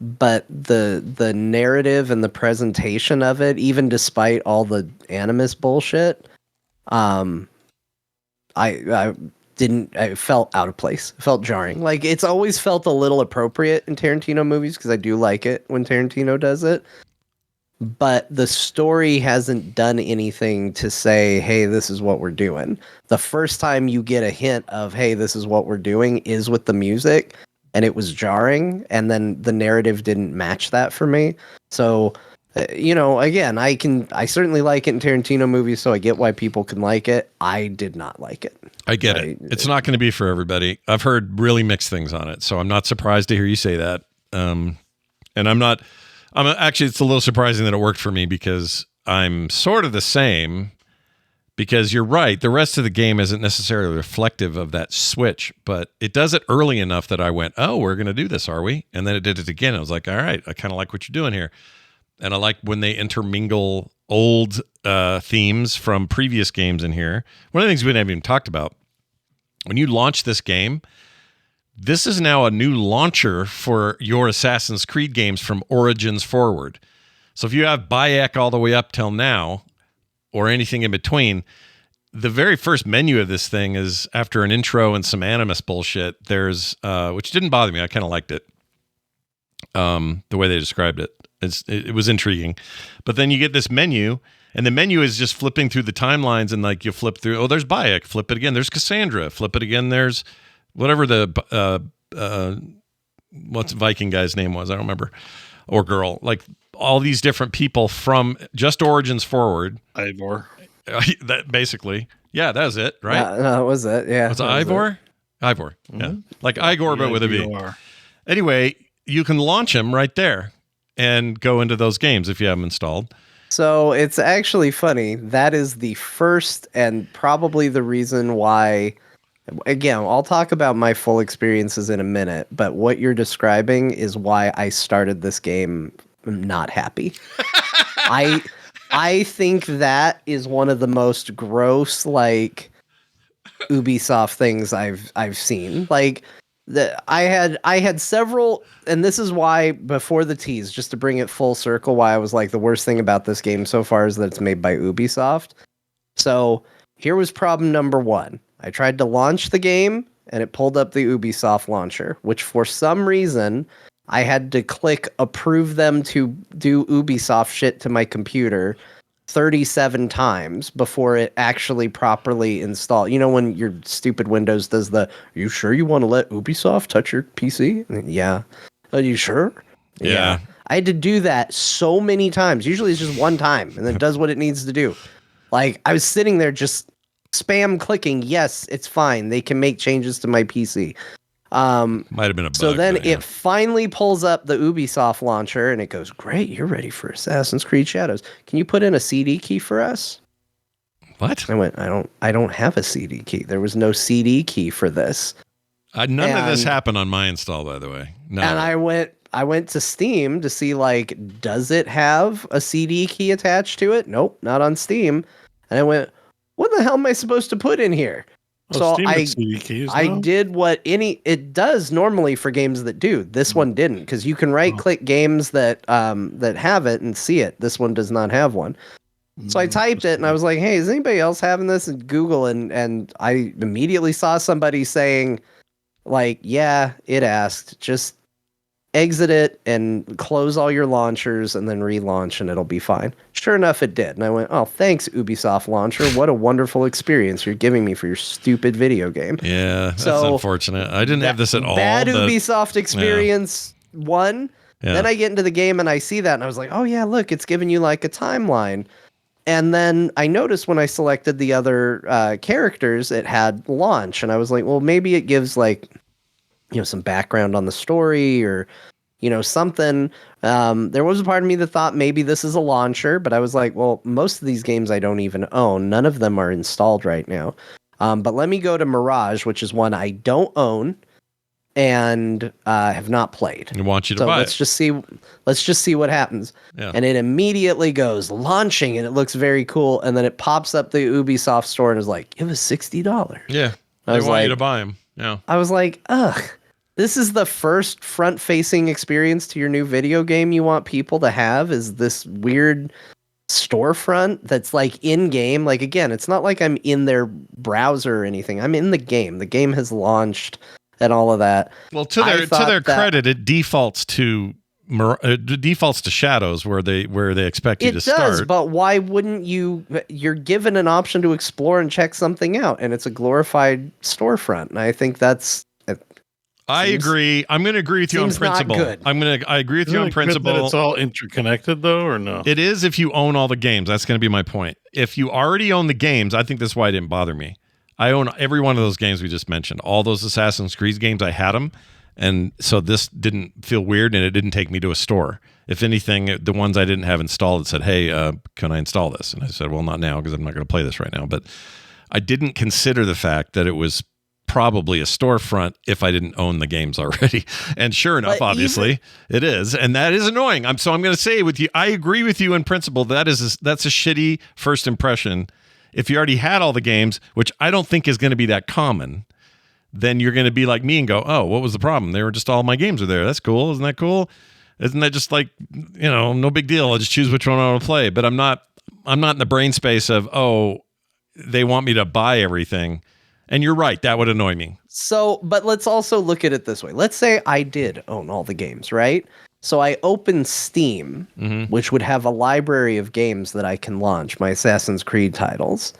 Speaker 2: But the narrative and the presentation of it, even despite all the Animus bullshit, I felt out of place. It felt jarring. Like, it's always felt a little appropriate in Tarantino movies because I do like it when Tarantino does it. But the story hasn't done anything to say, hey, this is what we're doing. The first time you get a hint of, hey, this is what we're doing is with the music, and it was jarring, and then the narrative didn't match that for me. So, again, I certainly like it in Tarantino movies, so I get why people can like it. I did not like it.
Speaker 1: I get it. It's not going to be for everybody. I've heard really mixed things on it, so I'm not surprised to hear you say that. And actually, it's a little surprising that it worked for me because I'm sort of the same, because you're right. The rest of the game isn't necessarily reflective of that switch, but it does it early enough that I went, oh, we're going to do this, are we? And then it did it again. I was like, all right, I kind of like what you're doing here. And I like when they intermingle old themes from previous games in here. One of the things we haven't even talked about, when you launch this game, this is now a new launcher for your Assassin's Creed games from Origins forward. So if you have Bayek all the way up till now, or anything in between, the very first menu of this thing is after an intro and some Animus bullshit. There's, which didn't bother me. I kind of liked it. The way they described it. It was intriguing. But then you get this menu, and the menu is just flipping through the timelines, and like you flip through, oh, there's Bayek, flip it again. There's Cassandra, flip it again. There's whatever the, what's Viking guy's name was. I don't remember. Or girl. Like all these different people from just Origins forward.
Speaker 3: Ivor.
Speaker 1: That basically. Yeah, that was it, right?
Speaker 2: That was it. Yeah.
Speaker 1: Was it Ivor? Ivor. Mm-hmm. Yeah. Like Igor, but with a V. Anyway, you can launch him right there and go into those games if you have them installed.
Speaker 2: So it's actually funny. That is the first and probably the reason why. Again, I'll talk about my full experiences in a minute, but what you're describing is why I started this game not happy. I think that is one of the most gross, like, Ubisoft things I've seen. Like, I had several, and this is why before the tease, just to bring it full circle, why I was like the worst thing about this game so far is that it's made by Ubisoft. So here was problem number one. I tried to launch the game, and it pulled up the Ubisoft launcher, which for some reason, I had to click approve them to do Ubisoft shit to my computer 37 times before it actually properly installed. You know when your stupid Windows does the, are you sure you want to let Ubisoft touch your PC? Yeah. Are you sure?
Speaker 1: Yeah.
Speaker 2: I had to do that so many times. Usually it's just one time, and then it does what it needs to do. Like, I was sitting there just spam clicking, yes, it's fine. They can make changes to my PC.
Speaker 1: Might have been a bug.
Speaker 2: So then it finally pulls up the Ubisoft launcher, and it goes, great, you're ready for Assassin's Creed Shadows. Can you put in a CD key for us?
Speaker 1: What?
Speaker 2: I went, I don't have a CD key. There was no CD key for this.
Speaker 1: None of this happened on my install, by the way. No.
Speaker 2: And I went to Steam to see, like, does it have a CD key attached to it? Nope, not on Steam. And I went, what the hell am I supposed to put in here?
Speaker 3: Oh,
Speaker 2: so I did what it does normally for games that do. This one didn't, because you can right click games that have it and see it. This one does not have one. So I typed it and I was like, hey, is anybody else having this? And Google, and I immediately saw somebody saying, like, yeah, it asked, just exit it and close all your launchers and then relaunch and it'll be fine. Sure enough, it did. And I went, oh, thanks, Ubisoft launcher. What a wonderful experience you're giving me for your stupid video game.
Speaker 1: Yeah, that's unfortunate. I didn't have this at all.
Speaker 2: Bad Ubisoft experience, one.
Speaker 1: Yeah.
Speaker 2: Then I get into the game and I see that and I was like, oh yeah, look, it's giving you like a timeline. And then I noticed when I selected the other characters, it had launch. And I was like, well, maybe it gives like, some background on the story or, something. There was a part of me that thought maybe this is a launcher, but I was like, well, most of these games I don't even own. None of them are installed right now. But let me go to Mirage, which is one I don't own and have not played.
Speaker 1: I want you to buy
Speaker 2: let's
Speaker 1: it.
Speaker 2: Let's just see what happens.
Speaker 1: Yeah.
Speaker 2: And it immediately goes launching and it looks very cool. And then it pops up the Ubisoft store and is like, give us $60.
Speaker 1: Yeah. They want you to buy them. Yeah.
Speaker 2: I was like, ugh. This is the first front-facing experience to your new video game you want people to have, is this weird storefront that's like in-game. Like, again, it's not like I'm in their browser or anything. I'm in the game. The game has launched and all of that.
Speaker 1: Well, to their credit, it defaults to Shadows where they expect you to start.
Speaker 2: It does, but why wouldn't you? You're given an option to explore and check something out, and it's a glorified storefront. And I think that's...
Speaker 1: I agree. I'm going to agree with you on principle. I agree with you on principle.
Speaker 3: That it's all interconnected, though, or no?
Speaker 1: It is if you own all the games. That's going to be my point. If you already own the games, I think that's why it didn't bother me. I own every one of those games we just mentioned. All those Assassin's Creed games, I had them, And so this didn't feel weird, and it didn't take me to a store. If anything, the ones I didn't have installed, it said, hey, can I install this? And I said, well, not now because I'm not going to play this right now. But I didn't consider the fact that it was probably a storefront if I didn't own the games already. And sure enough, obviously, it is. And that is annoying. So I'm going to say with you, I agree with you in principle. That's a shitty first impression. If you already had all the games, which I don't think is going to be that common, then you're going to be like me and go, oh, what was the problem? They were just all my games are there. That's cool. Isn't that cool? Isn't that just like, no big deal. I'll just choose which one I want to play. But I'm not in the brain space of, oh, they want me to buy everything. And you're right. That would annoy me.
Speaker 2: So, but let's also look at it this way. Let's say I did own all the games, right? So I open Steam, which would have a library of games that I can launch, my Assassin's Creed titles,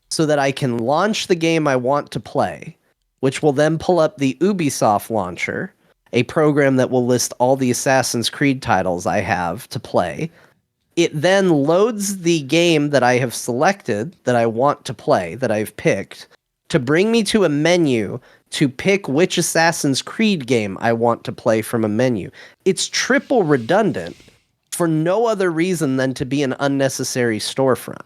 Speaker 2: so that I can launch the game I want to play, which will then pull up the Ubisoft launcher, a program that will list all the Assassin's Creed titles I have to play. It then loads the game that I have selected, that I want to play, that I've picked, to bring me to a menu to pick which Assassin's Creed game I want to play from a menu. It's triple redundant for no other reason than to be an unnecessary storefront.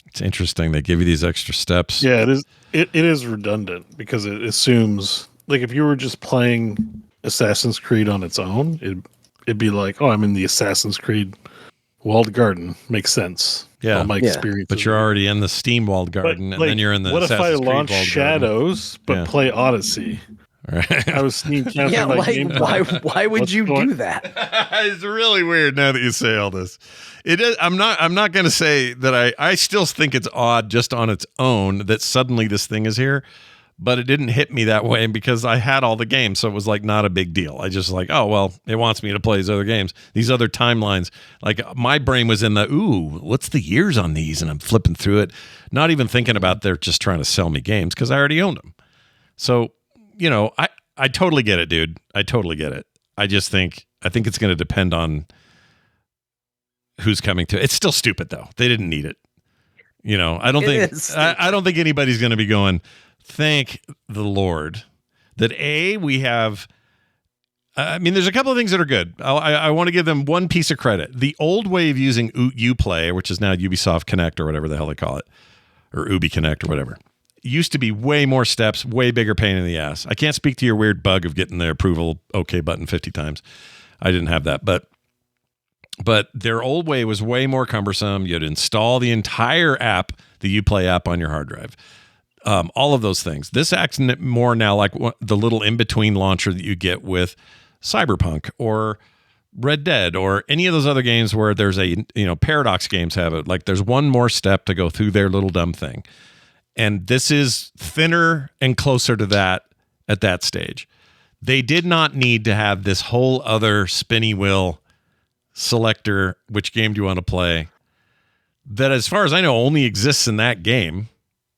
Speaker 1: It's interesting. They give you these extra steps.
Speaker 3: Yeah, it is. It is redundant because it assumes, like, if you were just playing Assassin's Creed on its own, it'd be like, oh, I'm in the Assassin's Creed walled garden. Makes sense.
Speaker 1: Yeah,
Speaker 3: all my experience.
Speaker 1: But you're already in the Steam walled garden, and then you're in the
Speaker 3: what
Speaker 1: Assassin's
Speaker 3: if I launch
Speaker 1: Creed
Speaker 3: Shadows but play Odyssey?
Speaker 1: Right.
Speaker 3: I was Steam.
Speaker 2: Yeah, like why would you do that?
Speaker 1: It's really weird now that you say all this. It is. I'm not going to say that I still think it's odd just on its own that suddenly this thing is here, but it didn't hit me that way because I had all the games, so it was like not a big deal. I just like, oh well, it wants me to play these other games, these other timelines. Like my brain was in the what's the years on these, and I'm flipping through it, not even thinking about they're just trying to sell me games because I already owned them. So I totally get it, dude. I totally get it. I think it's going to depend on who's coming to it. It's still stupid though. They didn't need it. I don't think anybody's going to be going, thank the Lord that we have. There's a couple of things that are good. I want to give them one piece of credit. The old way of using Uplay, which is now Ubisoft Connect or whatever the hell they call it, or Ubi Connect or whatever, used to be way more steps, way bigger pain in the ass. I can't speak to your weird bug of getting the approval OK button 50 times. I didn't have that, but their old way was way more cumbersome. You had to install the entire app, the Uplay app, on your hard drive. All of those things. This acts more now like the little in-between launcher that you get with Cyberpunk or Red Dead or any of those other games where there's Paradox games have it. Like there's one more step to go through their little dumb thing. And this is thinner and closer to that at that stage. They did not need to have this whole other spinny wheel selector, which game do you want to play, that as far as I know only exists in that game,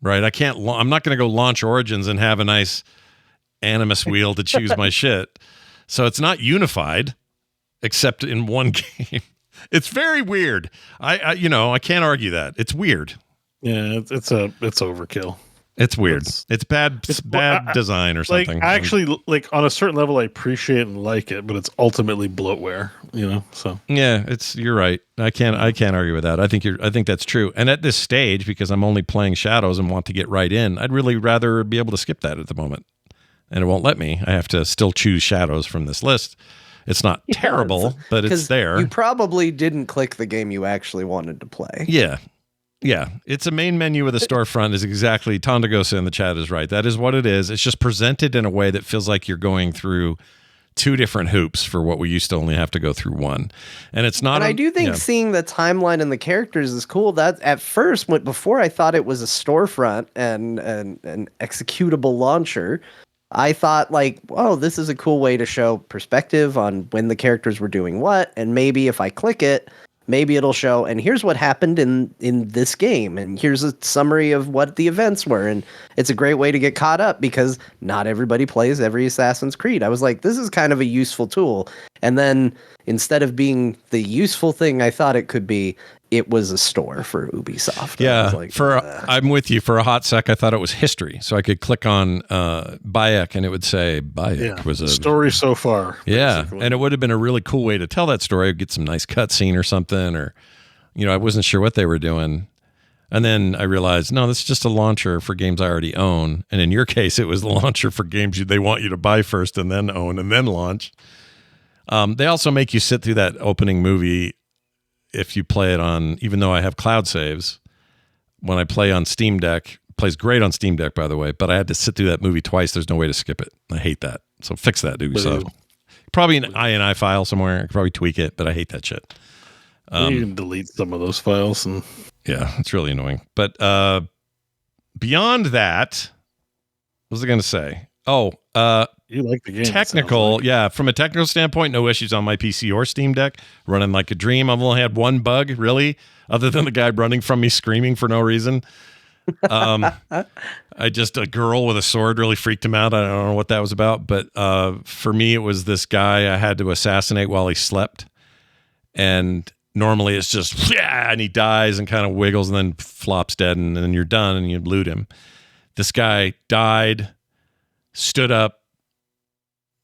Speaker 1: right? I'm not going to go launch Origins and have a nice Animus wheel to choose my shit. So it's not unified except in one game. It's very weird. I can't argue that. It's weird.
Speaker 3: Yeah, it's overkill.
Speaker 1: It's weird. It's bad design or something.
Speaker 3: Like, actually, like on a certain level, I appreciate and like it, but it's ultimately bloatware. So
Speaker 1: yeah, you're right. I can't argue with that. I think that's true. And at this stage, because I'm only playing Shadows and want to get right in, I'd really rather be able to skip that at the moment. And it won't let me. I have to still choose Shadows from this list. It's not terrible, but it's there.
Speaker 2: You probably didn't click the game you actually wanted to play.
Speaker 1: Yeah. Yeah, it's a main menu with a storefront is exactly, Tondagosa in the chat is right. That is what it is. It's just presented in a way that feels like you're going through two different hoops for what we used to only have to go through one. And it's not.
Speaker 2: And I do think seeing the timeline and the characters is cool. That at first, before I thought it was a storefront and an executable launcher, I thought like, oh, this is a cool way to show perspective on when the characters were doing what. And maybe if I click it, maybe it'll show, and here's what happened in this game, and here's a summary of what the events were, and it's a great way to get caught up because not everybody plays every Assassin's Creed. I was like, this is kind of a useful tool. And then instead of being the useful thing I thought it could be, it was a store for Ubisoft.
Speaker 1: Yeah,
Speaker 2: I was like,
Speaker 1: I'm with you. For a hot sec, I thought it was history, so I could click on Bayek, and it would say Bayek was a
Speaker 3: story so far.
Speaker 1: Yeah,
Speaker 3: basically.
Speaker 1: and it would have been a really cool way to tell that story. I'd get some nice cutscene or something, or I wasn't sure what they were doing, and then I realized no, this is just a launcher for games I already own. And in your case, it was the launcher for games they want you to buy first and then own and then launch. They also make you sit through that opening movie. If you play it on, even though I have cloud saves, when I play on Steam Deck, it plays great on Steam Deck, by the way, but I had to sit through that movie twice. There's no way to skip it. I hate that. So fix that, Ubisoft. Probably an INI file somewhere. I could probably tweak it, but I hate that shit.
Speaker 3: You can delete some of those files.
Speaker 1: Yeah, it's really annoying. But beyond that, what was I going to say?
Speaker 3: You like the game.
Speaker 1: Technical, yeah. From a technical standpoint, no issues on my PC or Steam Deck. Running like a dream. I've only had one bug, really, other than the guy running from me screaming for no reason. A girl with a sword really freaked him out. I don't know what that was about, but for me, it was this guy I had to assassinate while he slept. And normally it's just, yeah, and he dies and kind of wiggles and then flops dead, and then you're done and you loot him. This guy died, stood up,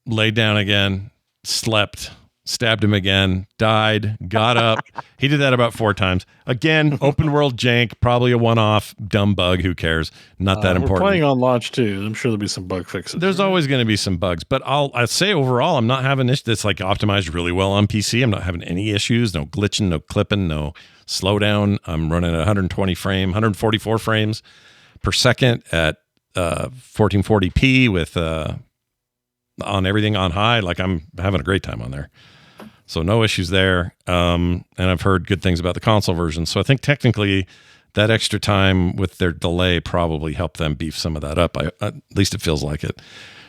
Speaker 1: laid down again, slept, stabbed him again, died, got up. He did that about 4 times. Again, open world jank, probably a one-off, dumb bug. Who cares? Not that important.
Speaker 3: We're playing on launch too. I'm sure there'll be some bug fixes.
Speaker 1: There's always going to be some bugs, but I'd say overall, I'm not having this. That's like optimized really well on PC. I'm not having any issues. No glitching, no clipping, no slowdown. I'm running at 144 frames per second at 1440p with on everything on high. Like I'm having a great time on there. So no issues there. And I've heard good things about the console version. So I think technically that extra time with their delay probably helped them beef some of that up. At least it feels like it.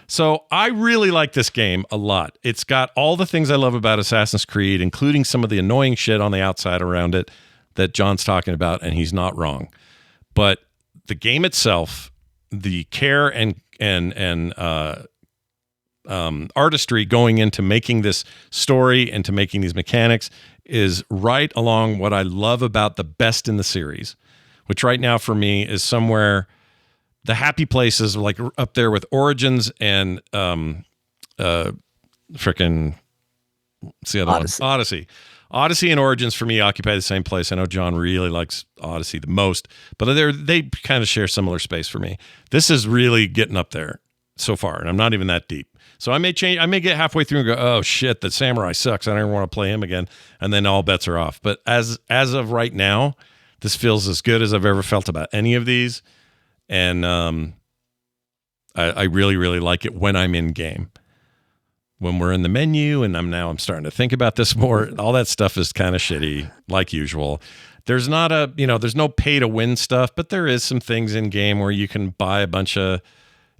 Speaker 1: So I really like this game a lot. It's got all the things I love about Assassin's Creed, including some of the annoying shit on the outside around it that John's talking about, and he's not wrong. But the game itself, the care and artistry going into making this story and to making these mechanics is right along what I love about the best in the series, which right now for me is somewhere the happy places like up there with Origins and frickin' what's the other one? Odyssey and Origins for me occupy the same place. I know John really likes Odyssey the most, but they kind of share similar space for me. This is really getting up there so far, and I'm not even that deep. So I may get halfway through and go, oh shit, the samurai sucks. I don't even want to play him again. And then all bets are off. But as of right now, this feels as good as I've ever felt about any of these. And I really, really like it when I'm in game. When we're in the menu and I'm starting to think about this more, all that stuff is kind of shitty, like usual. There's not there's no pay to win stuff, but there is some things in game where you can buy a bunch of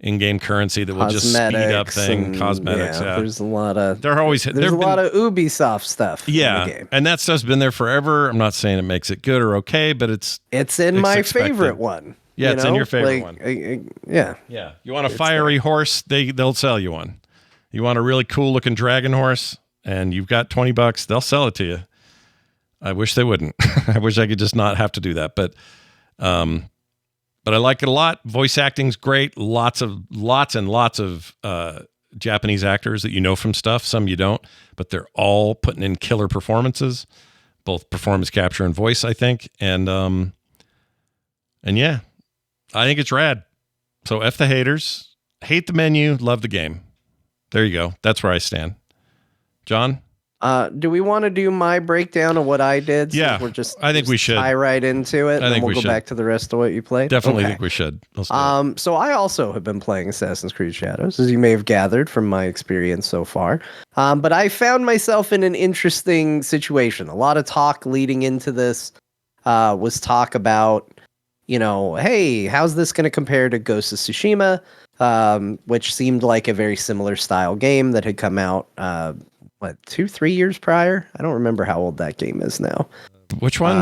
Speaker 1: in-game currency that will just speed up things. Cosmetics, yeah.
Speaker 2: There's a lot of
Speaker 1: a lot
Speaker 2: of Ubisoft stuff.
Speaker 1: Yeah,
Speaker 2: in the game.
Speaker 1: And that stuff's been there forever. I'm not saying it makes it good or okay, but it's
Speaker 2: my
Speaker 1: expected.
Speaker 2: Favorite one.
Speaker 1: Yeah, it's in your favorite one.
Speaker 2: Yeah.
Speaker 1: You want a fiery horse? They'll sell you one. You want a really cool looking dragon horse, and you've got $20, they'll sell it to you. I wish they wouldn't. I wish I could just not have to do that, but I like it a lot. Voice acting's great. Lots and lots of Japanese actors that you know from stuff. Some you don't, but they're all putting in killer performances, both performance capture and voice, I think. And yeah, I think it's rad. So F the haters. Hate the menu. Love the game. There you go. That's where I stand. John?
Speaker 2: Do we want to do my breakdown of what I did?
Speaker 1: Yeah, I think we should.
Speaker 2: Tie right into it, and then we'll go back to the rest of what you played.
Speaker 1: Definitely think we should.
Speaker 2: So I also have been playing Assassin's Creed Shadows, as you may have gathered from my experience so far. But I found myself in an interesting situation. A lot of talk leading into this was talk about, hey, how's this going to compare to Ghost of Tsushima, which seemed like a very similar style game that had come out 2-3 years prior? I don't remember how old that game is now.
Speaker 1: Which one?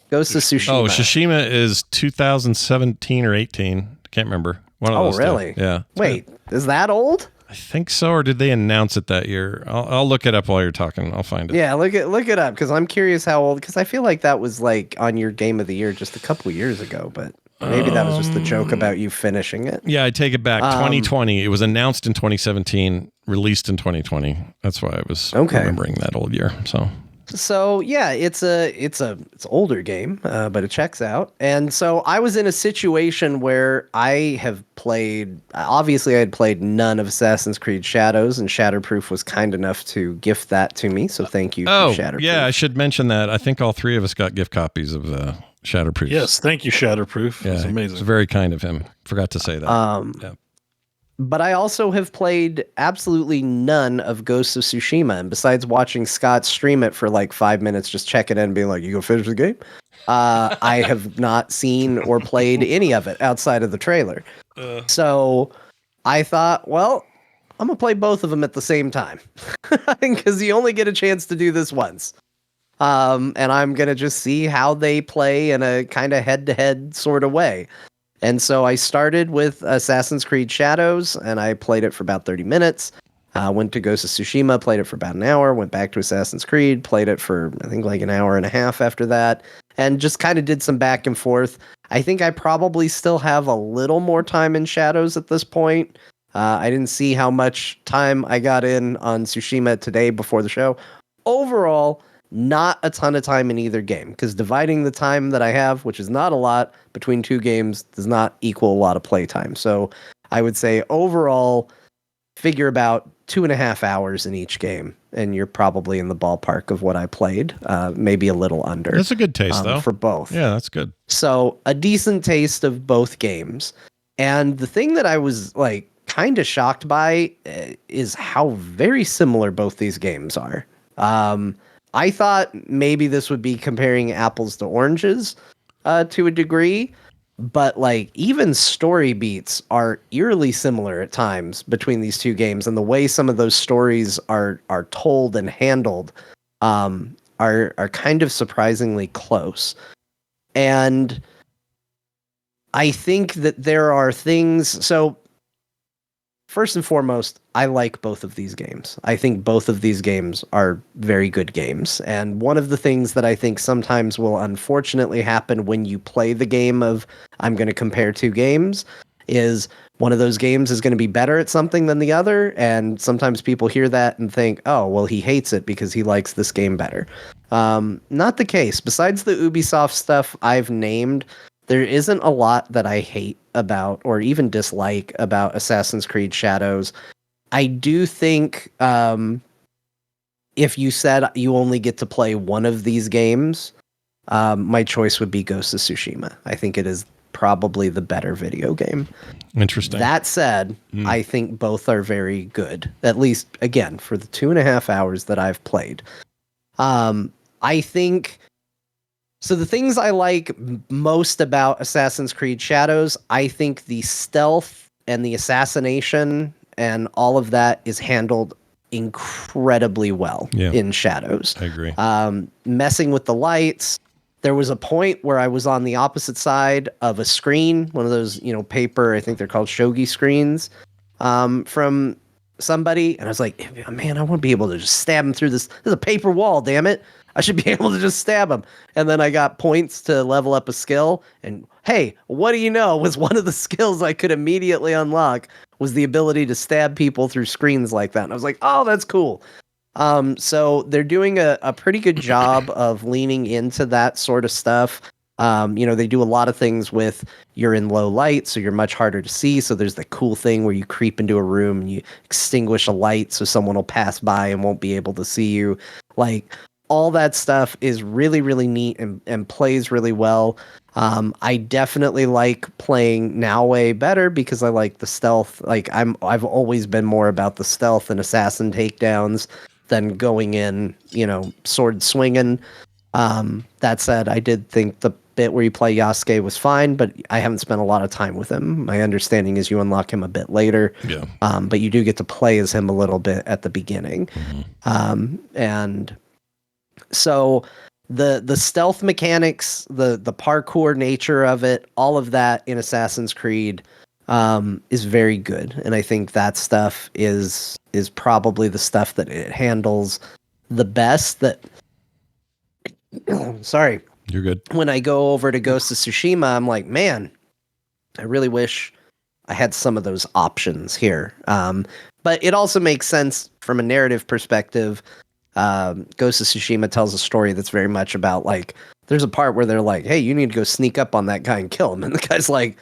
Speaker 2: Ghost of Tsushima.
Speaker 1: Oh, Tsushima is 2017 or 18. Can't remember. One of those.
Speaker 2: Really?
Speaker 1: Yeah.
Speaker 2: Wait, is that old?
Speaker 1: I think so, or did they announce it that year? I'll look it up while you're talking. I'll find it.
Speaker 2: Yeah, look it up because I'm curious how old. Because I feel like that was like on your Game of the Year just a couple years ago, but maybe that was just the joke about you finishing it.
Speaker 1: Yeah, I take it back. 2020. It was announced in 2017, released in 2020. That's why I was remembering that old year. So
Speaker 2: yeah, it's an older game, but it checks out. And so I was in a situation where I have played. Obviously, I had played none of Assassin's Creed Shadows, and Shatterproof was kind enough to gift that to me. So thank you to Shatterproof.
Speaker 1: Yeah, I should mention that. I think all three of us got gift copies of Shatterproof.
Speaker 3: Yes, thank you, Shatterproof.
Speaker 1: Yeah,
Speaker 3: it's amazing.
Speaker 1: It's very kind of him. Forgot to say that. Yeah.
Speaker 2: But I also have played absolutely none of Ghost of Tsushima. And besides watching Scott stream it for like 5 minutes, just checking in and being like, you go finish the game? I have not seen or played any of it outside of the trailer. So I thought, well, I'm going to play both of them at the same time. Because you only get a chance to do this once. And I'm going to just see how they play in a kind of head-to-head sort of way. And so I started with Assassin's Creed Shadows, and I played it for about 30 minutes. Went to Ghost of Tsushima, played it for about an hour, went back to Assassin's Creed, played it for, I think, like an hour and a half after that, and just kind of did some back and forth. I think I probably still have a little more time in Shadows at this point. I didn't see how much time I got in on Tsushima today before the show. Overall, not a ton of time in either game, because dividing the time that I have, which is not a lot, between two games does not equal a lot of playtime. So I would say overall, figure about 2.5 hours in each game, and you're probably in the ballpark of what I played, maybe a little under.
Speaker 1: That's a good taste, though.
Speaker 2: For both.
Speaker 1: Yeah, that's good.
Speaker 2: So a decent taste of both games. And the thing that I was like kind of shocked by is how very similar both these games are. I thought maybe this would be comparing apples to oranges to a degree, but like even story beats are eerily similar at times between these two games, and the way some of those stories are told and handled are kind of surprisingly close. And I think that there are things. So first and foremost, I like both of these games. I think both of these games are very good games. And one of the things that I think sometimes will unfortunately happen when you play the game of, I'm going to compare two games, is one of those games is going to be better at something than the other. And sometimes people hear that and think, oh, well, he hates it because he likes this game better. Not the case. Besides the Ubisoft stuff I've named, there isn't a lot that I hate about or even dislike about Assassin's Creed Shadows. I do think if you said you only get to play one of these games, my choice would be Ghost of Tsushima. I think it is probably the better video game.
Speaker 1: Interesting.
Speaker 2: That said, I think both are very good, at least, again, for the 2.5 hours that I've played. I think... So the things I like most about Assassin's Creed Shadows, I think the stealth and the assassination and all of that is handled incredibly well in Shadows.
Speaker 1: I agree.
Speaker 2: Messing with the lights. There was a point where I was on the opposite side of a screen, one of those, paper, I think they're called shogi screens, from somebody. And I was like, man, I want to be able to just stab him through this. There's a paper wall, damn it. I should be able to just stab him. And then I got points to level up a skill. And hey, what do you know, was one of the skills I could immediately unlock was the ability to stab people through screens like that. And I was like, oh, that's cool. So they're doing a pretty good job of leaning into that sort of stuff. They do a lot of things with you're in low light, so you're much harder to see. So there's the cool thing where you creep into a room and you extinguish a light so someone will pass by and won't be able to see you. Like, all that stuff is really, really neat and plays really well. I definitely like playing Naoe better because I like the stealth. Like I've always been more about the stealth and assassin takedowns than going in, sword swinging. That said, I did think the bit where you play Yasuke was fine, but I haven't spent a lot of time with him. My understanding is you unlock him a bit later. Yeah. But you do get to play as him a little bit at the beginning. Mm-hmm. And so the stealth mechanics, the parkour nature of it, all of that in Assassin's Creed is very good, and I think that stuff is probably the stuff that it handles the best. That sorry,
Speaker 1: You're good.
Speaker 2: when I go over to Ghost of Tsushima, I'm like, man, I really wish I had some of those options here. But it also makes sense from a narrative perspective. Ghost of Tsushima tells a story that's very much about, like, there's a part where they're like, hey, you need to go sneak up on that guy and kill him. And the guy's like,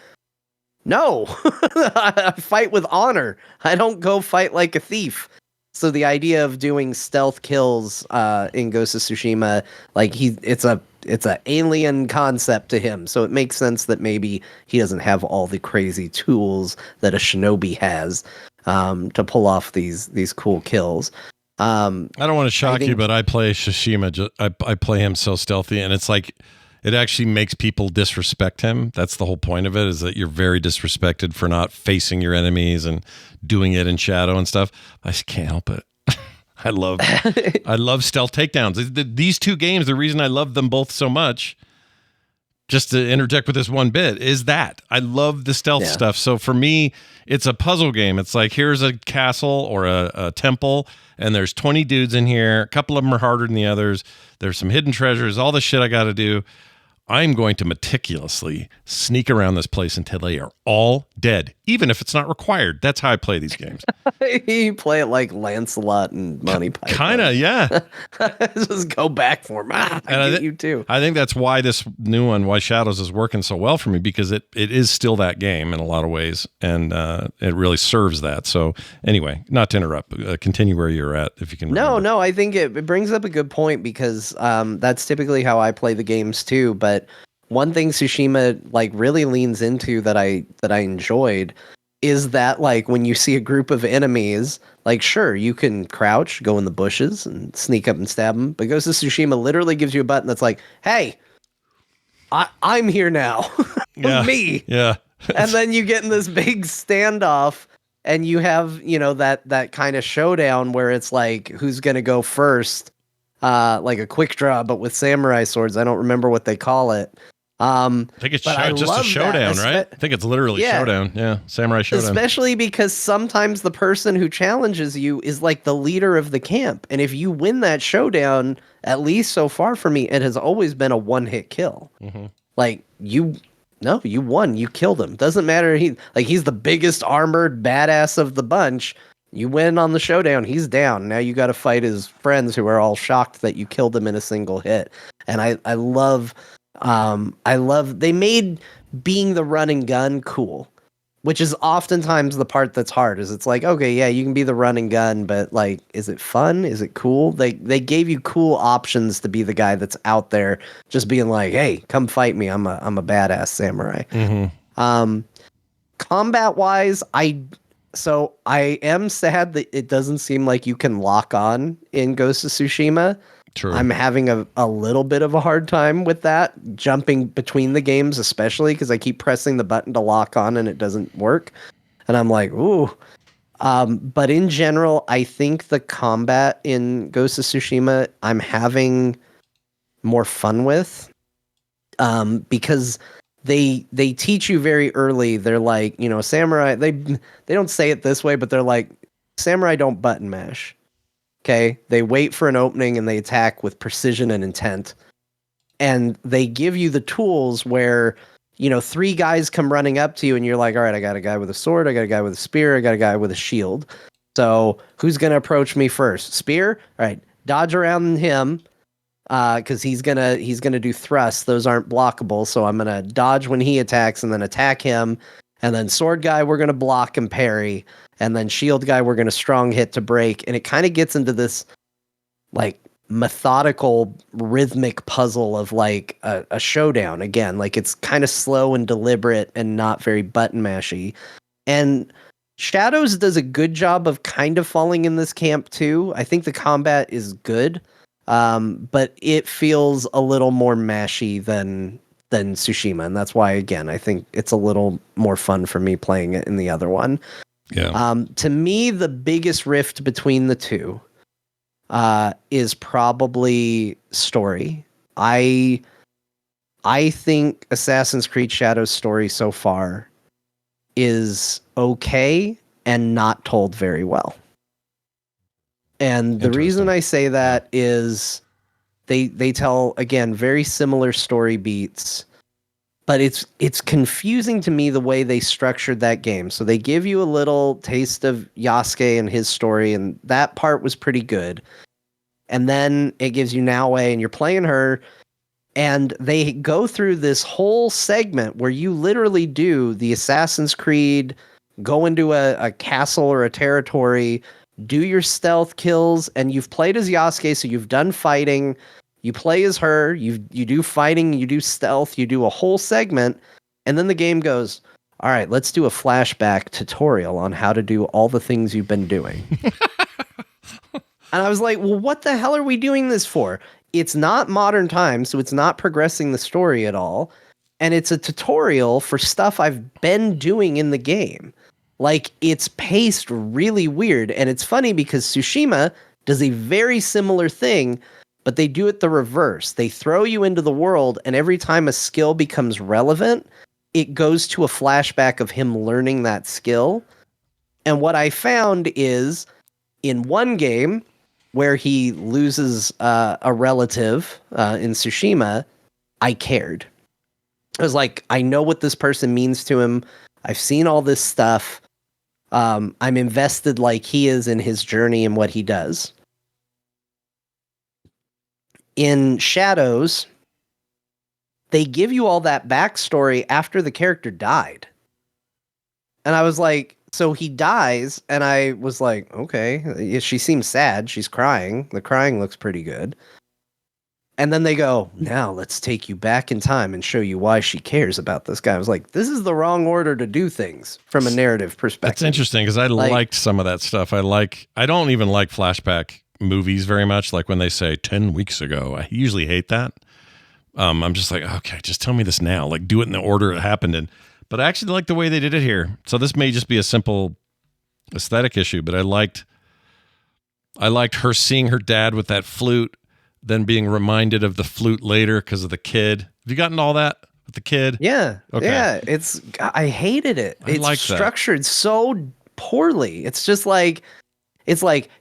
Speaker 2: no, I fight with honor. I don't go fight like a thief. So the idea of doing stealth kills in Ghost of Tsushima, like it's a alien concept to him. So it makes sense that maybe he doesn't have all the crazy tools that a shinobi has to pull off these cool kills.
Speaker 1: I don't want to shock you, but I play Tsushima. I play him so stealthy, and it's like it actually makes people disrespect him. That's the whole point of it, is that you're very disrespected for not facing your enemies and doing it in shadow and stuff. I just can't help it. I love stealth takedowns. These two games, the reason I love them both so much, just to interject with this one bit, is that I love the stealth stuff. So for me, it's a puzzle game. It's like, here's a castle or a temple, and there's 20 dudes in here. A couple of them are harder than the others. There's some hidden treasures, all the shit I got to do. I'm going to meticulously sneak around this place until they are all dead, even if it's not required. That's how I play these games.
Speaker 2: You play it like Lancelot and Monty Python.
Speaker 1: Kind of, yeah.
Speaker 2: Just go back for him. I get you too.
Speaker 1: I think that's why this new one, Why Shadows, is working so well for me, because it is still that game in a lot of ways, and it really serves that. So anyway, not to interrupt, continue where you're at if you can.
Speaker 2: No, I think it brings up a good point, because that's typically how I play the games too. But one thing Tsushima like really leans into that I enjoyed is that, like, when you see a group of enemies, like, sure, you can crouch, go in the bushes and sneak up and stab them, but Ghost of Tsushima literally gives you a button that's like, hey, I'm here now. Me.
Speaker 1: Yeah.
Speaker 2: And then you get in this big standoff, and you have, that kind of showdown where it's like, who's going to go first? Like a quick draw, but with samurai swords. I don't remember what they call it.
Speaker 1: I think it's just a showdown, right? I think it's literally showdown. Yeah, samurai showdown.
Speaker 2: Especially because sometimes the person who challenges you is like the leader of the camp. And if you win that showdown, at least so far for me, it has always been a one-hit kill. Mm-hmm. Like, you won. You killed him. Doesn't matter. He's the biggest armored badass of the bunch. You win on the showdown, he's down. Now you got to fight his friends who are all shocked that you killed him in a single hit. And I love they made being the run and gun cool, which is oftentimes the part that's hard. Is it's like, okay, yeah, you can be the run and gun, but like, is it fun? Is it cool? They gave you cool options to be the guy that's out there just being like, hey, come fight me. I'm a badass samurai. Mm-hmm. Combat wise, So I am sad that it doesn't seem like you can lock on in Ghost of Tsushima.
Speaker 1: True.
Speaker 2: I'm having a little bit of a hard time with that, jumping between the games, especially because I keep pressing the button to lock on and it doesn't work. And I'm like, ooh. But in general, I think the combat in Ghost of Tsushima, I'm having more fun with, because they teach you very early. They're like, samurai, they don't say it this way, but they're like, samurai don't button mash. Okay? They wait for an opening and they attack with precision and intent. And they give you the tools where, 3 guys come running up to you and you're like, all right, I got a guy with a sword, I got a guy with a spear, I got a guy with a shield. So who's going to approach me first? Spear? All right, dodge around him. Because he's gonna do thrusts. Those aren't blockable, so I'm gonna dodge when he attacks and then attack him. And then sword guy, we're gonna block and parry. And then shield guy, we're gonna strong hit to break. And it kind of gets into this like methodical, rhythmic puzzle of like a showdown again. Like, it's kind of slow and deliberate and not very button mashy. And Shadows does a good job of kind of falling in this camp too. I think the combat is good. But it feels a little more mashy than Tsushima, and that's why, again, I think it's a little more fun for me playing it in the other one.
Speaker 1: Yeah.
Speaker 2: To me, the biggest rift between the two is probably story. I think Assassin's Creed Shadows story so far is okay and not told very well. And the reason I say that is they tell, again, very similar story beats, but it's confusing to me the way they structured that game. So they give you a little taste of Yasuke and his story, and that part was pretty good. And then it gives you Naoe, and you're playing her, and they go through this whole segment where you literally do the Assassin's Creed, go into a castle or a territory, do your stealth kills, and you've played as Yasuke, so you've done fighting. You play as her, you do fighting, you do stealth, you do a whole segment, and then the game goes, all right, let's do a flashback tutorial on how to do all the things you've been doing. And I was like, well, what the hell are we doing this for? It's not modern times, so it's not progressing the story at all. And it's a tutorial for stuff I've been doing in the game. Like, it's paced really weird. And it's funny because Tsushima does a very similar thing, but they do it the reverse. They throw you into the world, and every time a skill becomes relevant, it goes to a flashback of him learning that skill. And what I found is, in one game where he loses a relative in Tsushima, I cared. I was like, I know what this person means to him. I've seen all this stuff. I'm invested like he is in his journey and what he does. In Shadows, they give you all that backstory after the character died. And I was like, so he dies, and I was like, okay, she seems sad. She's crying. The crying looks pretty good. And then they go, now let's take you back in time and show you why she cares about this guy. I was like, this is the wrong order to do things from a narrative perspective.
Speaker 1: That's interesting because I liked some of that stuff. I don't even like flashback movies very much. Like when they say 10 weeks ago, I usually hate that. I'm just like, okay, just tell me this now. Like, do it in the order it happened in. But I actually like the way they did it here. So this may just be a simple aesthetic issue, but I liked her seeing her dad with that flute, then being reminded of the flute later because of the kid. Have you gotten all that with the kid?
Speaker 2: Yeah.
Speaker 1: Okay.
Speaker 2: Yeah. I hated it. It's structured so poorly. It's just like,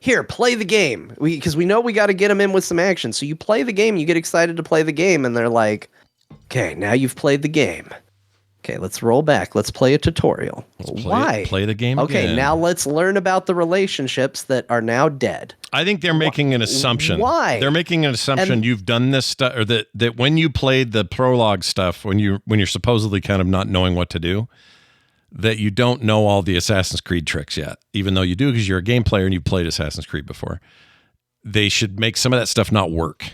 Speaker 2: here, play the game. Because we know we got to get them in with some action. So you play the game, you get excited to play the game, and they're like, okay, now you've played the game. Okay, let's roll back. Let's play a tutorial. Why?
Speaker 1: Play the game
Speaker 2: again. Now let's learn about the relationships that are now dead.
Speaker 1: I think they're making an assumption.
Speaker 2: Why?
Speaker 1: They're making an assumption you've done this stuff, or that when you played the prologue stuff, when you're supposedly kind of not knowing what to do, that you don't know all the Assassin's Creed tricks yet, even though you do because you're a game player and you've played Assassin's Creed before. They should make some of that stuff not work,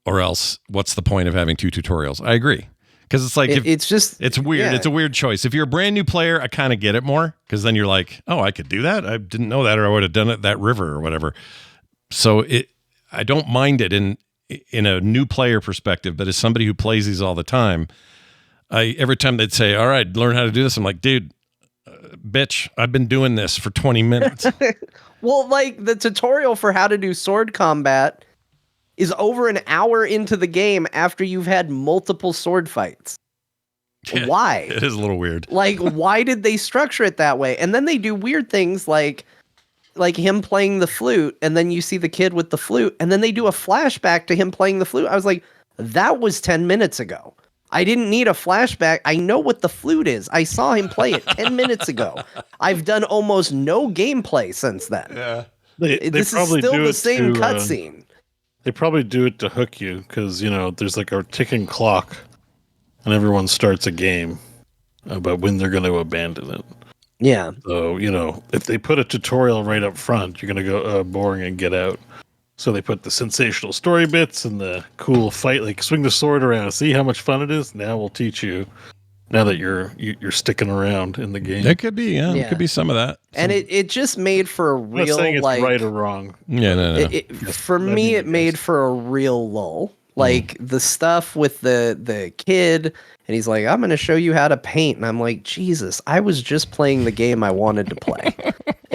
Speaker 1: or else what's the point of having two tutorials? I agree. Because it's like, it's weird. Yeah. It's a weird choice. If you're a brand new player, I kind of get it more because then you're like, oh, I could do that. I didn't know that, or I would have done it that river or whatever. So I don't mind it in a new player perspective, but as somebody who plays these all the time, every time they'd say, all right, learn how to do this. I'm like, dude, bitch, I've been doing this for 20 minutes.
Speaker 2: Well, like the tutorial for how to do sword combat is over an hour into the game after you've had multiple sword fights. Yeah, why?
Speaker 1: It is a little weird.
Speaker 2: Like, why did they structure it that way? And then they do weird things like him playing the flute, and then you see the kid with the flute, and then they do a flashback to him playing the flute. I was like, that was 10 minutes ago. I didn't need a flashback. I know what the flute is. I saw him play it 10 minutes ago. I've done almost no gameplay since then.
Speaker 3: Yeah.
Speaker 2: This is still the same cutscene.
Speaker 3: They probably do it to hook you because, there's like a ticking clock and everyone starts a game about when they're going to abandon it.
Speaker 2: Yeah.
Speaker 3: So, if they put a tutorial right up front, you're going to go boring and get out. So they put the sensational story bits and the cool fight, like swing the sword around. See how much fun it is? Now we'll teach you. Now that you're sticking around in the game.
Speaker 1: It could be, yeah. It could be some of that.
Speaker 2: And it just made for a real,
Speaker 3: I'm not saying it's right or wrong.
Speaker 1: Yeah, no.
Speaker 2: For me, it made for a real lull. Like the stuff with the kid, and he's like, I'm going to show you how to paint. And I'm like, Jesus, I was just playing the game I wanted to play.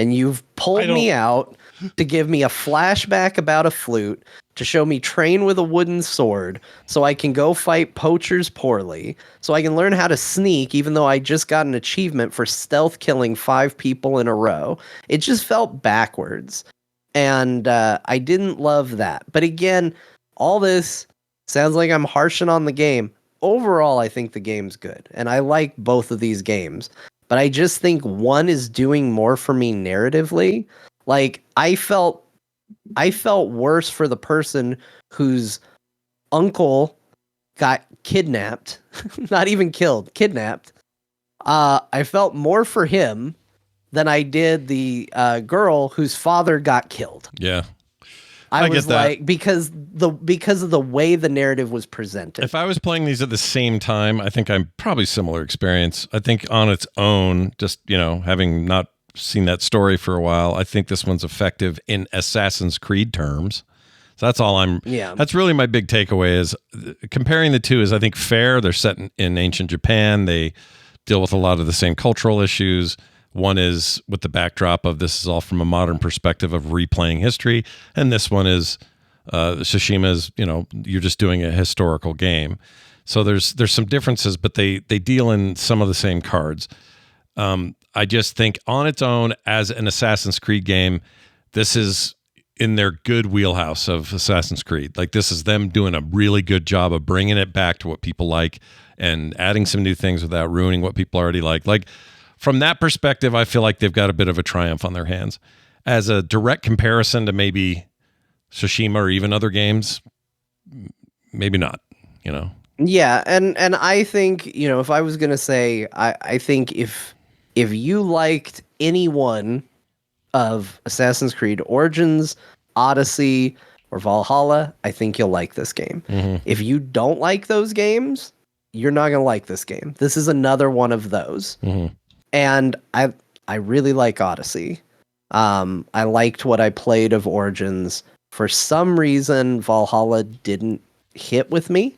Speaker 2: and you've pulled me out to give me a flashback about a flute, to show me train with a wooden sword so I can go fight poachers poorly, so I can learn how to sneak even though I just got an achievement for stealth killing 5 people in a row. It just felt backwards. And I didn't love that. But again, all this sounds like I'm harshing on the game. Overall, I think the game's good. And I like both of these games. But I just think one is doing more for me narratively. Like, I felt worse for the person whose uncle got kidnapped. Not even killed, kidnapped. I felt more for him than I did the girl whose father got killed.
Speaker 1: Yeah.
Speaker 2: I was like, because of the way the narrative was presented.
Speaker 1: If I was playing these at the same time, I think I'm probably similar experience. I think on its own, just, having not seen that story for a while, I think this one's effective in Assassin's Creed terms. So that's all that's really my big takeaway is comparing the two is I think fair. They're set in ancient Japan. They deal with a lot of the same cultural issues. One is with the backdrop of this is all from a modern perspective of replaying history. And this one is Tsushima is, you're just doing a historical game. So there's some differences, but they deal in some of the same cards. I just think on its own as an Assassin's Creed game, this is in their good wheelhouse of Assassin's Creed. Like this is them doing a really good job of bringing it back to what people like and adding some new things without ruining what people already like. Like, from that perspective, I feel like they've got a bit of a triumph on their hands. As a direct comparison to maybe Tsushima or even other games, maybe not,
Speaker 2: Yeah, and I think, if I was going to say, I think if you liked any one of Assassin's Creed Origins, Odyssey, or Valhalla, I think you'll like this game. Mm-hmm. If you don't like those games, you're not going to like this game. This is another one of those. Mm-hmm. And I really like Odyssey. I liked what I played of Origins. For some reason, Valhalla didn't hit with me,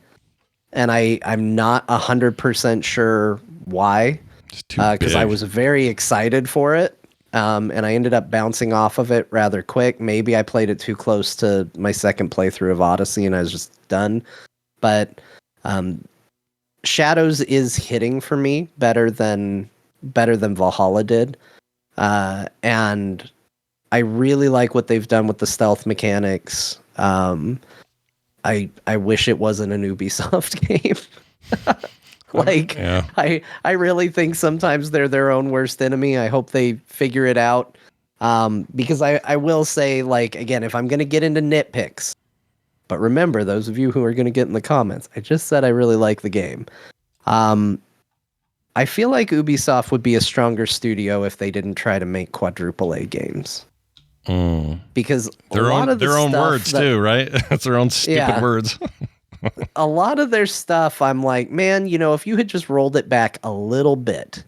Speaker 2: and I'm not 100% sure why. Because I was very excited for it, and I ended up bouncing off of it rather quick. Maybe I played it too close to my second playthrough of Odyssey, and I was just done. But Shadows is hitting for me better than Valhalla did. And I really like what they've done with the stealth mechanics. I wish it wasn't an Ubisoft game. I really think sometimes they're their own worst enemy. I hope they figure it out. Because I will say, like, again, if I'm going to get into nitpicks, but remember, those of you who are going to get in the comments, I just said I really like the game. I feel like Ubisoft would be a stronger studio if they didn't try to make quadruple A games. Because
Speaker 1: their own words too, right? That's their own stupid words.
Speaker 2: A lot of their stuff, I'm like, man, if you had just rolled it back a little bit,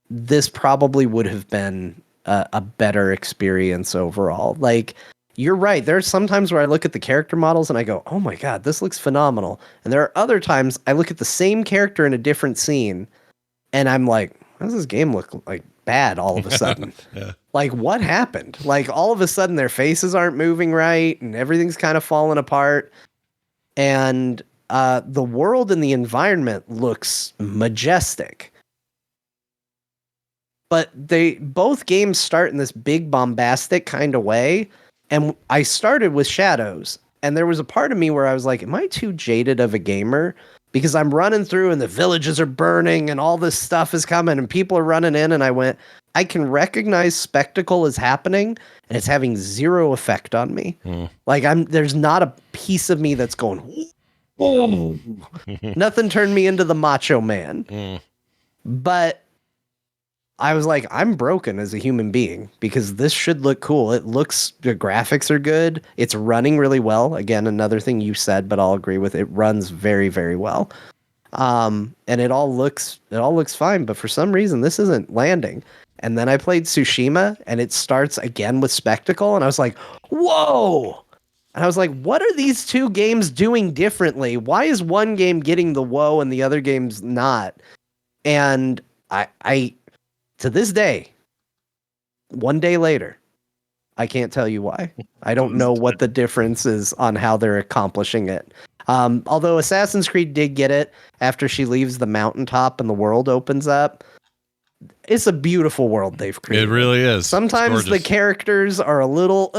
Speaker 2: this probably would have been a better experience overall. Like, you're right. There are some times where I look at the character models and I go, oh my God, this looks phenomenal. And there are other times I look at the same character in a different scene and I'm like, how does this game look like bad all of a sudden? Yeah. Like, what happened? Like, all of a sudden their faces aren't moving right and everything's kind of falling apart. And the world and the environment looks majestic. But both games start in this big bombastic kind of way. And I started with Shadows, and there was a part of me where I was like, am I too jaded of a gamer? Because I'm running through and the villages are burning and all this stuff is coming and people are running in, and I went, I can recognize spectacle is happening and it's having zero effect on me. Like, there's not a piece of me that's going, whoa. Nothing turned me into the macho man. But I was like, I'm broken as a human being because this should look cool. The graphics are good. It's running really well. Again, another thing you said, but I'll agree with it. Runs very, very well. And it all looks fine, but for some reason this isn't landing. And then I played Tsushima and it starts again with spectacle and I was like, whoa. And I was like, what are these two games doing differently? Why is one game getting the whoa and the other game's not? And I to this day, one day later. I can't tell you why. I don't know what the difference is on how they're accomplishing it. Although Assassin's Creed did get it after she leaves the mountaintop and the world opens up. It's a beautiful world they've created.
Speaker 1: It really is.
Speaker 2: Sometimes the characters are a little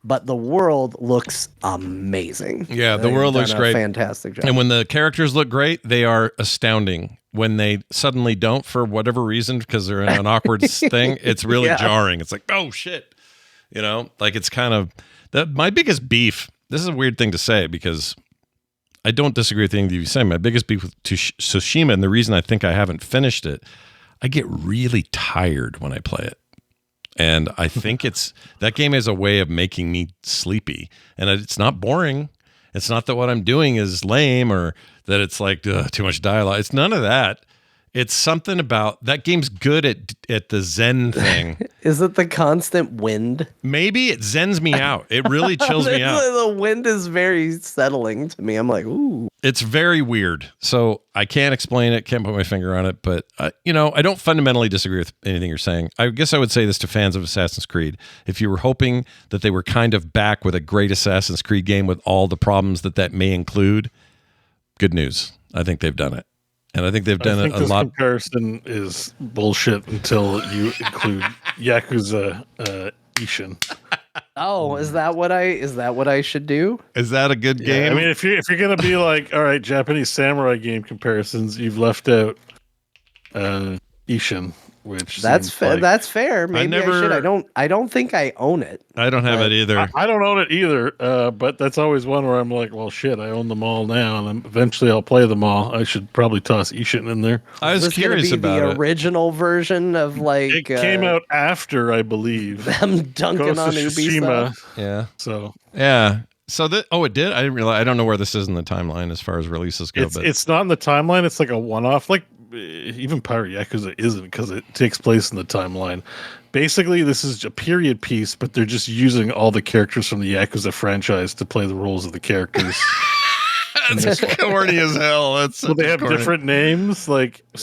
Speaker 2: but the world looks amazing.
Speaker 1: Yeah, the world looks great.
Speaker 2: Fantastic job.
Speaker 1: And when the characters look great, they are astounding. When they suddenly don't, for whatever reason, because they're in an awkward thing, it's really jarring. It's like, oh shit. Like it's kind of my biggest beef. This is a weird thing to say because I don't disagree with anything you say. My biggest beef with Tsushima, and the reason I think I haven't finished it, I get really tired when I play it. And I think that game is a way of making me sleepy. And it's not boring. It's not that what I'm doing is lame or that it's like too much dialogue. It's none of that. It's something about that game's good at the Zen thing.
Speaker 2: Is it the constant wind?
Speaker 1: Maybe it zens me out. It really chills me out.
Speaker 2: The wind is very settling to me. I'm like, ooh.
Speaker 1: It's very weird. So I can't explain it, can't put my finger on it, but I don't fundamentally disagree with anything you're saying. I guess I would say this to fans of Assassin's Creed. If you were hoping that they were kind of back with a great Assassin's Creed game with all the problems that may include, good news. I think they've done it. And I think they've done a lot.
Speaker 3: This comparison is bullshit until you include Yakuza Ishin.
Speaker 2: Oh, is that what I should do?
Speaker 1: Is that a good game?
Speaker 3: I mean, if you're gonna be like, all right, Japanese samurai game comparisons, you've left out Ishin, which
Speaker 2: that's fair. That's fair. Maybe I should. I don't think I own it.
Speaker 1: I don't have it either.
Speaker 3: I don't own it either. But that's always one where I'm like, well, shit, I own them all now, and eventually I'll play them all. I should probably toss Ishin in there.
Speaker 1: I was curious about
Speaker 2: the original version of
Speaker 3: it came out after, I believe,
Speaker 2: them dunking
Speaker 3: Ghost
Speaker 2: on
Speaker 3: of Tsushima.
Speaker 2: Ubisoft.
Speaker 1: Yeah.
Speaker 3: So
Speaker 1: yeah. So it did. I didn't realize. I don't know where this is in the timeline as far as releases go.
Speaker 3: It's not in the timeline. It's like a one-off. Like even Pirate Yakuza isn't because it takes place in the timeline. Basically, this is a period piece, but they're just using all the characters from the Yakuza franchise to play the roles of the characters.
Speaker 1: That's corny as hell.
Speaker 3: So they have different names, so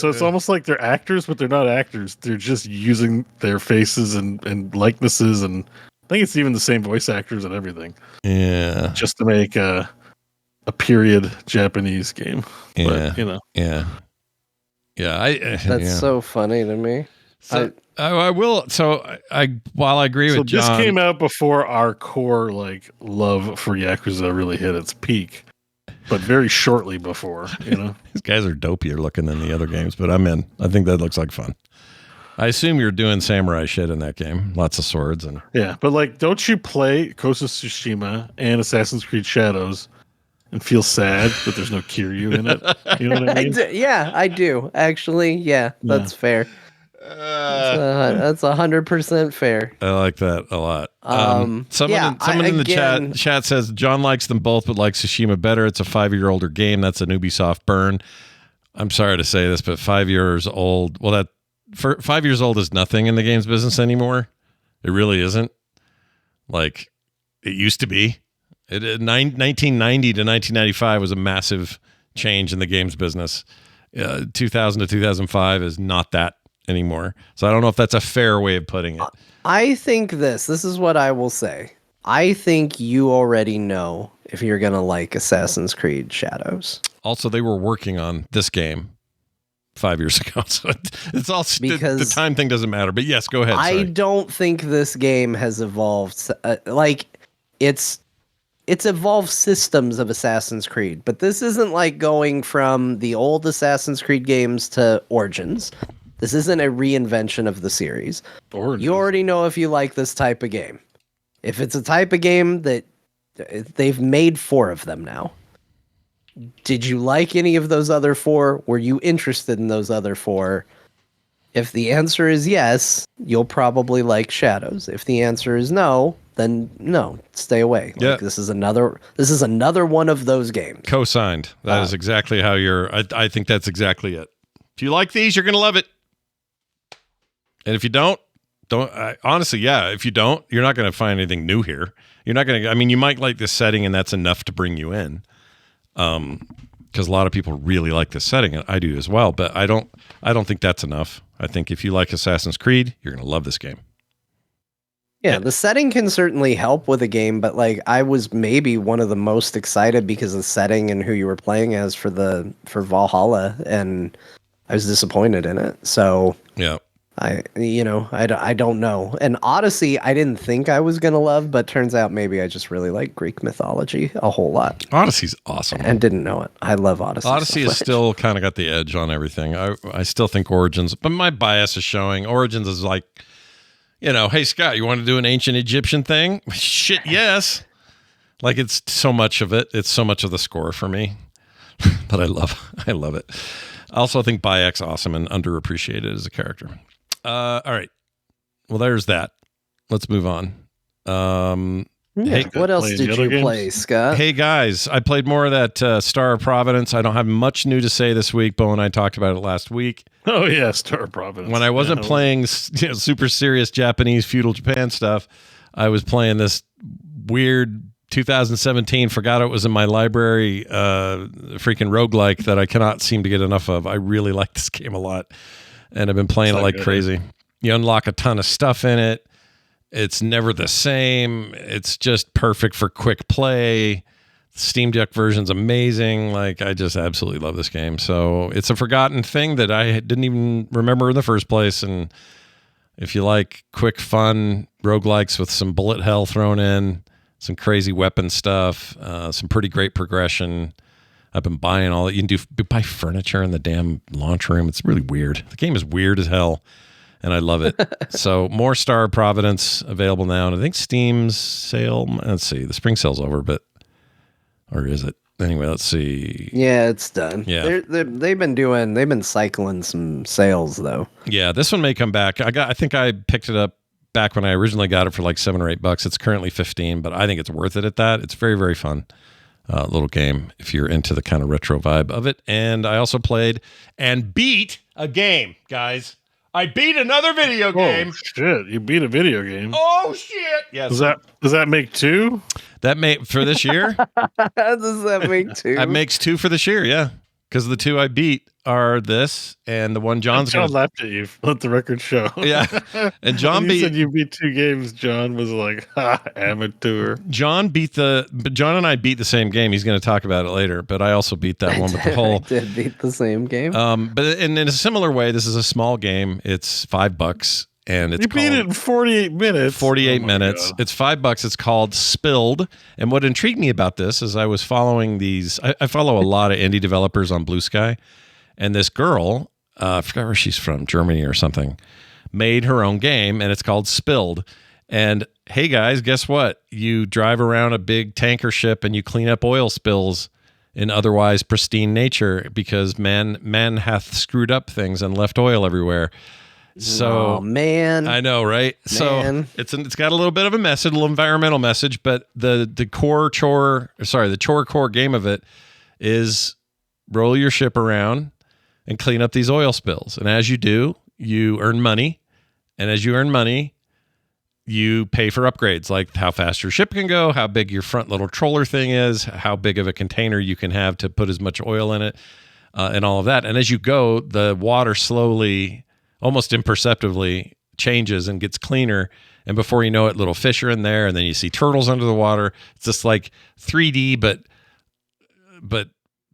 Speaker 3: it's almost like they're actors, but they're not actors. They're just using their faces and likenesses, and I think it's even the same voice actors and everything.
Speaker 1: Yeah,
Speaker 3: just to make a period Japanese game.
Speaker 1: Yeah,
Speaker 3: but,
Speaker 1: yeah.
Speaker 2: That's so funny to me.
Speaker 1: So, I will. So while I agree with John,
Speaker 3: this came out before our core love for Yakuza really hit its peak, but very shortly before.
Speaker 1: These guys are dopier looking than the other games, but I'm in. I think that looks like fun. I assume you're doing samurai shit in that game. Lots of swords and
Speaker 3: but don't you play Ghost of Tsushima and Assassin's Creed Shadows and feel sad that there's no Kiryu in it? You know what I mean?
Speaker 2: I do. Actually, that's fair. That's 100% fair.
Speaker 1: I like that a lot. Someone in the chat says John likes them both, but likes Tsushima better. It's a 5-year-older game. That's an Ubisoft burn. I'm sorry to say this, but 5 years old. Well, 5 years old is nothing in the games business anymore. It really isn't. Like it used to be. 1990 to 1995 was a massive change in the games business. 2000 to 2005 is not that anymore. So I don't know if that's a fair way of putting it.
Speaker 2: I think this is what I will say. I think you already know if you're going to like Assassin's Creed Shadows.
Speaker 1: Also, they were working on this game 5 years ago. So it's all because the time thing doesn't matter. But yes, go ahead.
Speaker 2: I don't think this game has evolved. It's evolved systems of Assassin's Creed, but this isn't like going from the old Assassin's Creed games to Origins. This isn't a reinvention of the series. Origins. You already know if you like this type of game. If it's a type of game that they've made 4 of them now. Did you like any of those other 4? Were you interested in those other 4? If the answer is yes, you'll probably like Shadows. If the answer is no, then no, stay away. This is another one of those games.
Speaker 1: Co-signed. That is exactly how I think that's exactly it. If you like these, you're going to love it. And if you don't, honestly, if you don't, you're not going to find anything new here. You're not going to, you might like this setting and that's enough to bring you in. Because a lot of people really like this setting, and I do as well. But I don't think that's enough. I think if you like Assassin's Creed, you're going to love this game.
Speaker 2: Yeah, the setting can certainly help with a game, but like I was maybe one of the most excited because of the setting and who you were playing as for Valhalla, and I was disappointed in it. So
Speaker 1: Yeah.
Speaker 2: I don't know. And Odyssey, I didn't think I was gonna love, but turns out maybe I just really like Greek mythology a whole lot.
Speaker 1: Odyssey's awesome.
Speaker 2: And didn't know it. I love Odyssey.
Speaker 1: Odyssey
Speaker 2: so
Speaker 1: is still kind of got the edge on everything. I still think Origins, but my bias is showing. Origins is like, hey, Scott, you want to do an ancient Egyptian thing? Shit, yes. Like, it's so much of it. It's so much of the score for me. But I love it. I also think Bayek's awesome and underappreciated as a character. All right. Well, there's that. Let's move on. Hey,
Speaker 2: what else did you play, Scott?
Speaker 1: Hey, guys, I played more of that Star of Providence. I don't have much new to say this week. Beau and I talked about it last week.
Speaker 3: Oh, yeah, Star of Providence.
Speaker 1: When I wasn't playing super serious Japanese feudal Japan stuff, I was playing this weird 2017, forgot it was in my library, freaking roguelike that I cannot seem to get enough of. I really like this game a lot, and I've been playing it like crazy. You unlock a ton of stuff in it. It's never the same. It's just perfect for quick play. Steam Deck version's amazing. Like, I just absolutely love this game. So it's a forgotten thing that I didn't even remember in the first place. And if you like quick, fun roguelikes with some bullet hell thrown in, some crazy weapon stuff, some pretty great progression, I've been buying all that. You can buy furniture in the damn launch room. It's really weird. The game is weird as hell, and I love it. So more Star of Providence available now, and I think Steam's sale. Let's see, the spring sale's over, or is it? Anyway, let's see.
Speaker 2: Yeah, it's done.
Speaker 1: Yeah,
Speaker 2: they've been cycling some sales though.
Speaker 1: Yeah, this one may come back. I think I picked it up back when I originally got it for like $7 or $8. It's currently $15, but I think it's worth it at that. It's very, very fun. Little game if you're into the kind of retro vibe of it. And I also played and beat a game, guys. I beat another video game.
Speaker 3: Oh shit! You beat a video game.
Speaker 1: Oh shit! Yes.
Speaker 3: Does that make two?
Speaker 1: That made for this year.
Speaker 2: Does that make two?
Speaker 1: That makes two for this year. Yeah, because the two I beat are this and the one John
Speaker 3: laughed at you. Let the record show.
Speaker 1: Yeah, and John
Speaker 3: when you said you beat two games. John was like, "Ha, amateur."
Speaker 1: John and I beat the same game. He's going to talk about it later, but I also beat that one with the whole.
Speaker 2: I did beat the same game.
Speaker 1: But in a similar way, this is a small game. It's $5. And it's
Speaker 3: beat it in 48 minutes.
Speaker 1: 48 minutes. God. It's $5. It's called Spilled. And what intrigued me about this is I was following these. I follow a lot of indie developers on Blue Sky. And this girl, I forgot where she's from, Germany or something, made her own game, and it's called Spilled. And hey, guys, guess what? You drive around a big tanker ship and you clean up oil spills in otherwise pristine nature because man hath screwed up things and left oil everywhere. So,
Speaker 2: oh, man,
Speaker 1: I know, right? Man. So it's got a little bit of a message, a little environmental message, but the core game of it is roll your ship around and clean up these oil spills. And as you do, you earn money, and as you earn money, you pay for upgrades, like how fast your ship can go, how big your front little troller thing is, how big of a container you can have to put as much oil in it, and all of that. And as you go, the water slowly, almost imperceptibly, changes and gets cleaner. And before you know it, little fish are in there, and then you see turtles under the water. It's just like 3D, but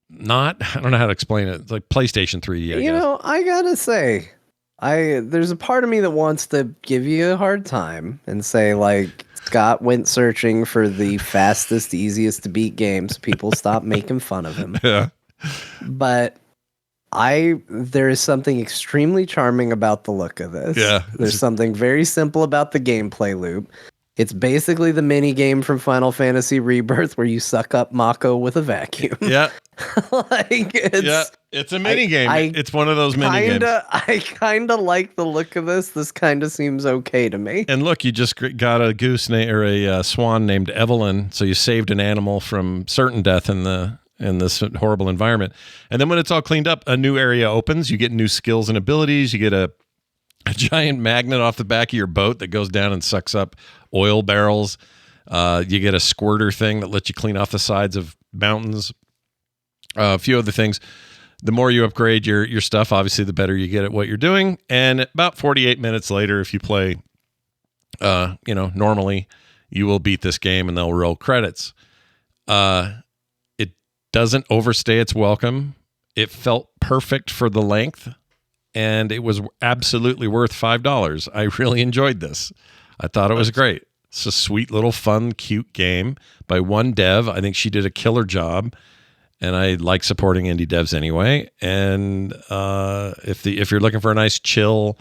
Speaker 1: not. I don't know how to explain it. It's like PlayStation 3D. I guess.
Speaker 2: I gotta say, there's a part of me that wants to give you a hard time and say, like, Scott went searching for the fastest, easiest to beat game, so people stop making fun of him.
Speaker 1: Yeah.
Speaker 2: But there is something extremely charming about the look of this.
Speaker 1: Yeah.
Speaker 2: There's something very simple about the gameplay loop. It's basically the mini game from Final Fantasy Rebirth where you suck up Mako with a vacuum.
Speaker 1: Yeah.
Speaker 2: It's
Speaker 1: a mini game. It's one of those mini games.
Speaker 2: I kind of like the look of this. This kind of seems okay to me.
Speaker 1: And look, you just got a goose or a swan named Evelyn, so you saved an animal from certain death in this horrible environment. And then when it's all cleaned up, a new area opens. You get new skills and abilities. You get a giant magnet off the back of your boat that goes down and sucks up oil barrels. You get a squirter thing that lets you clean off the sides of mountains. A few other things. The more you upgrade your stuff, obviously, the better you get at what you're doing. And about 48 minutes later, if you play normally you will beat this game and they'll roll credits. It doesn't overstay its welcome. It felt perfect for the length, and it was absolutely worth $5. I really enjoyed this. I thought it was great. It's a sweet little fun, cute game by one dev. I think she did a killer job, and I like supporting indie devs anyway. And if you're looking for a nice chill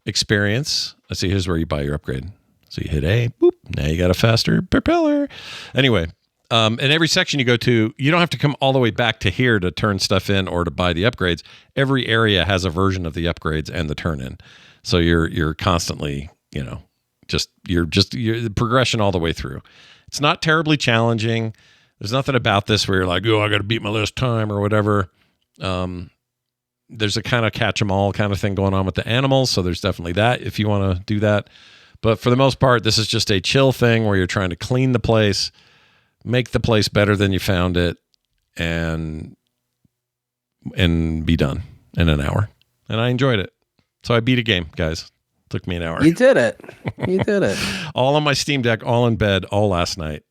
Speaker 1: experience, let's see, here's where you buy your upgrade. So you hit A, boop, now you got a faster propeller. Anyway, and every section you go to, you don't have to come all the way back to here to turn stuff in or to buy the upgrades. Every area has a version of the upgrades and the turn in. So you're constantly, you're the progression all the way through. It's not terribly challenging. There's nothing about this where you're like, I got to beat my last time or whatever. There's a kind of catch 'em all kind of thing going on with the animals. So there's definitely that if you want to do that. But for the most part, this is just a chill thing where you're trying to clean the place, make the place better than you found it, and be done in an hour. And I enjoyed it. So I beat a game, guys. Took me an hour.
Speaker 2: You did it. You did it.
Speaker 1: All on my Steam Deck, all in bed, all last night.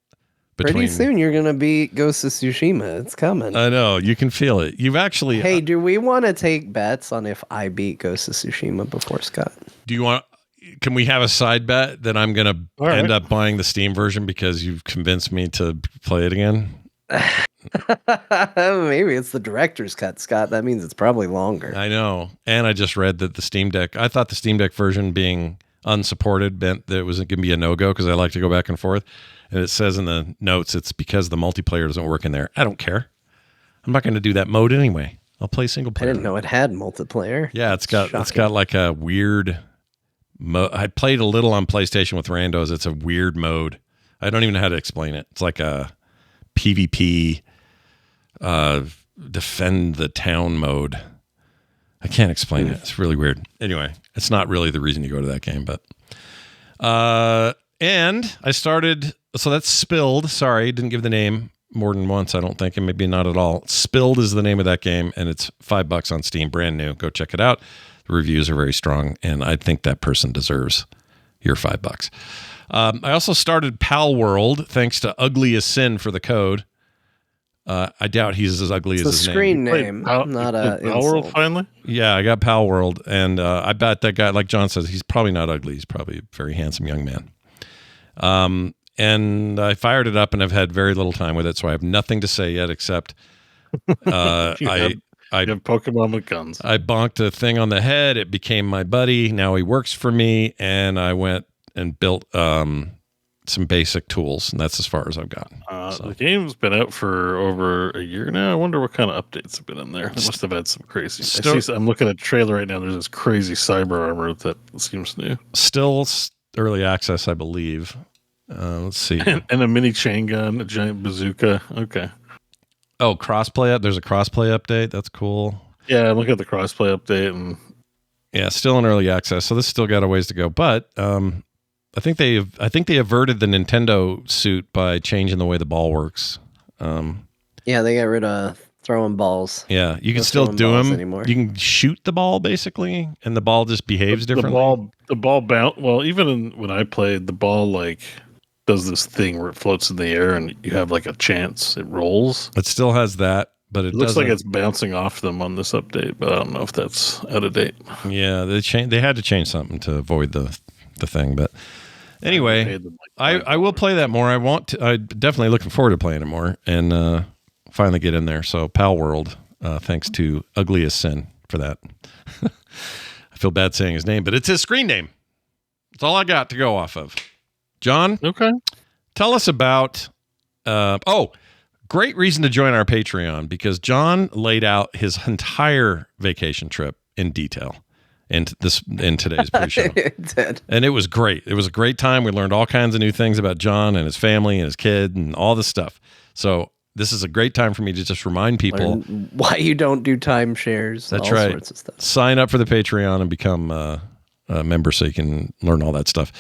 Speaker 2: Pretty soon you're going to beat Ghost of Tsushima. It's coming.
Speaker 1: I know. You can feel it. You've actually...
Speaker 2: Hey, do we want to take bets on if I beat Ghost of Tsushima before Scott?
Speaker 1: Do you want... Can we have a side bet that I'm going to end up buying the Steam version because you've convinced me to play it again?
Speaker 2: Maybe it's the director's cut, Scott. That means it's probably longer.
Speaker 1: I know. And I just read that the Steam Deck... I thought the Steam Deck version being unsupported meant that it was going to be a no-go because I like to go back and forth. And it says in the notes it's because the multiplayer doesn't work in there. I don't care. I'm not going to do that mode anyway. I'll play single player.
Speaker 2: I didn't know it had multiplayer.
Speaker 1: Yeah, it's got like a weird... I played a little on PlayStation with randos. It's a weird mode. I don't even know how to explain it. It's like a PvP defend the town mode. I can't explain it. It's really weird. Anyway, it's not really the reason you go to that game, but and I started, so that's Spilled. Sorry, didn't give the name more than once, I don't think, and maybe not at all. Spilled is the name of that game, and it's $5 on Steam, brand new. Go check it out. The reviews are very strong, and I think that person deserves your $5. I also started Pal World, thanks to Ugly as Sin for the code. I doubt he's as ugly as his
Speaker 2: screen
Speaker 3: name.
Speaker 2: Not a
Speaker 3: Pal World finally?
Speaker 1: Yeah, I got Pal World, and I bet that guy, like John says, he's probably not ugly. He's probably a very handsome young man. And I fired it up, and I've had very little time with it, so I have nothing to say yet except
Speaker 3: I have Pokemon with guns.
Speaker 1: I bonked a thing on the head. It became my buddy. Now he works for me, and I went and built some basic tools, and that's as far as I've gotten.
Speaker 3: The game's been out for over a year now. I wonder what kind of updates have been in there. They must have had some crazy. I'm looking at a trailer right now. There's this crazy cyber armor that seems new.
Speaker 1: Still early access, I believe. Let's see.
Speaker 3: And a mini chain gun, a giant bazooka. Okay.
Speaker 1: Oh, crossplay. There's a crossplay update. That's cool.
Speaker 3: Yeah, I'm looking at the crossplay update, and
Speaker 1: yeah, still in early access. So this still got a ways to go, but I think they averted the Nintendo suit by changing the way the ball works.
Speaker 2: Yeah, they got rid of throwing balls.
Speaker 1: Yeah, you can still do them anymore. You can shoot the ball basically, and the ball just behaves differently.
Speaker 3: The ball bounce. Well, even when I played, the ball does this thing where it floats in the air, and you have like a chance it rolls.
Speaker 1: It still has that, but it
Speaker 3: looks like it's bouncing off them on this update. But I don't know if that's out of date.
Speaker 1: Yeah, they had to change something to avoid the thing, but. Anyway, I will play that more. I'm definitely looking forward to playing it more and finally get in there. So Pal World, thanks to Ugly as Sin for that. I feel bad saying his name, but it's his screen name. That's all I got to go off of. John?
Speaker 3: Okay.
Speaker 1: Tell us about, great reason to join our Patreon because John laid out his entire vacation trip in detail. In today's pre-show.
Speaker 2: It did.
Speaker 1: And it was great. It was a great time. We learned all kinds of new things about John and his family and his kid and all this stuff. So this is a great time for me to just remind people
Speaker 2: why you don't do timeshares.
Speaker 1: That's
Speaker 2: all
Speaker 1: right.
Speaker 2: Sorts of stuff.
Speaker 1: Sign up for the Patreon and become a member so you can learn all that stuff.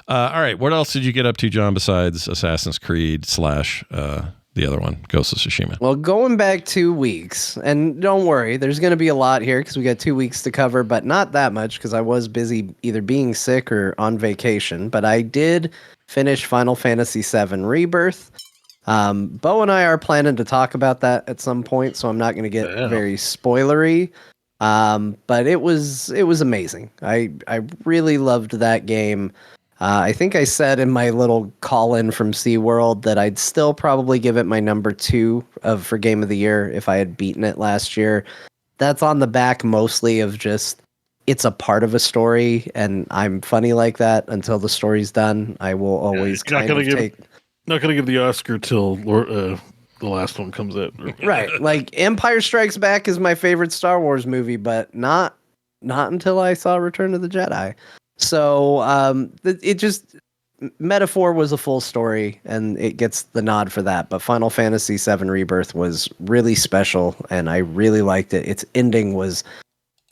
Speaker 1: All right. What else did you get up to, John, besides Assassin's Creed / the other one, Ghost of Tsushima?
Speaker 2: Well, going back 2 weeks, and don't worry, there's going to be a lot here because we got 2 weeks to cover, but not that much because I was busy either being sick or on vacation. But I did finish Final Fantasy VII Rebirth. Beau and I are planning to talk about that at some point, so I'm not going to get very spoilery. But it was amazing. I really loved that game. I think I said in my little call-in from SeaWorld that I'd still probably give it my number 2 for Game of the Year if I had beaten it last year. That's on the back mostly of just it's a part of a story, and I'm funny like that until the story's done. I will always
Speaker 3: not going to give the Oscar till the last one comes out.
Speaker 2: Right. Like Empire Strikes Back is my favorite Star Wars movie, but not until I saw Return of the Jedi. So it just Metaphor was a full story, and it gets the nod for that. But Final Fantasy VII Rebirth was really special, and I really liked it. Its ending was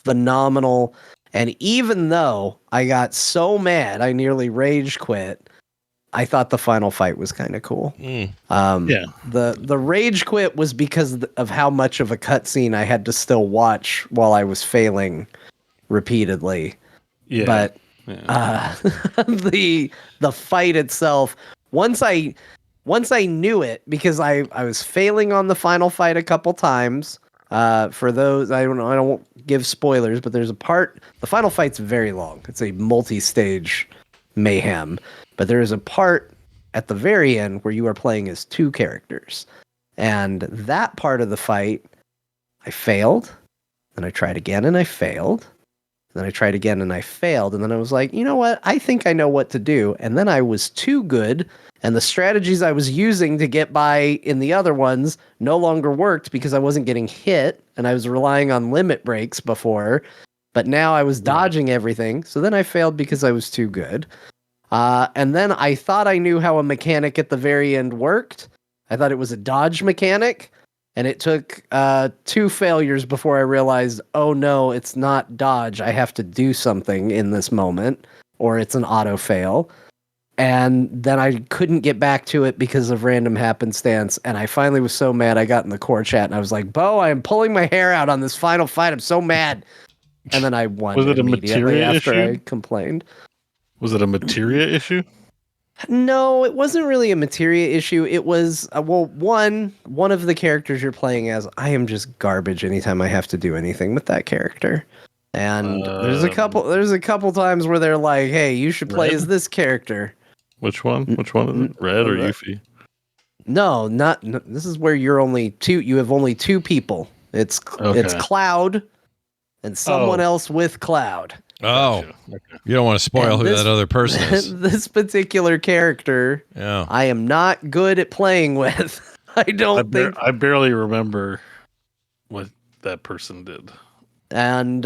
Speaker 2: phenomenal, and even though I got so mad I nearly rage quit, I thought the final fight was kind of cool. The rage quit was because of how much of a cutscene I had to still watch while I was failing repeatedly. Yeah. But the fight itself, once I knew it, because I was failing on the final fight a couple times. For those, I won't give spoilers, but there's a part. The final fight's very long. It's a multi-stage mayhem. But there is a part at the very end where you are playing as 2 characters. And that part of the fight, I failed. Then I tried again and I failed. Then I tried again and I failed. And then I was like, you know what? I think I know what to do. And then I was too good. And the strategies I was using to get by in the other ones no longer worked because I wasn't getting hit. And I was relying on limit breaks before. But now I was dodging everything. So then I failed because I was too good. And then I thought I knew how a mechanic at the very end worked. I thought it was a dodge mechanic. And it took 2 failures before I realized, oh no, it's not dodge. I have to do something in this moment, or it's an auto fail. And then I couldn't get back to it because of random happenstance. And I finally was so mad, I got in the core chat and I was like, Beau, I am pulling my hair out on this final fight. I'm so mad. And then I won.
Speaker 3: Was it a materia
Speaker 2: after
Speaker 3: issue?
Speaker 2: I complained.
Speaker 3: Was it a materia issue?
Speaker 2: No, it wasn't really a materia issue. It was one of the characters you're playing as. I am just garbage anytime I have to do anything with that character. And there's a couple times where they're like, "Hey, you should play as this character."
Speaker 3: Which one? Which one is it? Red or Yuffie?
Speaker 2: No, this is where you're only 2. You have only 2 people. It's Cloud and someone else with Cloud.
Speaker 1: Oh, okay. You don't want to spoil who that other person is.
Speaker 2: This particular character, I am not good at playing with. I
Speaker 3: barely remember what that person did.
Speaker 2: And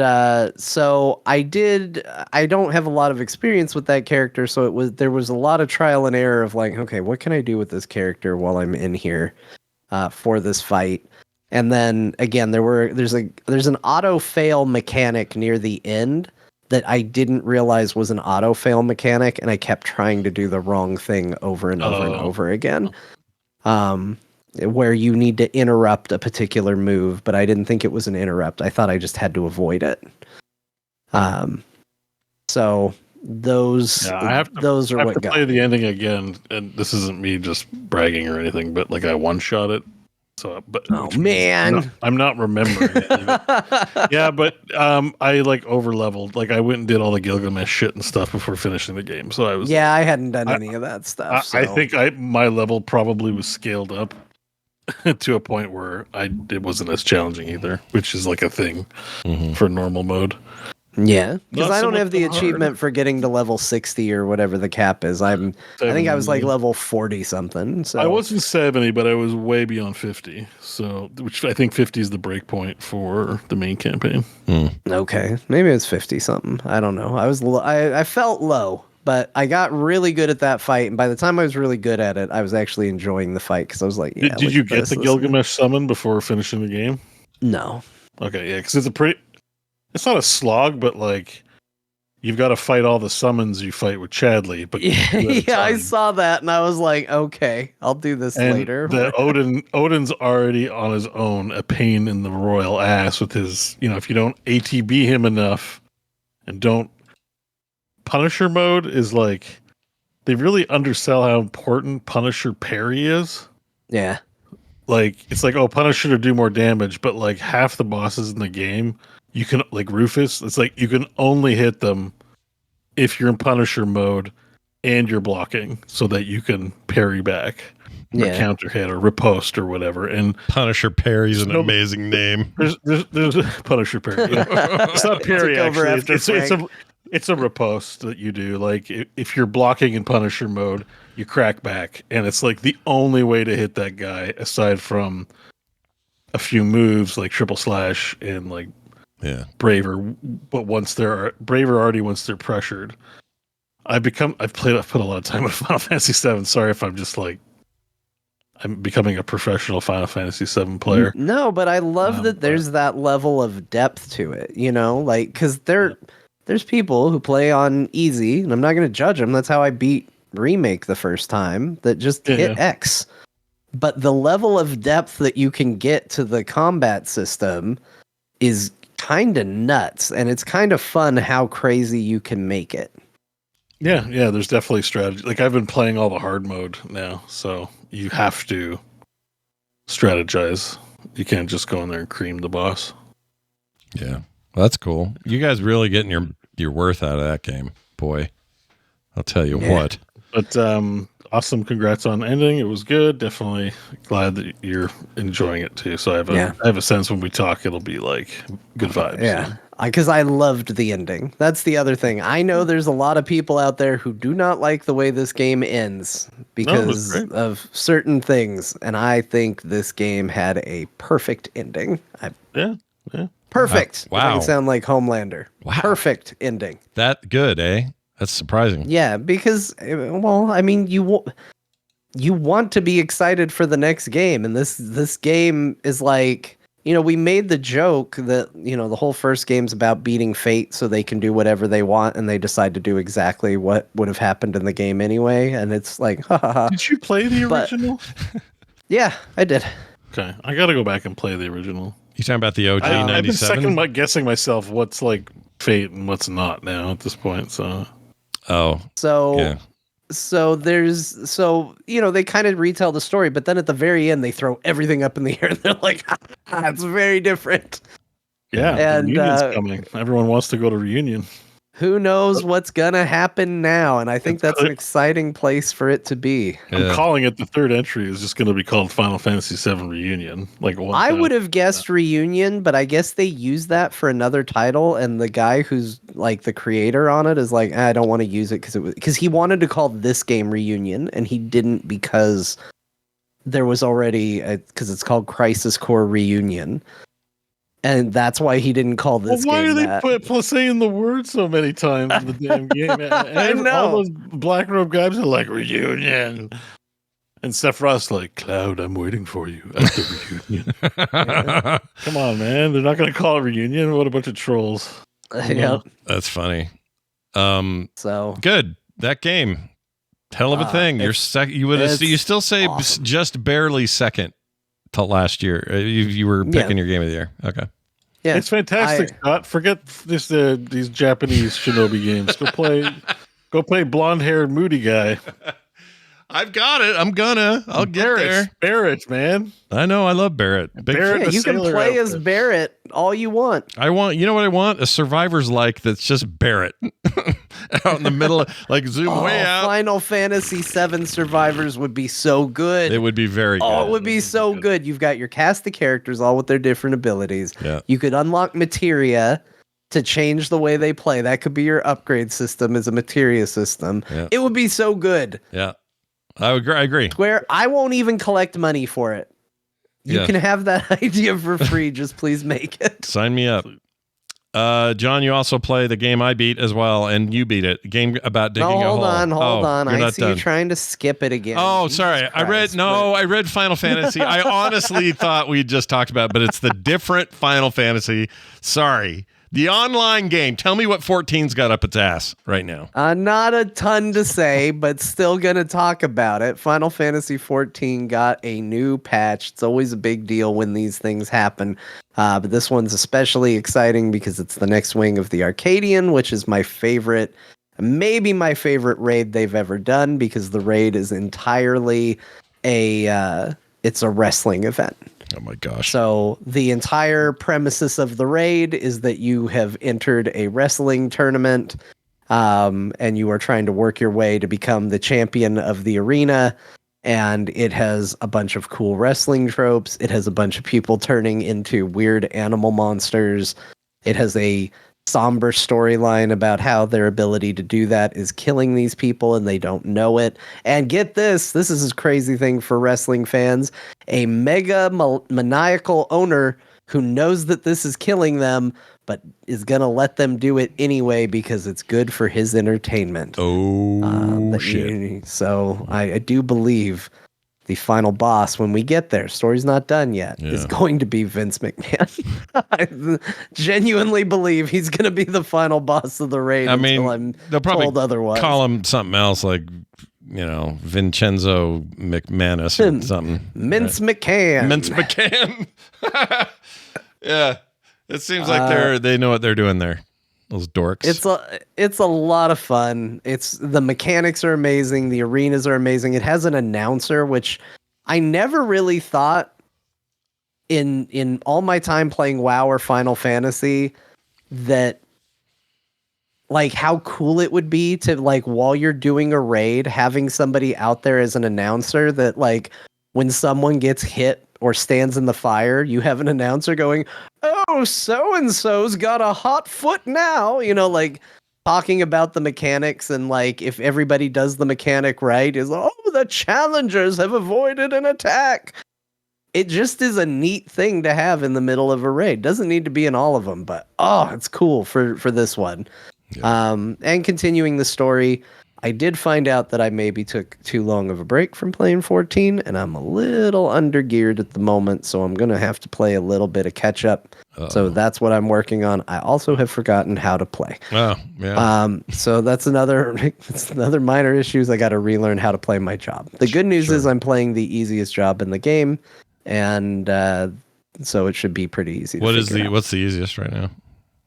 Speaker 2: so I don't have a lot of experience with that character, so there was a lot of trial and error of like, okay, what can I do with this character while I'm in here for this fight? And then again, there's an auto fail mechanic near the end that I didn't realize was an auto fail mechanic, and I kept trying to do the wrong thing over and over and over again. Where you need to interrupt a particular move, but I didn't think it was an interrupt. I thought I just had to avoid it. So those
Speaker 3: I have to play the ending again, and this isn't me just bragging or anything, but like I one-shot it. So,
Speaker 2: man,
Speaker 3: I'm not remembering it. Yeah, but I like over leveled. Like I went and did all the Gilgamesh shit and stuff before finishing the game. So I was
Speaker 2: I hadn't done any of that stuff.
Speaker 3: I think my level probably was scaled up to a point where it wasn't as challenging either, which is like a thing for normal mode.
Speaker 2: Yeah, because I don't have the achievement for getting to level 60 or whatever the cap is. I think I was like level 40 something. So
Speaker 3: I wasn't 70, but I was way beyond 50. So, which I think 50 is the break point for the main campaign.
Speaker 2: Okay, maybe it's 50 something. I don't know. I felt low, but I got really good at that fight. And by the time I was really good at it, I was actually enjoying the fight because I was like, yeah.
Speaker 3: Did you get the Gilgamesh summon before finishing the game?
Speaker 2: No.
Speaker 3: Okay, yeah, because it's not a slog, but like you've got to fight all the summons you fight with Chadley. But
Speaker 2: yeah, I saw that and I was like, okay, I'll do this later.
Speaker 3: Odin's already on his own a pain in the royal ass with his, if you don't ATB him enough and don't. Punisher mode is like, they really undersell how important Punisher parry is.
Speaker 2: Yeah.
Speaker 3: Like, it's like, oh, Punisher to do more damage, but like half the bosses in the game, you can, like Rufus, it's like you can only hit them if you're in Punisher mode and you're blocking so that you can parry back or counter hit or riposte or whatever. And
Speaker 1: Punisher parry is an amazing name.
Speaker 3: There's Punisher parry. Yeah. It's not parry, actually. It's a riposte that you do. Like, if you're blocking in Punisher mode, you crack back, and it's like the only way to hit that guy aside from a few moves like triple slash and like braver. But once they're braver already, once they're pressured, I've put a lot of time with Final Fantasy VII. Sorry if I'm just like, I'm becoming a professional Final Fantasy VII player.
Speaker 2: No, but I love that there's that level of depth to it, like, because there's people who play on easy, and I'm not going to judge them. That's how I beat Remake the first time, that just hit X. But the level of depth that you can get to the combat system is kind of nuts, and it's kind of fun how crazy you can make it.
Speaker 3: Yeah, there's definitely strategy. Like, I've been playing all the hard mode now, so you have to strategize. You can't just go in there and cream the boss.
Speaker 1: Yeah. Well, that's cool. You guys really getting your worth out of that game, boy. I'll tell you what.
Speaker 3: But awesome! Congrats on ending. It was good. Definitely glad that you're enjoying it too. So I have a sense when we talk, it'll be like good vibes.
Speaker 2: Yeah, because I loved the ending. That's the other thing. I know there's a lot of people out there who do not like the way this game ends because of certain things, and I think this game had a perfect ending.
Speaker 3: Yeah.
Speaker 2: Perfect.
Speaker 1: Wow.
Speaker 2: If I can sound like Homelander.
Speaker 1: Wow.
Speaker 2: Perfect ending.
Speaker 1: That good, eh? That's surprising.
Speaker 2: Yeah, because, well, I mean, you want to be excited for the next game, and this game is like, we made the joke that, the whole first game's about beating fate so they can do whatever they want, and they decide to do exactly what would have happened in the game anyway, and it's like, ha ha ha.
Speaker 3: Did you play the original?
Speaker 2: Yeah, I did.
Speaker 3: Okay, I gotta go back and play the original.
Speaker 1: You talking about the OG 97?
Speaker 3: I've been second guessing myself what's like fate and what's not now at this point. So
Speaker 2: they kind of retell the story, but then at the very end they throw everything up in the air and they're like, it's very different.
Speaker 3: Yeah, and reunion's coming. Everyone wants to go to reunion.
Speaker 2: Who knows what's gonna happen now? And I think that's an exciting place for it to be.
Speaker 3: I'm calling it the third entry is just going to be called Final Fantasy VII Reunion. Like,
Speaker 2: I would have guessed Reunion, but I guess they use that for another title, and the guy who's like the creator on it is like, I don't want to use it because he wanted to call this game Reunion, and he didn't because there was already because it's called Crisis Core Reunion. And that's why he didn't call this game that.
Speaker 3: Why are they saying the word so many times in the damn game?
Speaker 2: I know.
Speaker 3: All those black robe guys are like, reunion. And Sephiroth's like, Cloud, I'm waiting for you at the reunion. Yeah. Come on, man. They're not going to call it reunion. What a bunch of trolls.
Speaker 2: Yep.
Speaker 1: That's funny.
Speaker 2: So
Speaker 1: good. That game. Hell of a thing. You're you still say
Speaker 2: awesome.
Speaker 1: Just barely second to last year. You were picking your game of the year. Okay.
Speaker 2: Yeah,
Speaker 3: it's fantastic, Scott. Forget this these Japanese shinobi games. Go play blonde-haired moody guy.
Speaker 1: I've got it. I'll get there.
Speaker 3: Barrett, man.
Speaker 1: I know. I love Barrett.
Speaker 2: Barrett, you can play as Barrett all you want.
Speaker 1: You know what I want? A Survivor's like that's just Barrett out in the middle, like zoom way out.
Speaker 2: Final Fantasy VII Survivors would be so good.
Speaker 1: It would be very good.
Speaker 2: Oh, it would be so good. You've got your cast of characters, all with their different abilities.
Speaker 1: Yeah.
Speaker 2: You could unlock materia to change the way they play. That could be your upgrade system as a materia system.
Speaker 1: Yeah.
Speaker 2: It would be so good.
Speaker 1: Yeah. I agree.
Speaker 2: Square, I won't even collect money for it. You can have that idea for free. Just please make it.
Speaker 1: Sign me up. John, you also play the game I beat as well, and you beat it. A game about digging a hole.
Speaker 2: Hold on. I see
Speaker 1: done.
Speaker 2: you trying to skip it again.
Speaker 1: Oh, sorry. I read Final Fantasy. I honestly thought we just talked about it, but it's the different Final Fantasy. Sorry. The online game. Tell me what 14's got up its ass right now.
Speaker 2: Not a ton to say, but still going to talk about it. Final Fantasy 14 got a new patch. It's always a big deal when these things happen. But this one's especially exciting because it's the next wing of the Arcadian, which is my favorite, maybe my favorite raid they've ever done, because the raid is entirely it's a wrestling event.
Speaker 1: Oh my gosh.
Speaker 2: So the entire premises of the raid is that you have entered a wrestling tournament, and you are trying to work your way to become the champion of the arena. And it has a bunch of cool wrestling tropes. It has a bunch of people turning into weird animal monsters. It has a somber storyline about how their ability to do that is killing these people and they don't know it. And get this is a crazy thing for wrestling fans. A mega maniacal owner who knows that this is killing them, but is going to let them do it anyway because it's good for his entertainment.
Speaker 1: Oh, shit.
Speaker 2: So I do believe the final boss, when we get there, story's not done yet, is going to be Vince McMahon. I genuinely believe he's going to be the final boss of the raid until I'm
Speaker 1: they'll probably
Speaker 2: told otherwise.
Speaker 1: Call him something else, like, Vincenzo McManus or something.
Speaker 2: Mince McCann.
Speaker 1: Mince McCann. Yeah. It seems like they know what they're doing there. Those dorks.
Speaker 2: It's a lot of fun. The mechanics are amazing. The arenas are amazing. It has an announcer, which I never really thought in all my time playing WoW or Final Fantasy that, like, how cool it would be to, like, while you're doing a raid, having somebody out there as an announcer that, like, when someone gets hit or stands in the fire, you have an announcer going, "Oh, so-and-so's got a hot foot now," like talking about the mechanics, and like if everybody does the mechanic right, is, "Oh, the challengers have avoided an attack." It just is a neat thing to have in the middle of a raid. Doesn't need to be in all of them, but it's cool for this one. Yeah. And continuing the story, I did find out that I maybe took too long of a break from playing 14, and I'm a little undergeared at the moment, so I'm going to have to play a little bit of catch-up. So that's what I'm working on. I also have forgotten how to play.
Speaker 1: Oh, yeah.
Speaker 2: So that's another minor issues. I got to relearn how to play my job. The good news is I'm playing the easiest job in the game, and so it should be pretty easy.
Speaker 1: What's the easiest right now?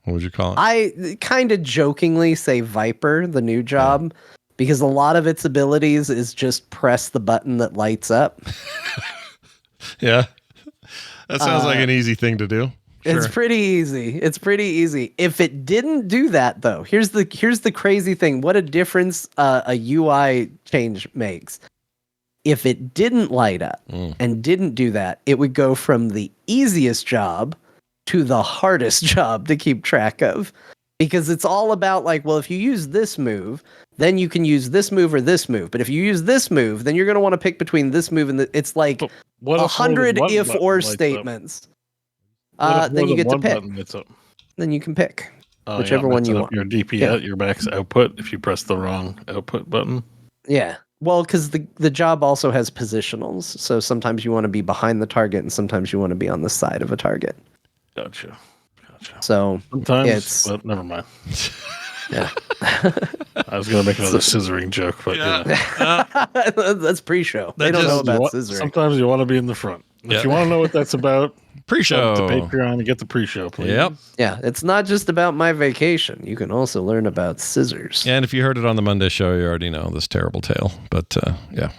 Speaker 1: What would you call it?
Speaker 2: I kind of jokingly say Viper, the new job. Yeah. Because a lot of its abilities is just press the button that lights up.
Speaker 1: Yeah. That sounds like an easy thing to do. Sure.
Speaker 2: It's pretty easy. If it didn't do that, though, here's the crazy thing. What a difference a UI change makes. If it didn't light up and didn't do that, it would go from the easiest job to the hardest job to keep track of. Because it's all about, like, well, if you use this move, then you can use this move or this move. But if you use this move, then you're going to want to pick between this move and it's like 100 if-or statements. Then you get to pick. Then you can pick whichever one you want.
Speaker 3: Your DPS, your max output, if you press the wrong output button.
Speaker 2: Yeah. Well, because the job also has positionals. So sometimes you want to be behind the target and sometimes you want to be on the side of a target.
Speaker 3: Gotcha.
Speaker 2: So
Speaker 3: sometimes, but never mind.
Speaker 2: Yeah.
Speaker 3: I was going to make another scissoring joke, but
Speaker 2: that's pre-show. They don't know about scissoring.
Speaker 3: Sometimes you want to be in the front. If you want to know what that's about,
Speaker 1: pre-show
Speaker 3: to Patreon and get the pre-show, please.
Speaker 1: Yep.
Speaker 2: Yeah, it's not just about my vacation. You can also learn about scissors.
Speaker 1: And if you heard it on the Monday show, you already know this terrible tale. But yeah,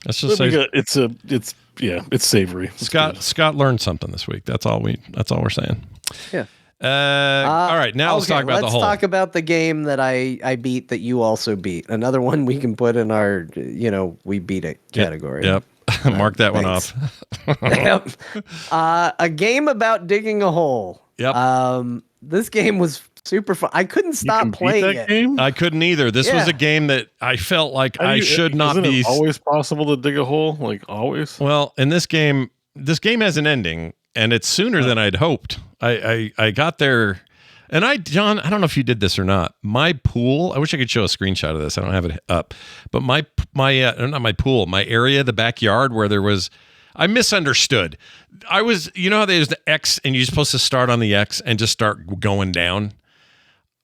Speaker 1: let's just say
Speaker 3: it's savory.
Speaker 1: Scott learned something this week. That's all we're saying.
Speaker 2: Yeah.
Speaker 1: All right, now let's talk about the whole.
Speaker 2: Let's talk about the game that I beat that you also beat. Another one we can put in our, we beat it category.
Speaker 1: Yep. Mark that one off.
Speaker 2: Yep. A game about digging a hole.
Speaker 1: Yep.
Speaker 2: This game was super fun. I couldn't stop playing it.
Speaker 3: Game?
Speaker 1: I couldn't either. This was a game that I felt like I should not be.
Speaker 3: It always possible to dig a hole? Like always?
Speaker 1: Well, in this game has an ending, and it's sooner than I'd hoped. I got there, and John, I don't know if you did this or not. My pool, I wish I could show a screenshot of this. I don't have it up, but my not my pool, my area, the backyard where there was I misunderstood. I was, you know how there's the X and you're supposed to start on the X and just start going down?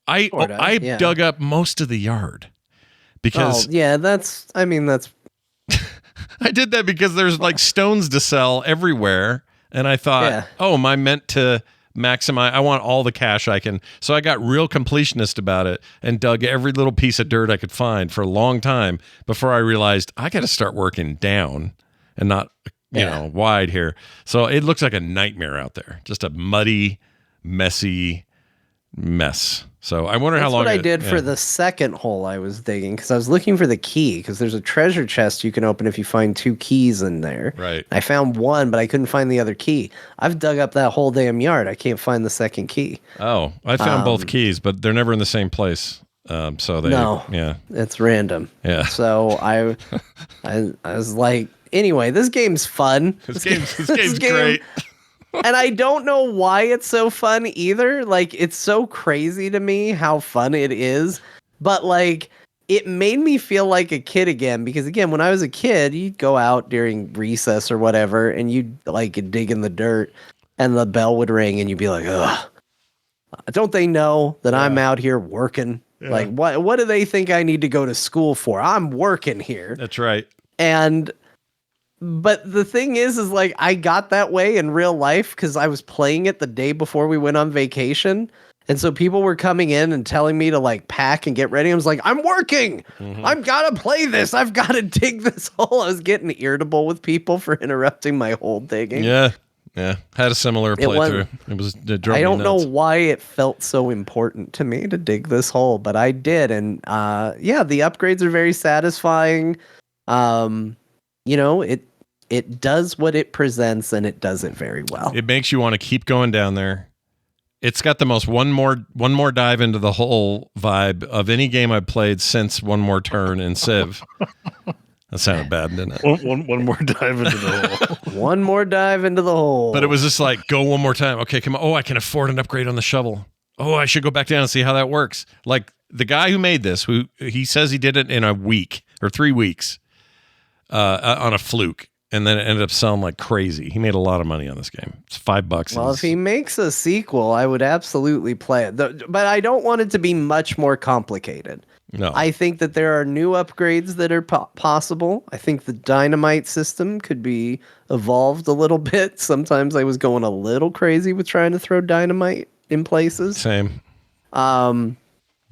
Speaker 1: I dug up most of the yard because
Speaker 2: that's
Speaker 1: I did that because there's like stones to sell everywhere. And I thought, am I meant to maximize? I want all the cash I can. So I got real completionist about it and dug every little piece of dirt I could find for a long time before I realized I got to start working down and not, wide here. So it looks like a nightmare out there. Just a muddy, messy mess. So I wonder how long.
Speaker 2: That's what I did for the second hole I was digging, because I was looking for the key, because there's a treasure chest you can open if you find 2 keys in there.
Speaker 1: Right.
Speaker 2: I found one, but I couldn't find the other key. I've dug up that whole damn yard. I can't find the second key.
Speaker 1: Oh, I found both keys, but they're never in the same place. It's
Speaker 2: random.
Speaker 1: Yeah.
Speaker 2: So I was like, anyway, this game's fun.
Speaker 1: This game's great.
Speaker 2: And I don't know why it's so fun either. Like, it's so crazy to me how fun it is. But, like, it made me feel like a kid again. Because, again, when I was a kid, you'd go out during recess or whatever, and you'd, like, dig in the dirt, and the bell would ring, and you'd be like, ugh. Don't they know that I'm out here working? Yeah. Like, what do they think I need to go to school for? I'm working here.
Speaker 1: That's right.
Speaker 2: But the thing is like, I got that way in real life because I was playing it the day before we went on vacation. And so people were coming in and telling me to like pack and get ready. I was like, I'm working. I've got to play this. I've got to dig this hole. I was getting irritable with people for interrupting my hole digging.
Speaker 1: Yeah. Yeah. Had a similar playthrough. It drove
Speaker 2: I don't
Speaker 1: me
Speaker 2: know
Speaker 1: nuts.
Speaker 2: why it felt so important to me to dig this hole, but I did. And the upgrades are very satisfying. It does what it presents, and it does it very well.
Speaker 1: It makes you want to keep going down there. It's got the most one more dive into the hole vibe of any game I've played since One More Turn in Civ. That sounded bad, didn't it?
Speaker 3: One more dive into the hole.
Speaker 2: One more dive into the hole.
Speaker 1: But it was just like, go one more time. Okay, come on. Oh, I can afford an upgrade on the shovel. Oh, I should go back down and see how that works. Like the guy who made this, he says he did it in a week or 3 weeks on a fluke. And then it ended up selling like crazy. He made a lot of money on this game. It's $5.
Speaker 2: Well, if he makes a sequel, I would absolutely play it. But I don't want it to be much more complicated.
Speaker 1: No.
Speaker 2: I think that there are new upgrades that are possible. I think the dynamite system could be evolved a little bit. Sometimes I was going a little crazy with trying to throw dynamite in places.
Speaker 1: Same.
Speaker 2: The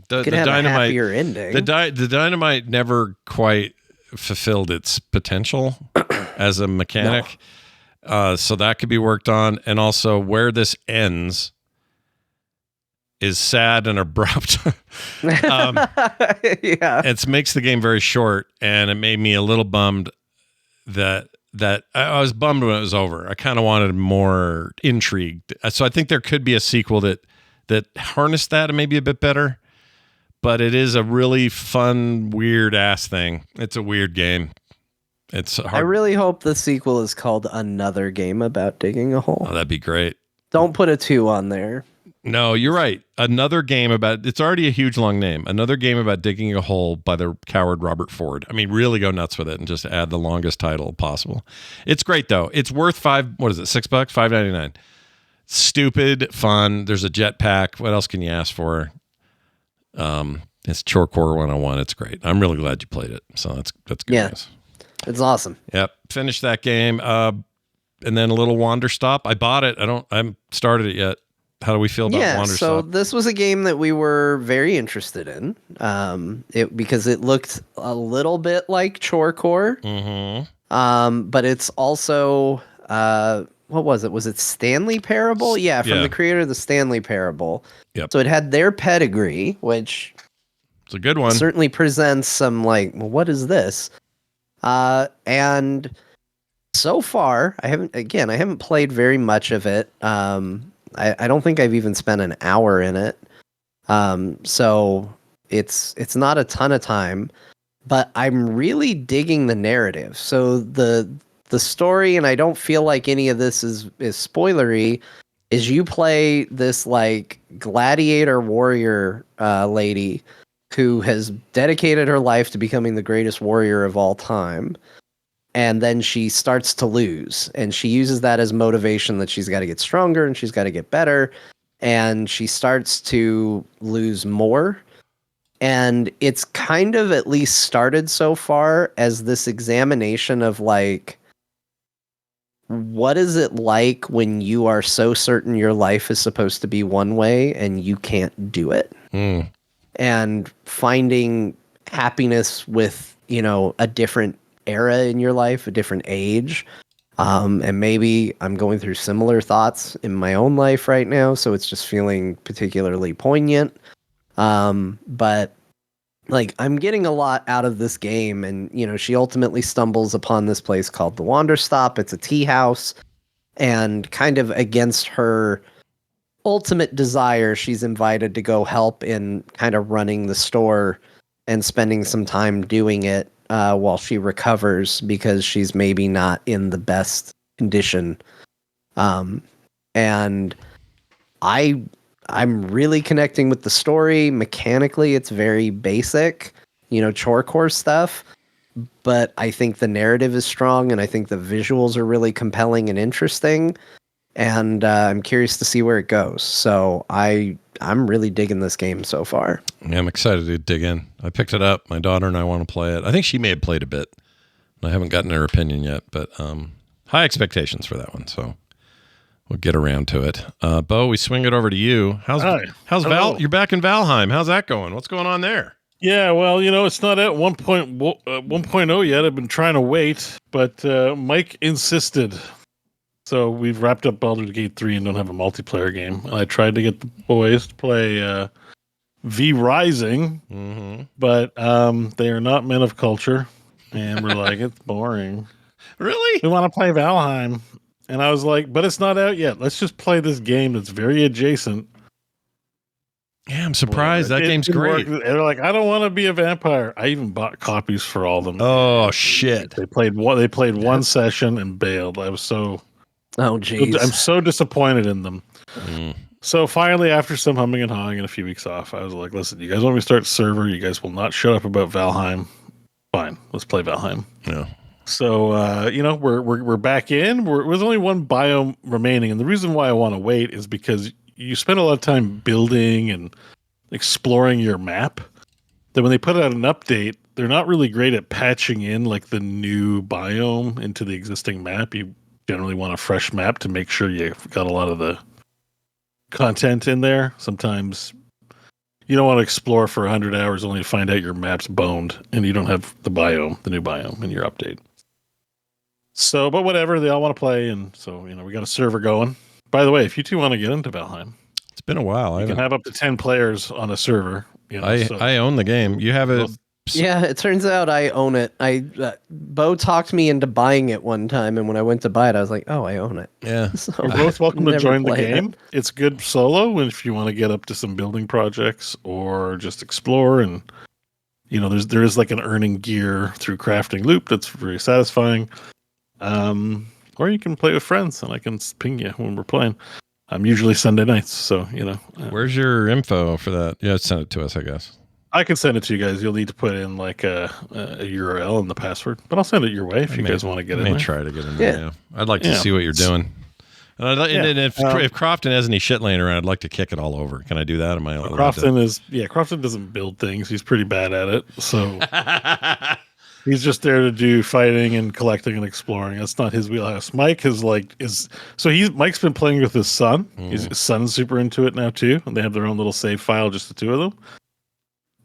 Speaker 2: dynamite, a happier ending.
Speaker 1: The dynamite never quite fulfilled its potential as a mechanic. No. So that could be worked on. And also where this ends is sad and abrupt. It makes the game very short, and it made me a little bummed that I was bummed when it was over. I kind of wanted more intrigue. So I think there could be a sequel that harnessed that and maybe a bit better. But it is a really fun, weird ass thing. It's a weird game. It's hard.
Speaker 2: I really hope the sequel is called Another Game About Digging a Hole.
Speaker 1: Oh, that'd be great.
Speaker 2: Don't put a 2 on there.
Speaker 1: No, you're right. Another game about, it's already a huge long name. Another Game About Digging a Hole by the coward Robert Ford. I mean, really go nuts with it and just add the longest title possible. It's great though. It's worth $6? $5.99. Stupid, fun. There's a jetpack. What else can you ask for? It's Chorecore 101. It's great. I'm really glad you played it. So that's good.
Speaker 2: Yeah,
Speaker 1: news.
Speaker 2: It's awesome.
Speaker 1: Yep. Finished that game. And then a little Wanderstop. I bought it. I haven't started it yet. How do we feel about Wanderstop?
Speaker 2: So this was a game that we were very interested in. Because it looked a little bit like Chorecore.
Speaker 1: Mm-hmm.
Speaker 2: But it's also what was it? Was it Stanley Parable? Yeah, from the creator of the Stanley Parable.
Speaker 1: Yep.
Speaker 2: So it had their pedigree, which
Speaker 1: it's a good one.
Speaker 2: Certainly presents some like, well, what is this? And so far, I haven't played very much of it. I don't think I've even spent an hour in it. So it's not a ton of time, but I'm really digging the narrative. So the story, and I don't feel like any of this is spoilery, is you play this like gladiator warrior lady who has dedicated her life to becoming the greatest warrior of all time. and then she starts to lose, and she uses that as motivation that she's got to get stronger and she's got to get better, and she starts to lose more. And it's kind of at least started so far as this examination of like, what is it like when you are so certain your life is supposed to be one way and you can't do it? And finding happiness with, you know, a different era in your life, a different age. And maybe I'm going through similar thoughts in my own life right now, so it's just feeling particularly poignant. But like, I'm getting a lot out of this game, and you know, she ultimately stumbles upon this place called the Wanderstop. It's a tea house, and kind of against her ultimate desire, she's invited to go help in kind of running the store and spending some time doing it while she recovers, because she's maybe not in the best condition. And I'm really connecting with the story. Mechanically, it's very basic, you know, chore course stuff. But I think the narrative is strong, and I think the visuals are really compelling and interesting. And I'm curious to see where it goes. So I'm really digging this game so far.
Speaker 1: Yeah, I'm excited to dig in. I picked it up. My daughter and I want to play it. I think she may have played a bit. I haven't gotten her opinion yet, but high expectations for that one. So we'll get around to it. Beau, we swing it over to you. How's Val? You're back in Valheim. How's that going? What's going on there?
Speaker 3: Yeah, well, you know, it's not at 1.0 yet. I've been trying to wait, but Mike insisted. So we've wrapped up Baldur's Gate 3 and don't have a multiplayer game. I tried to get the boys to play V Rising, but they are not men of culture, and we're like, it's boring.
Speaker 1: Really?
Speaker 3: We want to play Valheim. And I was like, but it's not out yet. Let's just play this game that's very adjacent.
Speaker 1: Yeah, I'm surprised. That game's great.
Speaker 3: They're like, I don't want to be a vampire. I even bought copies for all of them.
Speaker 1: Oh, shit.
Speaker 3: They played one session and bailed. I was so...
Speaker 2: Oh, jeez.
Speaker 3: I'm so disappointed in them. So finally, after some humming and hawing and a few weeks off, I was like, listen, you guys want me to start a server? You guys will not shut up about Valheim. Fine, let's play Valheim.
Speaker 1: Yeah.
Speaker 3: So, you know, we're back in. There's only one biome remaining. And the reason why I want to wait is because you spend a lot of time building and exploring your map. Then when they put out an update, they're not really great at patching in like the new biome into the existing map. You generally want a fresh map to make sure you've got a lot of the content in there. Sometimes you don't want to explore for 100 hours only to find out your map's boned and you don't have the new biome in your update. So, but whatever, they all want to play, and so, you know, we got a server going. By the way, if you two want to get into Valheim,
Speaker 1: it's been a while.
Speaker 3: You can have up to 10 players on a server. You know,
Speaker 1: I own the game. You have it.
Speaker 2: Yeah, it turns out I own it. Beau talked me into buying it one time, and when I went to buy it, I was like, "Oh, I own it."
Speaker 1: Yeah,
Speaker 3: so we're both welcome to join the game. It's good solo, and if you want to get up to some building projects or just explore, and you know, there is like an earning gear through crafting loop that's very satisfying. Or you can play with friends, and I can ping you when we're playing. I'm usually Sunday nights, so you know.
Speaker 1: Where's your info for that? Yeah, send it to us, I guess.
Speaker 3: I can send it to you guys. You'll need to put in like a URL and the password, but I'll send it your way if you guys want to get in there.
Speaker 1: Try to get in there. Yeah. I'd like to see what you're doing. And if Crofton has any shit laying around, I'd like to kick it all over. Can I do that? Am I
Speaker 3: Crofton doesn't build things. He's pretty bad at it. So he's just there to do fighting and collecting and exploring. That's not his wheelhouse. Mike Mike's been playing with his son. His son's super into it now too, and they have their own little save file, just the two of them.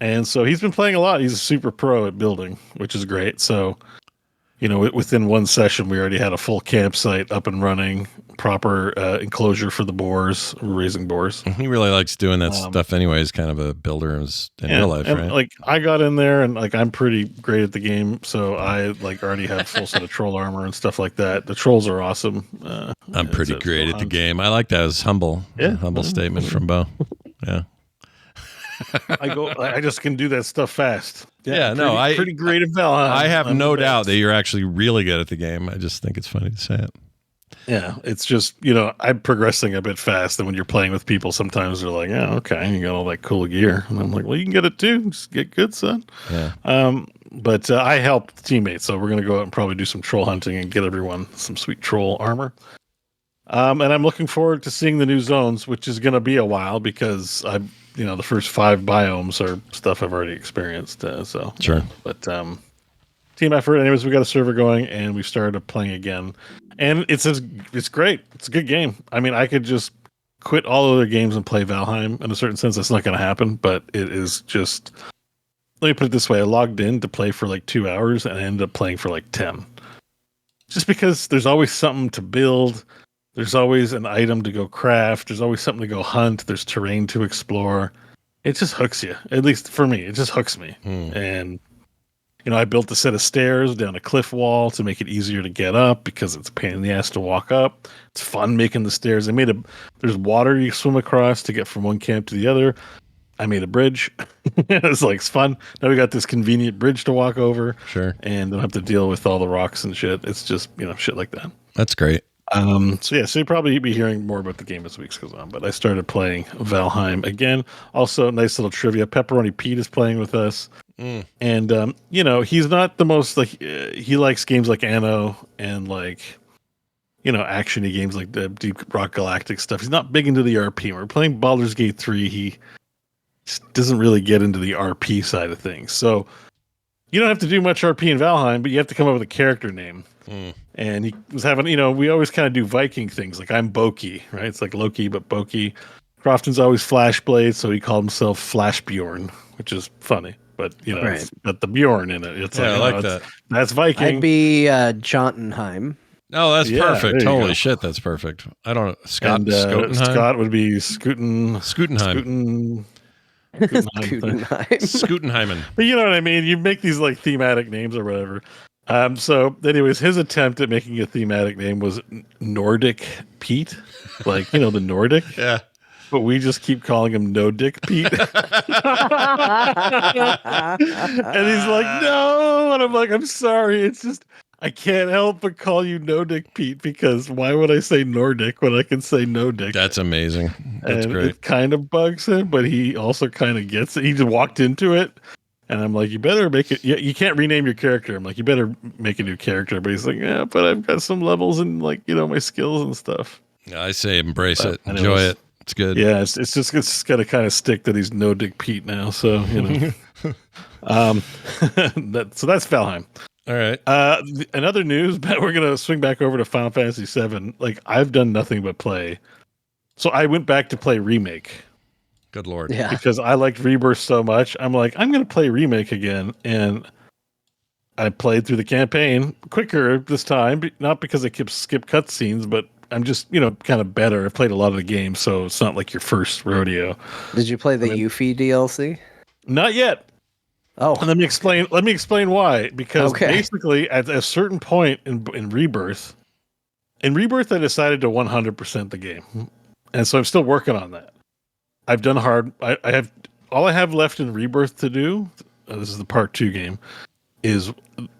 Speaker 3: And so he's been playing a lot. He's a super pro at building, which is great. So, you know, within one session, we already had a full campsite up and running, proper enclosure for the boars, raising boars.
Speaker 1: He really likes doing that stuff anyway. He's kind of a builder in real life, right?
Speaker 3: Like, I got in there, and like, I'm pretty great at the game. So I like already have full set of troll armor and stuff like that. The trolls are awesome.
Speaker 1: I'm pretty great at the game. I like that as humble statement from Beau. Yeah.
Speaker 3: I just can do that stuff fast.
Speaker 1: Pretty
Speaker 3: great at Valheim.
Speaker 1: I have no doubt that you're actually really good at the game. I just think it's funny to say it.
Speaker 3: Yeah, it's just, you know, I'm progressing a bit fast, and when you're playing with people, sometimes they're like, "Yeah, okay, you got all that cool gear," and I'm like, "Well, you can get it too. Just get good, son."
Speaker 1: Yeah.
Speaker 3: But I helped teammates, so we're going to go out and probably do some troll hunting and get everyone some sweet troll armor. And I'm looking forward to seeing the new zones, which is going to be a while because the first 5 biomes are stuff I've already experienced. So
Speaker 1: sure.
Speaker 3: But team effort. Anyways, we got a server going and we started playing again, and it's great. It's a good game. I mean, I could just quit all other games and play Valheim. In a certain sense, that's not going to happen, but it is just. Let me put it this way: I logged in to play for like 2 hours and I ended up playing for like 10. Just because there's always something to build, there's always an item to go craft, there's always something to go hunt, there's terrain to explore. It just hooks you. At least for me, it just hooks me. And I built a set of stairs down a cliff wall to make it easier to get up because it's a pain in the ass to walk up. It's fun making the stairs. There's water you swim across to get from one camp to the other. I made a bridge. It's fun. Now we got this convenient bridge to walk over.
Speaker 1: Sure.
Speaker 3: And don't have to deal with all the rocks and shit. It's just, shit like that.
Speaker 1: That's great.
Speaker 3: So you'll probably be hearing more about the game as weeks goes on, but I started playing Valheim again. Also, nice little trivia. Pepperoni Pete is playing with us. And, he's not the most he likes games like Anno and action-y games like the Deep Rock Galactic stuff. He's not big into the RP. When we're playing Baldur's Gate 3, he doesn't really get into the RP side of things. So you don't have to do much RP in Valheim, but you have to come up with a character name. And he was having, we always kind of do Viking things. Like I'm Boki, right? It's like Loki, but Boki. Crofton's always Flashblade, so he called himself Flashbjorn, which is funny. But, it's got the Bjorn in it. It's
Speaker 1: I like that.
Speaker 3: That's Viking.
Speaker 2: I'd be Jotunheim.
Speaker 1: Oh, that's perfect. Holy shit, that's perfect. I don't know. Scott
Speaker 3: would be Scootenheim.
Speaker 1: Scootenheimen.
Speaker 3: But you know what I mean? You make these thematic names or whatever. So anyways, his attempt at making a thematic name was Nordic Pete. The Nordic.
Speaker 1: Yeah.
Speaker 3: But we just keep calling him No Dick Pete. And he's like, no. And I'm like, I'm sorry. It's just, I can't help but call you No Dick Pete because why would I say Nordic when I can say No Dick?
Speaker 1: That's amazing. That's great.
Speaker 3: It kind of bugs him, but he also kind of gets it. He just walked into it. And I'm like, you better make it. Yeah, you can't rename your character. I'm like, you better make a new character. But he's like, yeah, but I've got some levels and my skills and stuff.
Speaker 1: Yeah, I say embrace it. Enjoy it. It's good.
Speaker 3: Yeah, it's got to kind of stick that he's No Dick Pete now. So, so that's Valheim.
Speaker 1: All right.
Speaker 3: Another news, but we're going to swing back over to Final Fantasy VII. I've done nothing but play. So I went back to play Remake.
Speaker 1: Good Lord.
Speaker 2: Yeah.
Speaker 3: Because I liked Rebirth so much. I'm like, I'm going to play Remake again. And I played through the campaign quicker this time. Not because I skip cutscenes, but I'm just, kind of better. I've played a lot of the games, so it's not like your first rodeo.
Speaker 2: Did you play the Yuffie DLC?
Speaker 3: Not yet.
Speaker 2: Oh.
Speaker 3: And let me explain why. Because basically, at a certain point in Rebirth, I decided to 100% the game. And so I'm still working on that. I've done hard. I have all I have left in Rebirth to do. This is the part 2 game. Is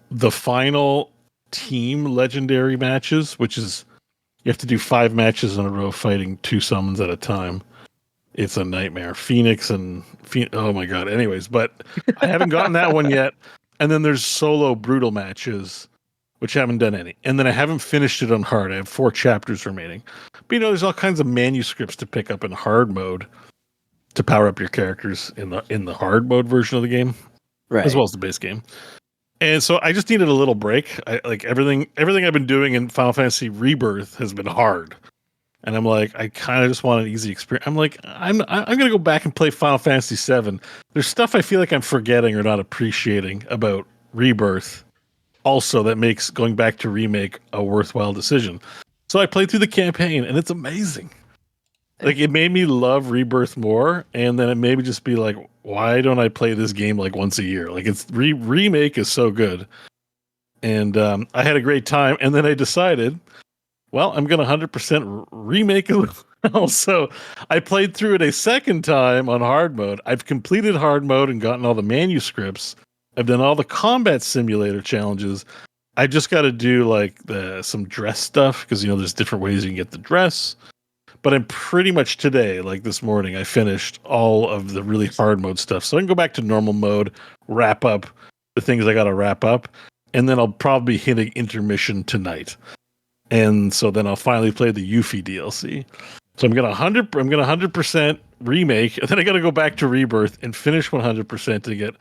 Speaker 3: the final team legendary matches, which is you have to do 5 matches in a row fighting 2 summons at a time. It's a nightmare. Phoenix and oh my god. Anyways, but I haven't gotten that one yet. And then there's solo brutal matches, which I haven't done any. And then I haven't finished it on hard. I have 4 chapters remaining. But there's all kinds of manuscripts to pick up in hard mode to power up your characters in the hard mode version of the game,
Speaker 2: right,
Speaker 3: as well as the base game. And so I just needed a little break. Everything I've been doing in Final Fantasy Rebirth has been hard, and I'm like, I kind of just want an easy experience. I'm like, I'm gonna go back and play Final Fantasy VII. There's stuff I feel like I'm forgetting or not appreciating about Rebirth, also that makes going back to Remake a worthwhile decision. So I played through the campaign, and it's amazing. It made me love Rebirth more, and then it made me just be like, why don't I play this game once a year? It's Remake is so good. And I had a great time, and then I decided, well, I'm going to 100% remake it. So I played through it a second time on hard mode. I've completed hard mode and gotten all the manuscripts. I've done all the combat simulator challenges. I just got to do some dress stuff because there's different ways you can get the dress. But I'm pretty much today, this morning, I finished all of the really hard mode stuff. So I can go back to normal mode, wrap up the things I got to wrap up, and then I'll probably hit an intermission tonight. And so then I'll finally play the Yuffie DLC. So I'm gonna 100% remake, and then I got to go back to Rebirth and finish 100% to get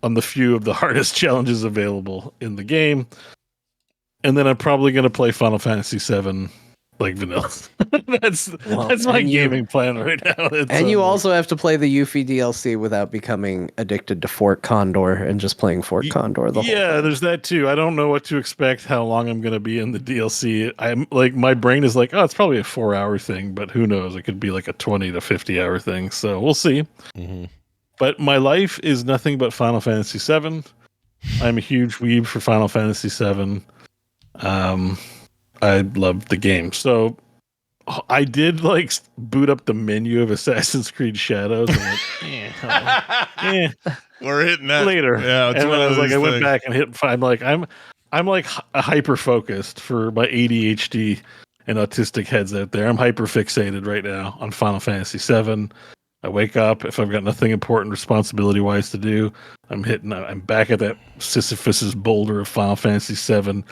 Speaker 3: on the few of the hardest challenges available in the game. And then I'm probably gonna play Final Fantasy VII like vanilla. that's my gaming plan right now.
Speaker 2: You also have to play the Yuffie DLC without becoming addicted to Fort Condor and just playing Fort Condor the whole time.
Speaker 3: There's that too. I don't know what to expect, how long I'm going to be in the DLC. I'm like, my brain is like, oh, it's probably a 4-hour thing, but who knows? It could be like a 20 to 50 hour thing. So we'll see. Mm-hmm. But my life is nothing but Final Fantasy VII. I'm a huge weeb for Final Fantasy VII. I love the game. So I did like boot up the menu of Assassin's Creed Shadows. And like,
Speaker 1: we're hitting that
Speaker 3: later.
Speaker 1: Yeah,
Speaker 3: and then I was like, I went back and hit. I'm like a hyper focused for my ADHD and autistic heads out there. I'm hyper fixated right now on Final Fantasy VII. I wake up if I've got nothing important responsibility wise to do. I'm back at that Sisyphus's boulder of Final Fantasy VII.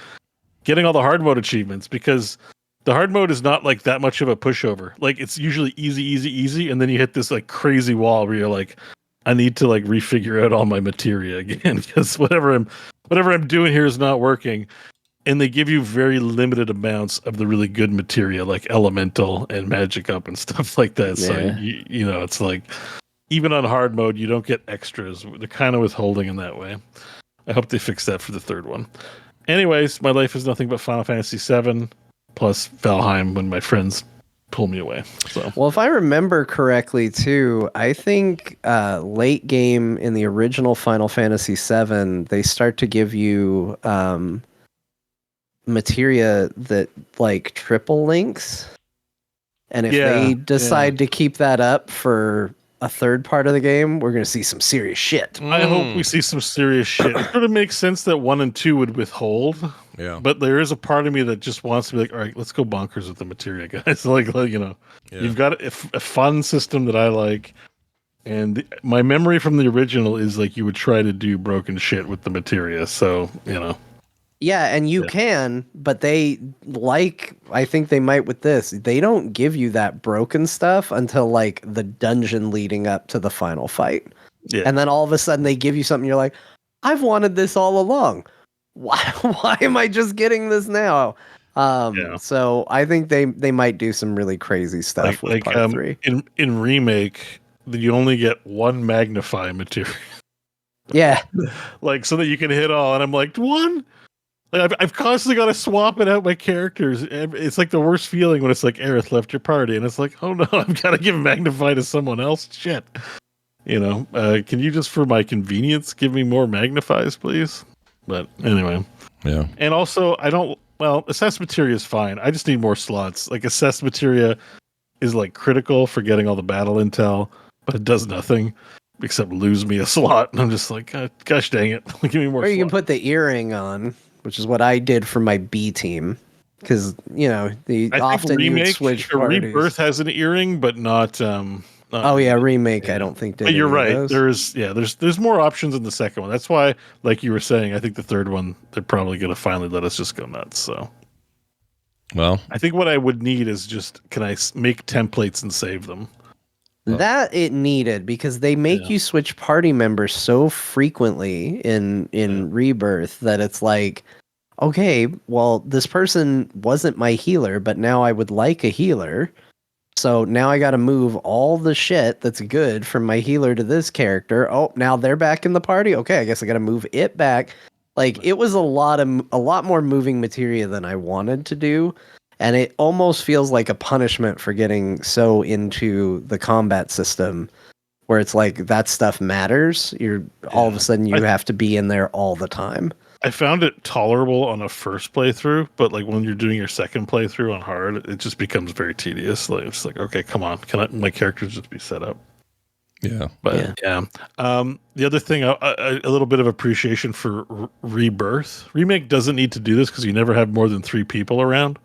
Speaker 3: Getting all the hard mode achievements, because the hard mode is not like that much of a pushover. Like it's usually easy, and then you hit this like crazy wall where you're like, I need to like refigure out all my materia again, because whatever I'm doing here is not working. And they give you very limited amounts of the really good materia, like elemental and magic up and stuff like that. Yeah. So you know, it's like even on hard mode, you don't get extras. They're kind of withholding in that way. I hope they fix that for the third one. Anyways, my life is nothing but Final Fantasy VII plus Valheim when my friends pull me away. So,
Speaker 2: well, if I remember correctly, too, I think late game in the original Final Fantasy VII, they start to give you materia that like triple links, and if they decide to keep that up for a third part of the game, we're going to see some serious shit.
Speaker 3: I hope we see some serious shit. It sort of makes sense that 1 and 2 would withhold.
Speaker 1: Yeah.
Speaker 3: But there is a part of me that just wants to be like, all right, let's go bonkers with the materia, guys. like you know, you've got a fun system that I like. And my memory from the original is like you would try to do broken shit with the materia. So, you know.
Speaker 2: Yeah, and you can, but they, like, I think they might with this, they don't give you that broken stuff until, like, the dungeon leading up to the final fight. Yeah. And then all of a sudden they give you something, you're like, I've wanted this all along. Why am I just getting this now? So I think they might do some really crazy stuff with part 3.
Speaker 3: In Remake, you only get 1 magnify material.
Speaker 2: Yeah.
Speaker 3: Like, so that you can hit all, and I'm like, 1? Like I've constantly got to swap it out my characters. It's like the worst feeling when it's like Aerith left your party, and it's like, oh no, I've got to give Magnify to someone else. Shit, you know. Can you just, for my convenience, give me more Magnifies, please? But anyway,
Speaker 1: yeah.
Speaker 3: And also, I don't. Well, assess materia is fine. I just need more slots. Like assess materia is like critical for getting all the battle intel, but it does nothing except lose me a slot. And I'm just like, gosh dang it, give me more.
Speaker 2: Or you can put the earring on, which is what I did for my B team, because you know often you would switch parties.
Speaker 3: Rebirth has an earring, but not.
Speaker 2: Remake. I don't think.
Speaker 3: But you're right. There's more options in the second one. That's why, like you were saying, I think the third one they're probably going to finally let us just go nuts. So,
Speaker 1: well,
Speaker 3: I think what I would need is just, can I make templates and save them?
Speaker 2: That it needed, because they make you switch party members so frequently in Rebirth that it's like, okay, well, this person wasn't my healer, but now I would like a healer. So now I got to move all the shit that's good from my healer to this character. Oh, now they're back in the party. Okay, I guess I got to move it back. Like, it was a lot more moving materia than I wanted to do. And it almost feels like a punishment for getting so into the combat system, where it's like that stuff matters. All of a sudden you have to be in there all the time.
Speaker 3: I found it tolerable on a first playthrough, but like when you're doing your second playthrough on hard, it just becomes very tedious. Like it's like, okay, come on, my characters just be set up?
Speaker 1: Yeah,
Speaker 3: but the other thing, a little bit of appreciation for Rebirth. Remake doesn't need to do this because you never have more than 3 people around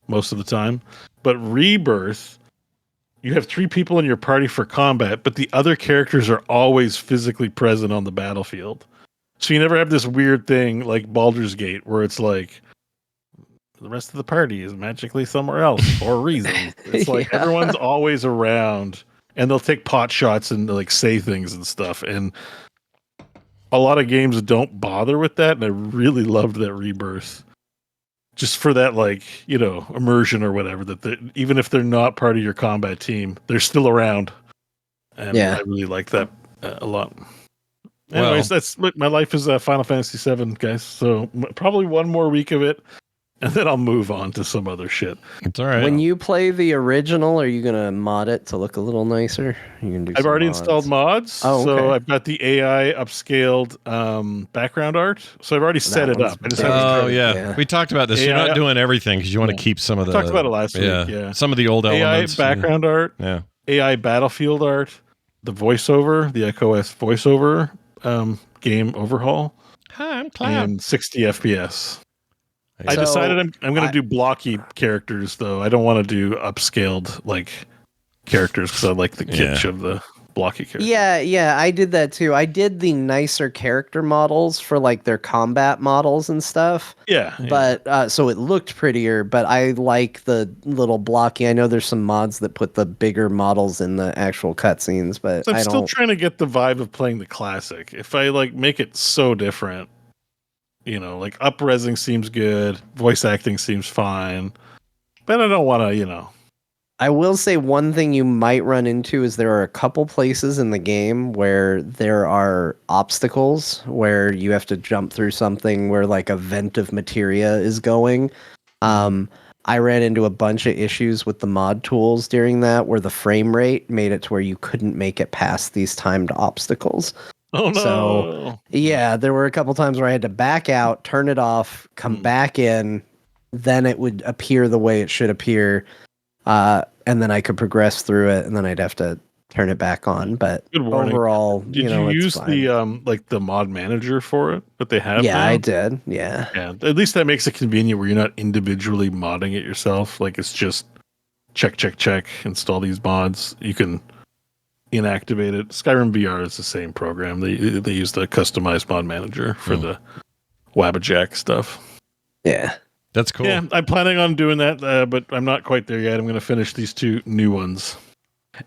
Speaker 3: most of the time. But Rebirth, you have 3 people in your party for combat, but the other characters are always physically present on the battlefield. So you never have this weird thing like Baldur's Gate where it's like the rest of the party is magically somewhere else for a reason. It's like everyone's always around, and they'll take pot shots and like say things and stuff. And a lot of games don't bother with that, and I really loved that Rebirth. Just for that, like, you know, immersion or whatever, that even if they're not part of your combat team, they're still around. And I really like that a lot. Anyways, that's my life is Final Fantasy VII, guys. So probably one more week of it, and then I'll move on to some other shit.
Speaker 1: It's all right.
Speaker 2: When you play the original, are you gonna mod it to look a little nicer? You can do.
Speaker 3: I've already installed mods, so I've got the AI upscaled background art. So I've already set it up.
Speaker 1: We talked about this. AI, You're not doing everything because you want to keep some of the.
Speaker 3: We talked about it last week. Yeah,
Speaker 1: some of the old elements.
Speaker 3: AI background art. Yeah, AI battlefield art. The voiceover, the EchoS voiceover. Game overhaul.
Speaker 1: Hi, I'm Cloud.
Speaker 3: And 60 FPS. I decided I'm going to do blocky characters, though. I don't want to do upscaled like characters because I like the kitsch of the blocky characters.
Speaker 2: Yeah, I did that too. I did the nicer character models for like their combat models and stuff.
Speaker 3: Yeah.
Speaker 2: But so it looked prettier, but I like the little blocky. I know there's some mods that put the bigger models in the actual cutscenes, but
Speaker 3: I'm still trying to get the vibe of playing the classic. If I like make it so different, you know, like up-resing seems good, voice acting seems fine, but I don't want to, you know.
Speaker 2: I will say one thing you might run into is there are a couple places in the game where there are obstacles where you have to jump through something where like a vent of materia is going. I ran into a bunch of issues with the mod tools during that where the frame rate made it to where you couldn't make it past these timed obstacles.
Speaker 3: Oh no.
Speaker 2: So yeah, there were a couple times where I had to back out, turn it off, come back in, then it would appear the way it should appear. And then I could progress through it, and then I'd have to turn it back on. But overall,
Speaker 3: did you use the like the mod manager for it that they have?
Speaker 2: Yeah,
Speaker 3: now?
Speaker 2: I did. Yeah.
Speaker 3: At least that makes it convenient where you're not individually modding it yourself. Like it's just check, install these mods. You can inactivate it. Skyrim VR is the same program. They use the customized mod manager for the Wabbajack stuff.
Speaker 2: Yeah.
Speaker 1: That's cool.
Speaker 3: Yeah, I'm planning on doing that, but I'm not quite there yet. I'm going to finish these two new ones.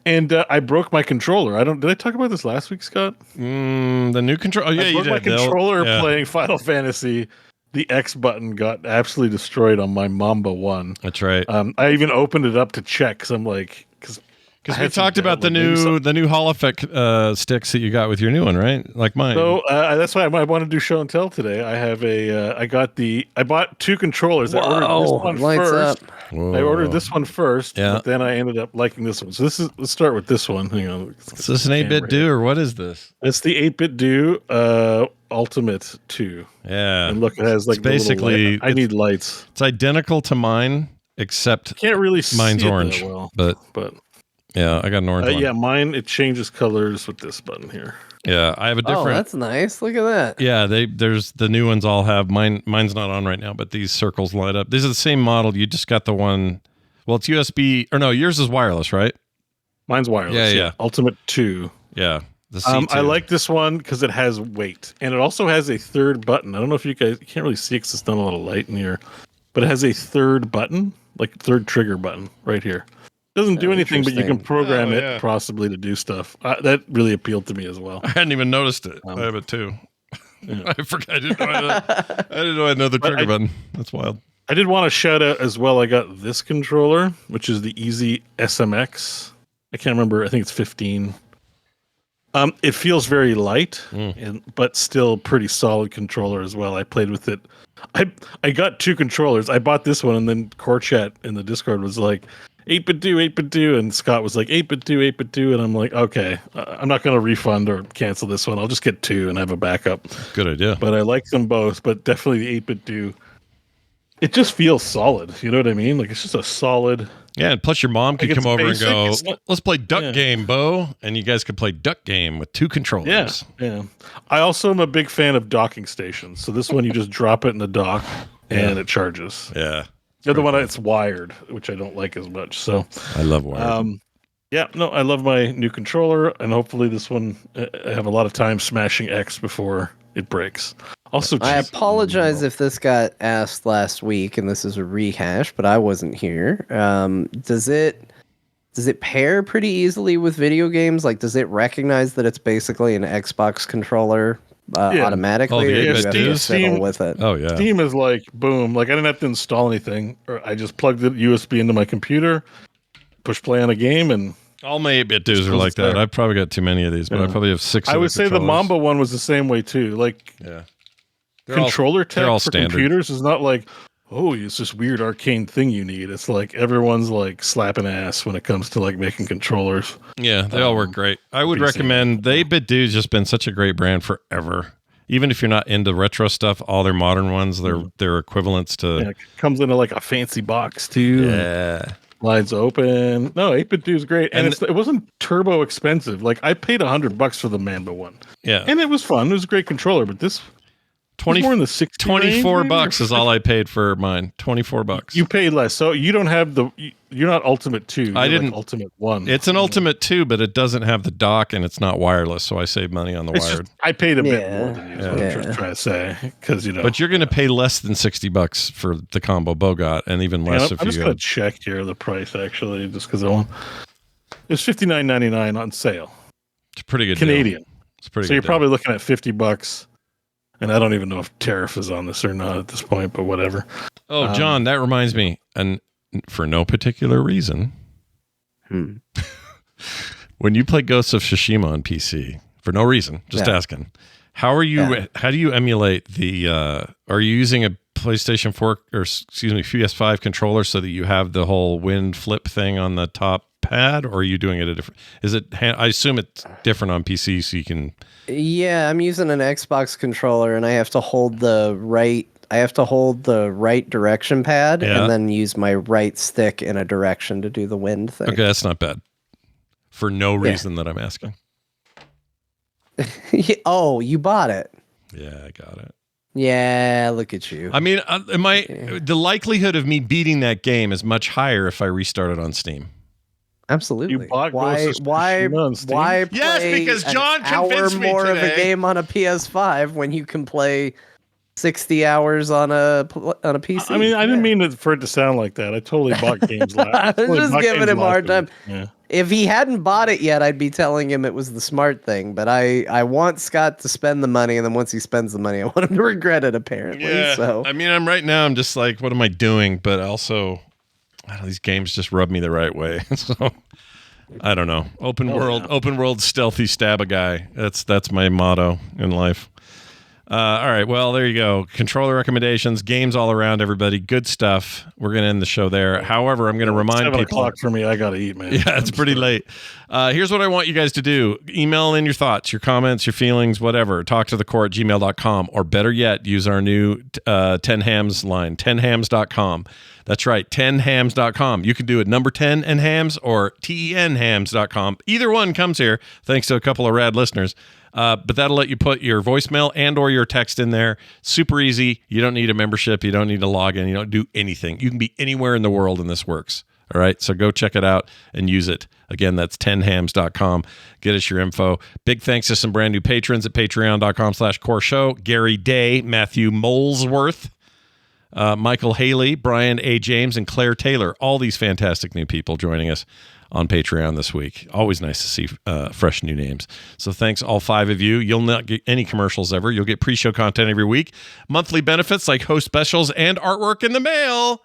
Speaker 3: And I broke my controller. Did I talk about this last week, Scott?
Speaker 1: The new controller. Oh, yeah, you did.
Speaker 3: My controller playing Final Fantasy. The X button got absolutely destroyed on my Mamba 1.
Speaker 1: That's right.
Speaker 3: I even opened it up to check because I'm like,
Speaker 1: because we talked about the new holophec sticks that you got with your new one, right? Like mine.
Speaker 3: So that's why I want to do show and tell today. I have I bought two controllers.
Speaker 2: Whoa,
Speaker 3: I ordered this one first.
Speaker 1: Whoa.
Speaker 3: I ordered this one first, but then I ended up liking this one. So let's start with this one. Hang on.
Speaker 1: Is this an 8-bit do or what is this?
Speaker 3: It's the 8-bit do Ultimate 2.
Speaker 1: Yeah.
Speaker 3: And look, it has like
Speaker 1: basically
Speaker 3: I need lights.
Speaker 1: It's identical to mine except
Speaker 3: can't really see
Speaker 1: mine's
Speaker 3: it
Speaker 1: orange.
Speaker 3: that well,
Speaker 1: but yeah, I got an orange one.
Speaker 3: Yeah, mine it changes colors with this button here.
Speaker 1: Yeah, I have a different.
Speaker 2: Oh, that's nice. Look at that.
Speaker 1: Yeah, there's the new ones all have mine's not on right now, but these circles light up. These are the same model. You just got the one. Well, it's USB or no, yours is wireless, right?
Speaker 3: Mine's wireless. Yeah. Ultimate 2.
Speaker 1: Yeah. The C2.
Speaker 3: I like this one because it has weight, and it also has a third button. I don't know if you can't really see because it's not a lot of light in here, but it has a third button, like third trigger button right here. Doesn't do anything, but you can program it possibly to do stuff. That really appealed to me as well.
Speaker 1: I hadn't even noticed it. I have it too. Yeah. I forgot. I didn't know I had another trigger button. That's wild.
Speaker 3: I did want to shout out as well. I got this controller, which is the EasySMX. I can't remember. I think it's 15. It feels very light, but still pretty solid controller as well. I played with it. I got two controllers. I bought this one, and then Core Chat in the Discord was like, 8-bit do, and Scott was like 8-bit do, and I'm like, okay, I'm not going to refund or cancel this one. I'll just get two and have a backup.
Speaker 1: Good idea.
Speaker 3: But I like them both, but definitely the 8-bit do. It just feels solid. You know what I mean? Like it's just a solid.
Speaker 1: Yeah, and plus your mom could come over and go, let's play Duck Game, Beau, and you guys could play Duck Game with two controllers.
Speaker 3: Yeah. I also am a big fan of docking stations. So this one, you just drop it in the dock and it charges.
Speaker 1: Yeah.
Speaker 3: The other one, it's wired, which I don't like as much. So
Speaker 1: I love wired.
Speaker 3: I love my new controller, and hopefully this one, I have a lot of time smashing X before it breaks. Also,
Speaker 2: I apologize if this got asked last week and this is a rehash, but I wasn't here. Does it pair pretty easily with video games? Like, does it recognize that it's basically an Xbox controller automatically?
Speaker 1: Oh,
Speaker 2: or do you
Speaker 1: it
Speaker 2: have to
Speaker 1: does.
Speaker 2: fiddle with it?
Speaker 1: Oh yeah.
Speaker 3: Steam is like boom. Like I didn't have to install anything, or I just plugged the USB into my computer, push play on a game, and
Speaker 1: All my 8-bit dudes are like that. I've probably got too many of these, but I probably have 6.
Speaker 3: I would say the Mamba one was the same way too. Like, controller tech for
Speaker 1: standard.
Speaker 3: computers is not like, oh, it's this weird arcane thing you need. It's like everyone's like slapping ass when it comes to like making controllers.
Speaker 1: Yeah, they all work great. I would recommend the 8-bit dude's just been such a great brand forever. Even if you're not into retro stuff, all their modern ones, they're equivalents to.
Speaker 3: Yeah, it comes into like a fancy box too.
Speaker 1: Yeah.
Speaker 3: Slides open. No, 8-bit dude's great, and it wasn't turbo expensive. Like I paid $100 for the Mamba one.
Speaker 1: Yeah,
Speaker 3: and it was fun. It was a great controller, but this. more in the 60
Speaker 1: $24 bucks is all I paid for mine. $24.
Speaker 3: You paid less, so you don't have you're not Ultimate 2.
Speaker 1: I didn't.
Speaker 3: Like Ultimate 1.
Speaker 1: It's an Ultimate 2, but it doesn't have the dock and it's not wireless, so I save money on the wired.
Speaker 3: I paid a bit more than you. Is what I'm trying to say, because
Speaker 1: But you're going to pay less than $60 for the combo Beau got, and even less if
Speaker 3: I'm
Speaker 1: you.
Speaker 3: just going to check here the price actually, just because I want. It's $59.99 on sale.
Speaker 1: It's a pretty good
Speaker 3: Canadian.
Speaker 1: Deal. It's pretty.
Speaker 3: So
Speaker 1: good
Speaker 3: you're
Speaker 1: deal.
Speaker 3: probably looking at $50. And I don't even know if tariff is on this or not at this point, but whatever.
Speaker 1: Oh, John, that reminds me, and for no particular reason, when you play Ghost of Tsushima on PC, for no reason, just asking, how are you? Yeah. How do you emulate the? Are you using a PlayStation 4 or PS5 controller so that you have the whole wind flip thing on the top pad, or are you doing it a different? Is it? I assume it's different on PC, so you can.
Speaker 2: Yeah, I'm using an Xbox controller, and I have to hold the right direction pad, and then use my right stick in a direction to do the wind thing.
Speaker 1: Okay, that's not bad. For no reason that I'm asking.
Speaker 2: Oh, you bought it?
Speaker 1: Yeah, I got it.
Speaker 2: Yeah, look at you.
Speaker 1: I mean, the likelihood of me beating that game is much higher if I restart it on Steam.
Speaker 2: Absolutely.
Speaker 3: You bought
Speaker 2: why play
Speaker 1: because John convinced me
Speaker 2: more
Speaker 1: today.
Speaker 2: of a game on a PS5 when you can play 60 hours on a PC?
Speaker 3: I mean, I didn't mean for it to sound like that. I totally bought games last.
Speaker 2: I was just giving him a hard time.
Speaker 3: Yeah.
Speaker 2: If he hadn't bought it yet, I'd be telling him it was the smart thing. But I want Scott to spend the money, and then once he spends the money, I want him to regret it, apparently.
Speaker 1: Yeah.
Speaker 2: So
Speaker 1: I mean, I'm just like, what am I doing? But also, these games just rub me the right way. So I don't know. Open world, stealthy stab a guy. That's my motto in life. All right. Well, there you go. Controller recommendations, games all around, everybody. Good stuff. We're going to end the show there. However, I'm going to remind
Speaker 3: 7
Speaker 1: people.
Speaker 3: 7 o'clock for me. I got to eat, man.
Speaker 1: Yeah, it's pretty late. Here's what I want you guys to do. Email in your thoughts, your comments, your feelings, whatever. Talk to the core at gmail.com, or better yet, use our new 10hams line, 10hams.com. That's right, 10hams.com. You can do it number 10 and hams or tenhams.com. Either one comes here, thanks to a couple of rad listeners. But that'll let you put your voicemail and or your text in there. Super easy. You don't need a membership. You don't need to log in. You don't do anything. You can be anywhere in the world and this works. All right. So go check it out and use it. Again, that's 10hams.com. Get us your info. Big thanks to some brand new patrons at patreon.com/core show. Gary Day, Matthew Molesworth, Michael Haley, Brian A. James, and Claire Taylor. All these fantastic new people joining us on Patreon this week. Always nice to see fresh new names. So thanks all 5 of you. You'll not get any commercials ever. You'll get pre-show content every week, monthly benefits like host specials and artwork in the mail.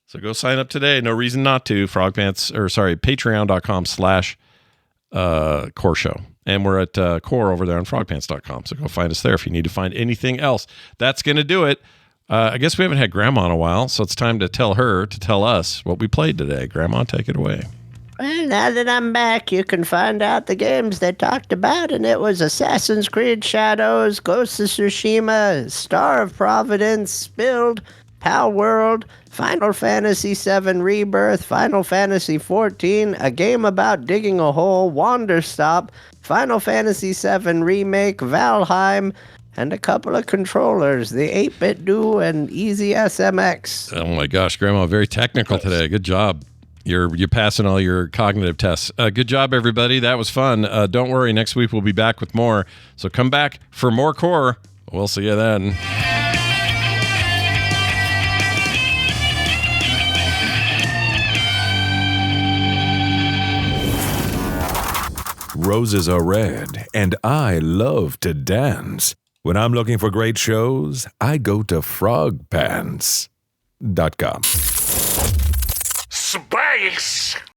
Speaker 1: So go sign up today. No reason not to. patreon.com/core show. And we're at core over there on frogpants.com. So go find us there if you need to find anything else. That's going to do it. I guess we haven't had Grandma in a while, so it's time to tell her to tell us what we played today. Grandma, take it away.
Speaker 4: Well, now that I'm back, you can find out the games they talked about, and it was Assassin's Creed Shadows, Ghost of Tsushima, Star of Providence, Spilled, Pal World, Final Fantasy VII Rebirth, Final Fantasy XIV, a game about digging a hole, Wanderstop, Final Fantasy VII Remake, Valheim, and a couple of controllers, the 8-bit Do and EasySMX.
Speaker 1: Oh my gosh, Grandma, very technical today. Good job. You're passing all your cognitive tests. Good job, everybody. That was fun. Don't worry. Next week we'll be back with more. So come back for more core. We'll see you then.
Speaker 5: Roses are red, and I love to dance. When I'm looking for great shows, I go to frogpants.com.
Speaker 6: Space!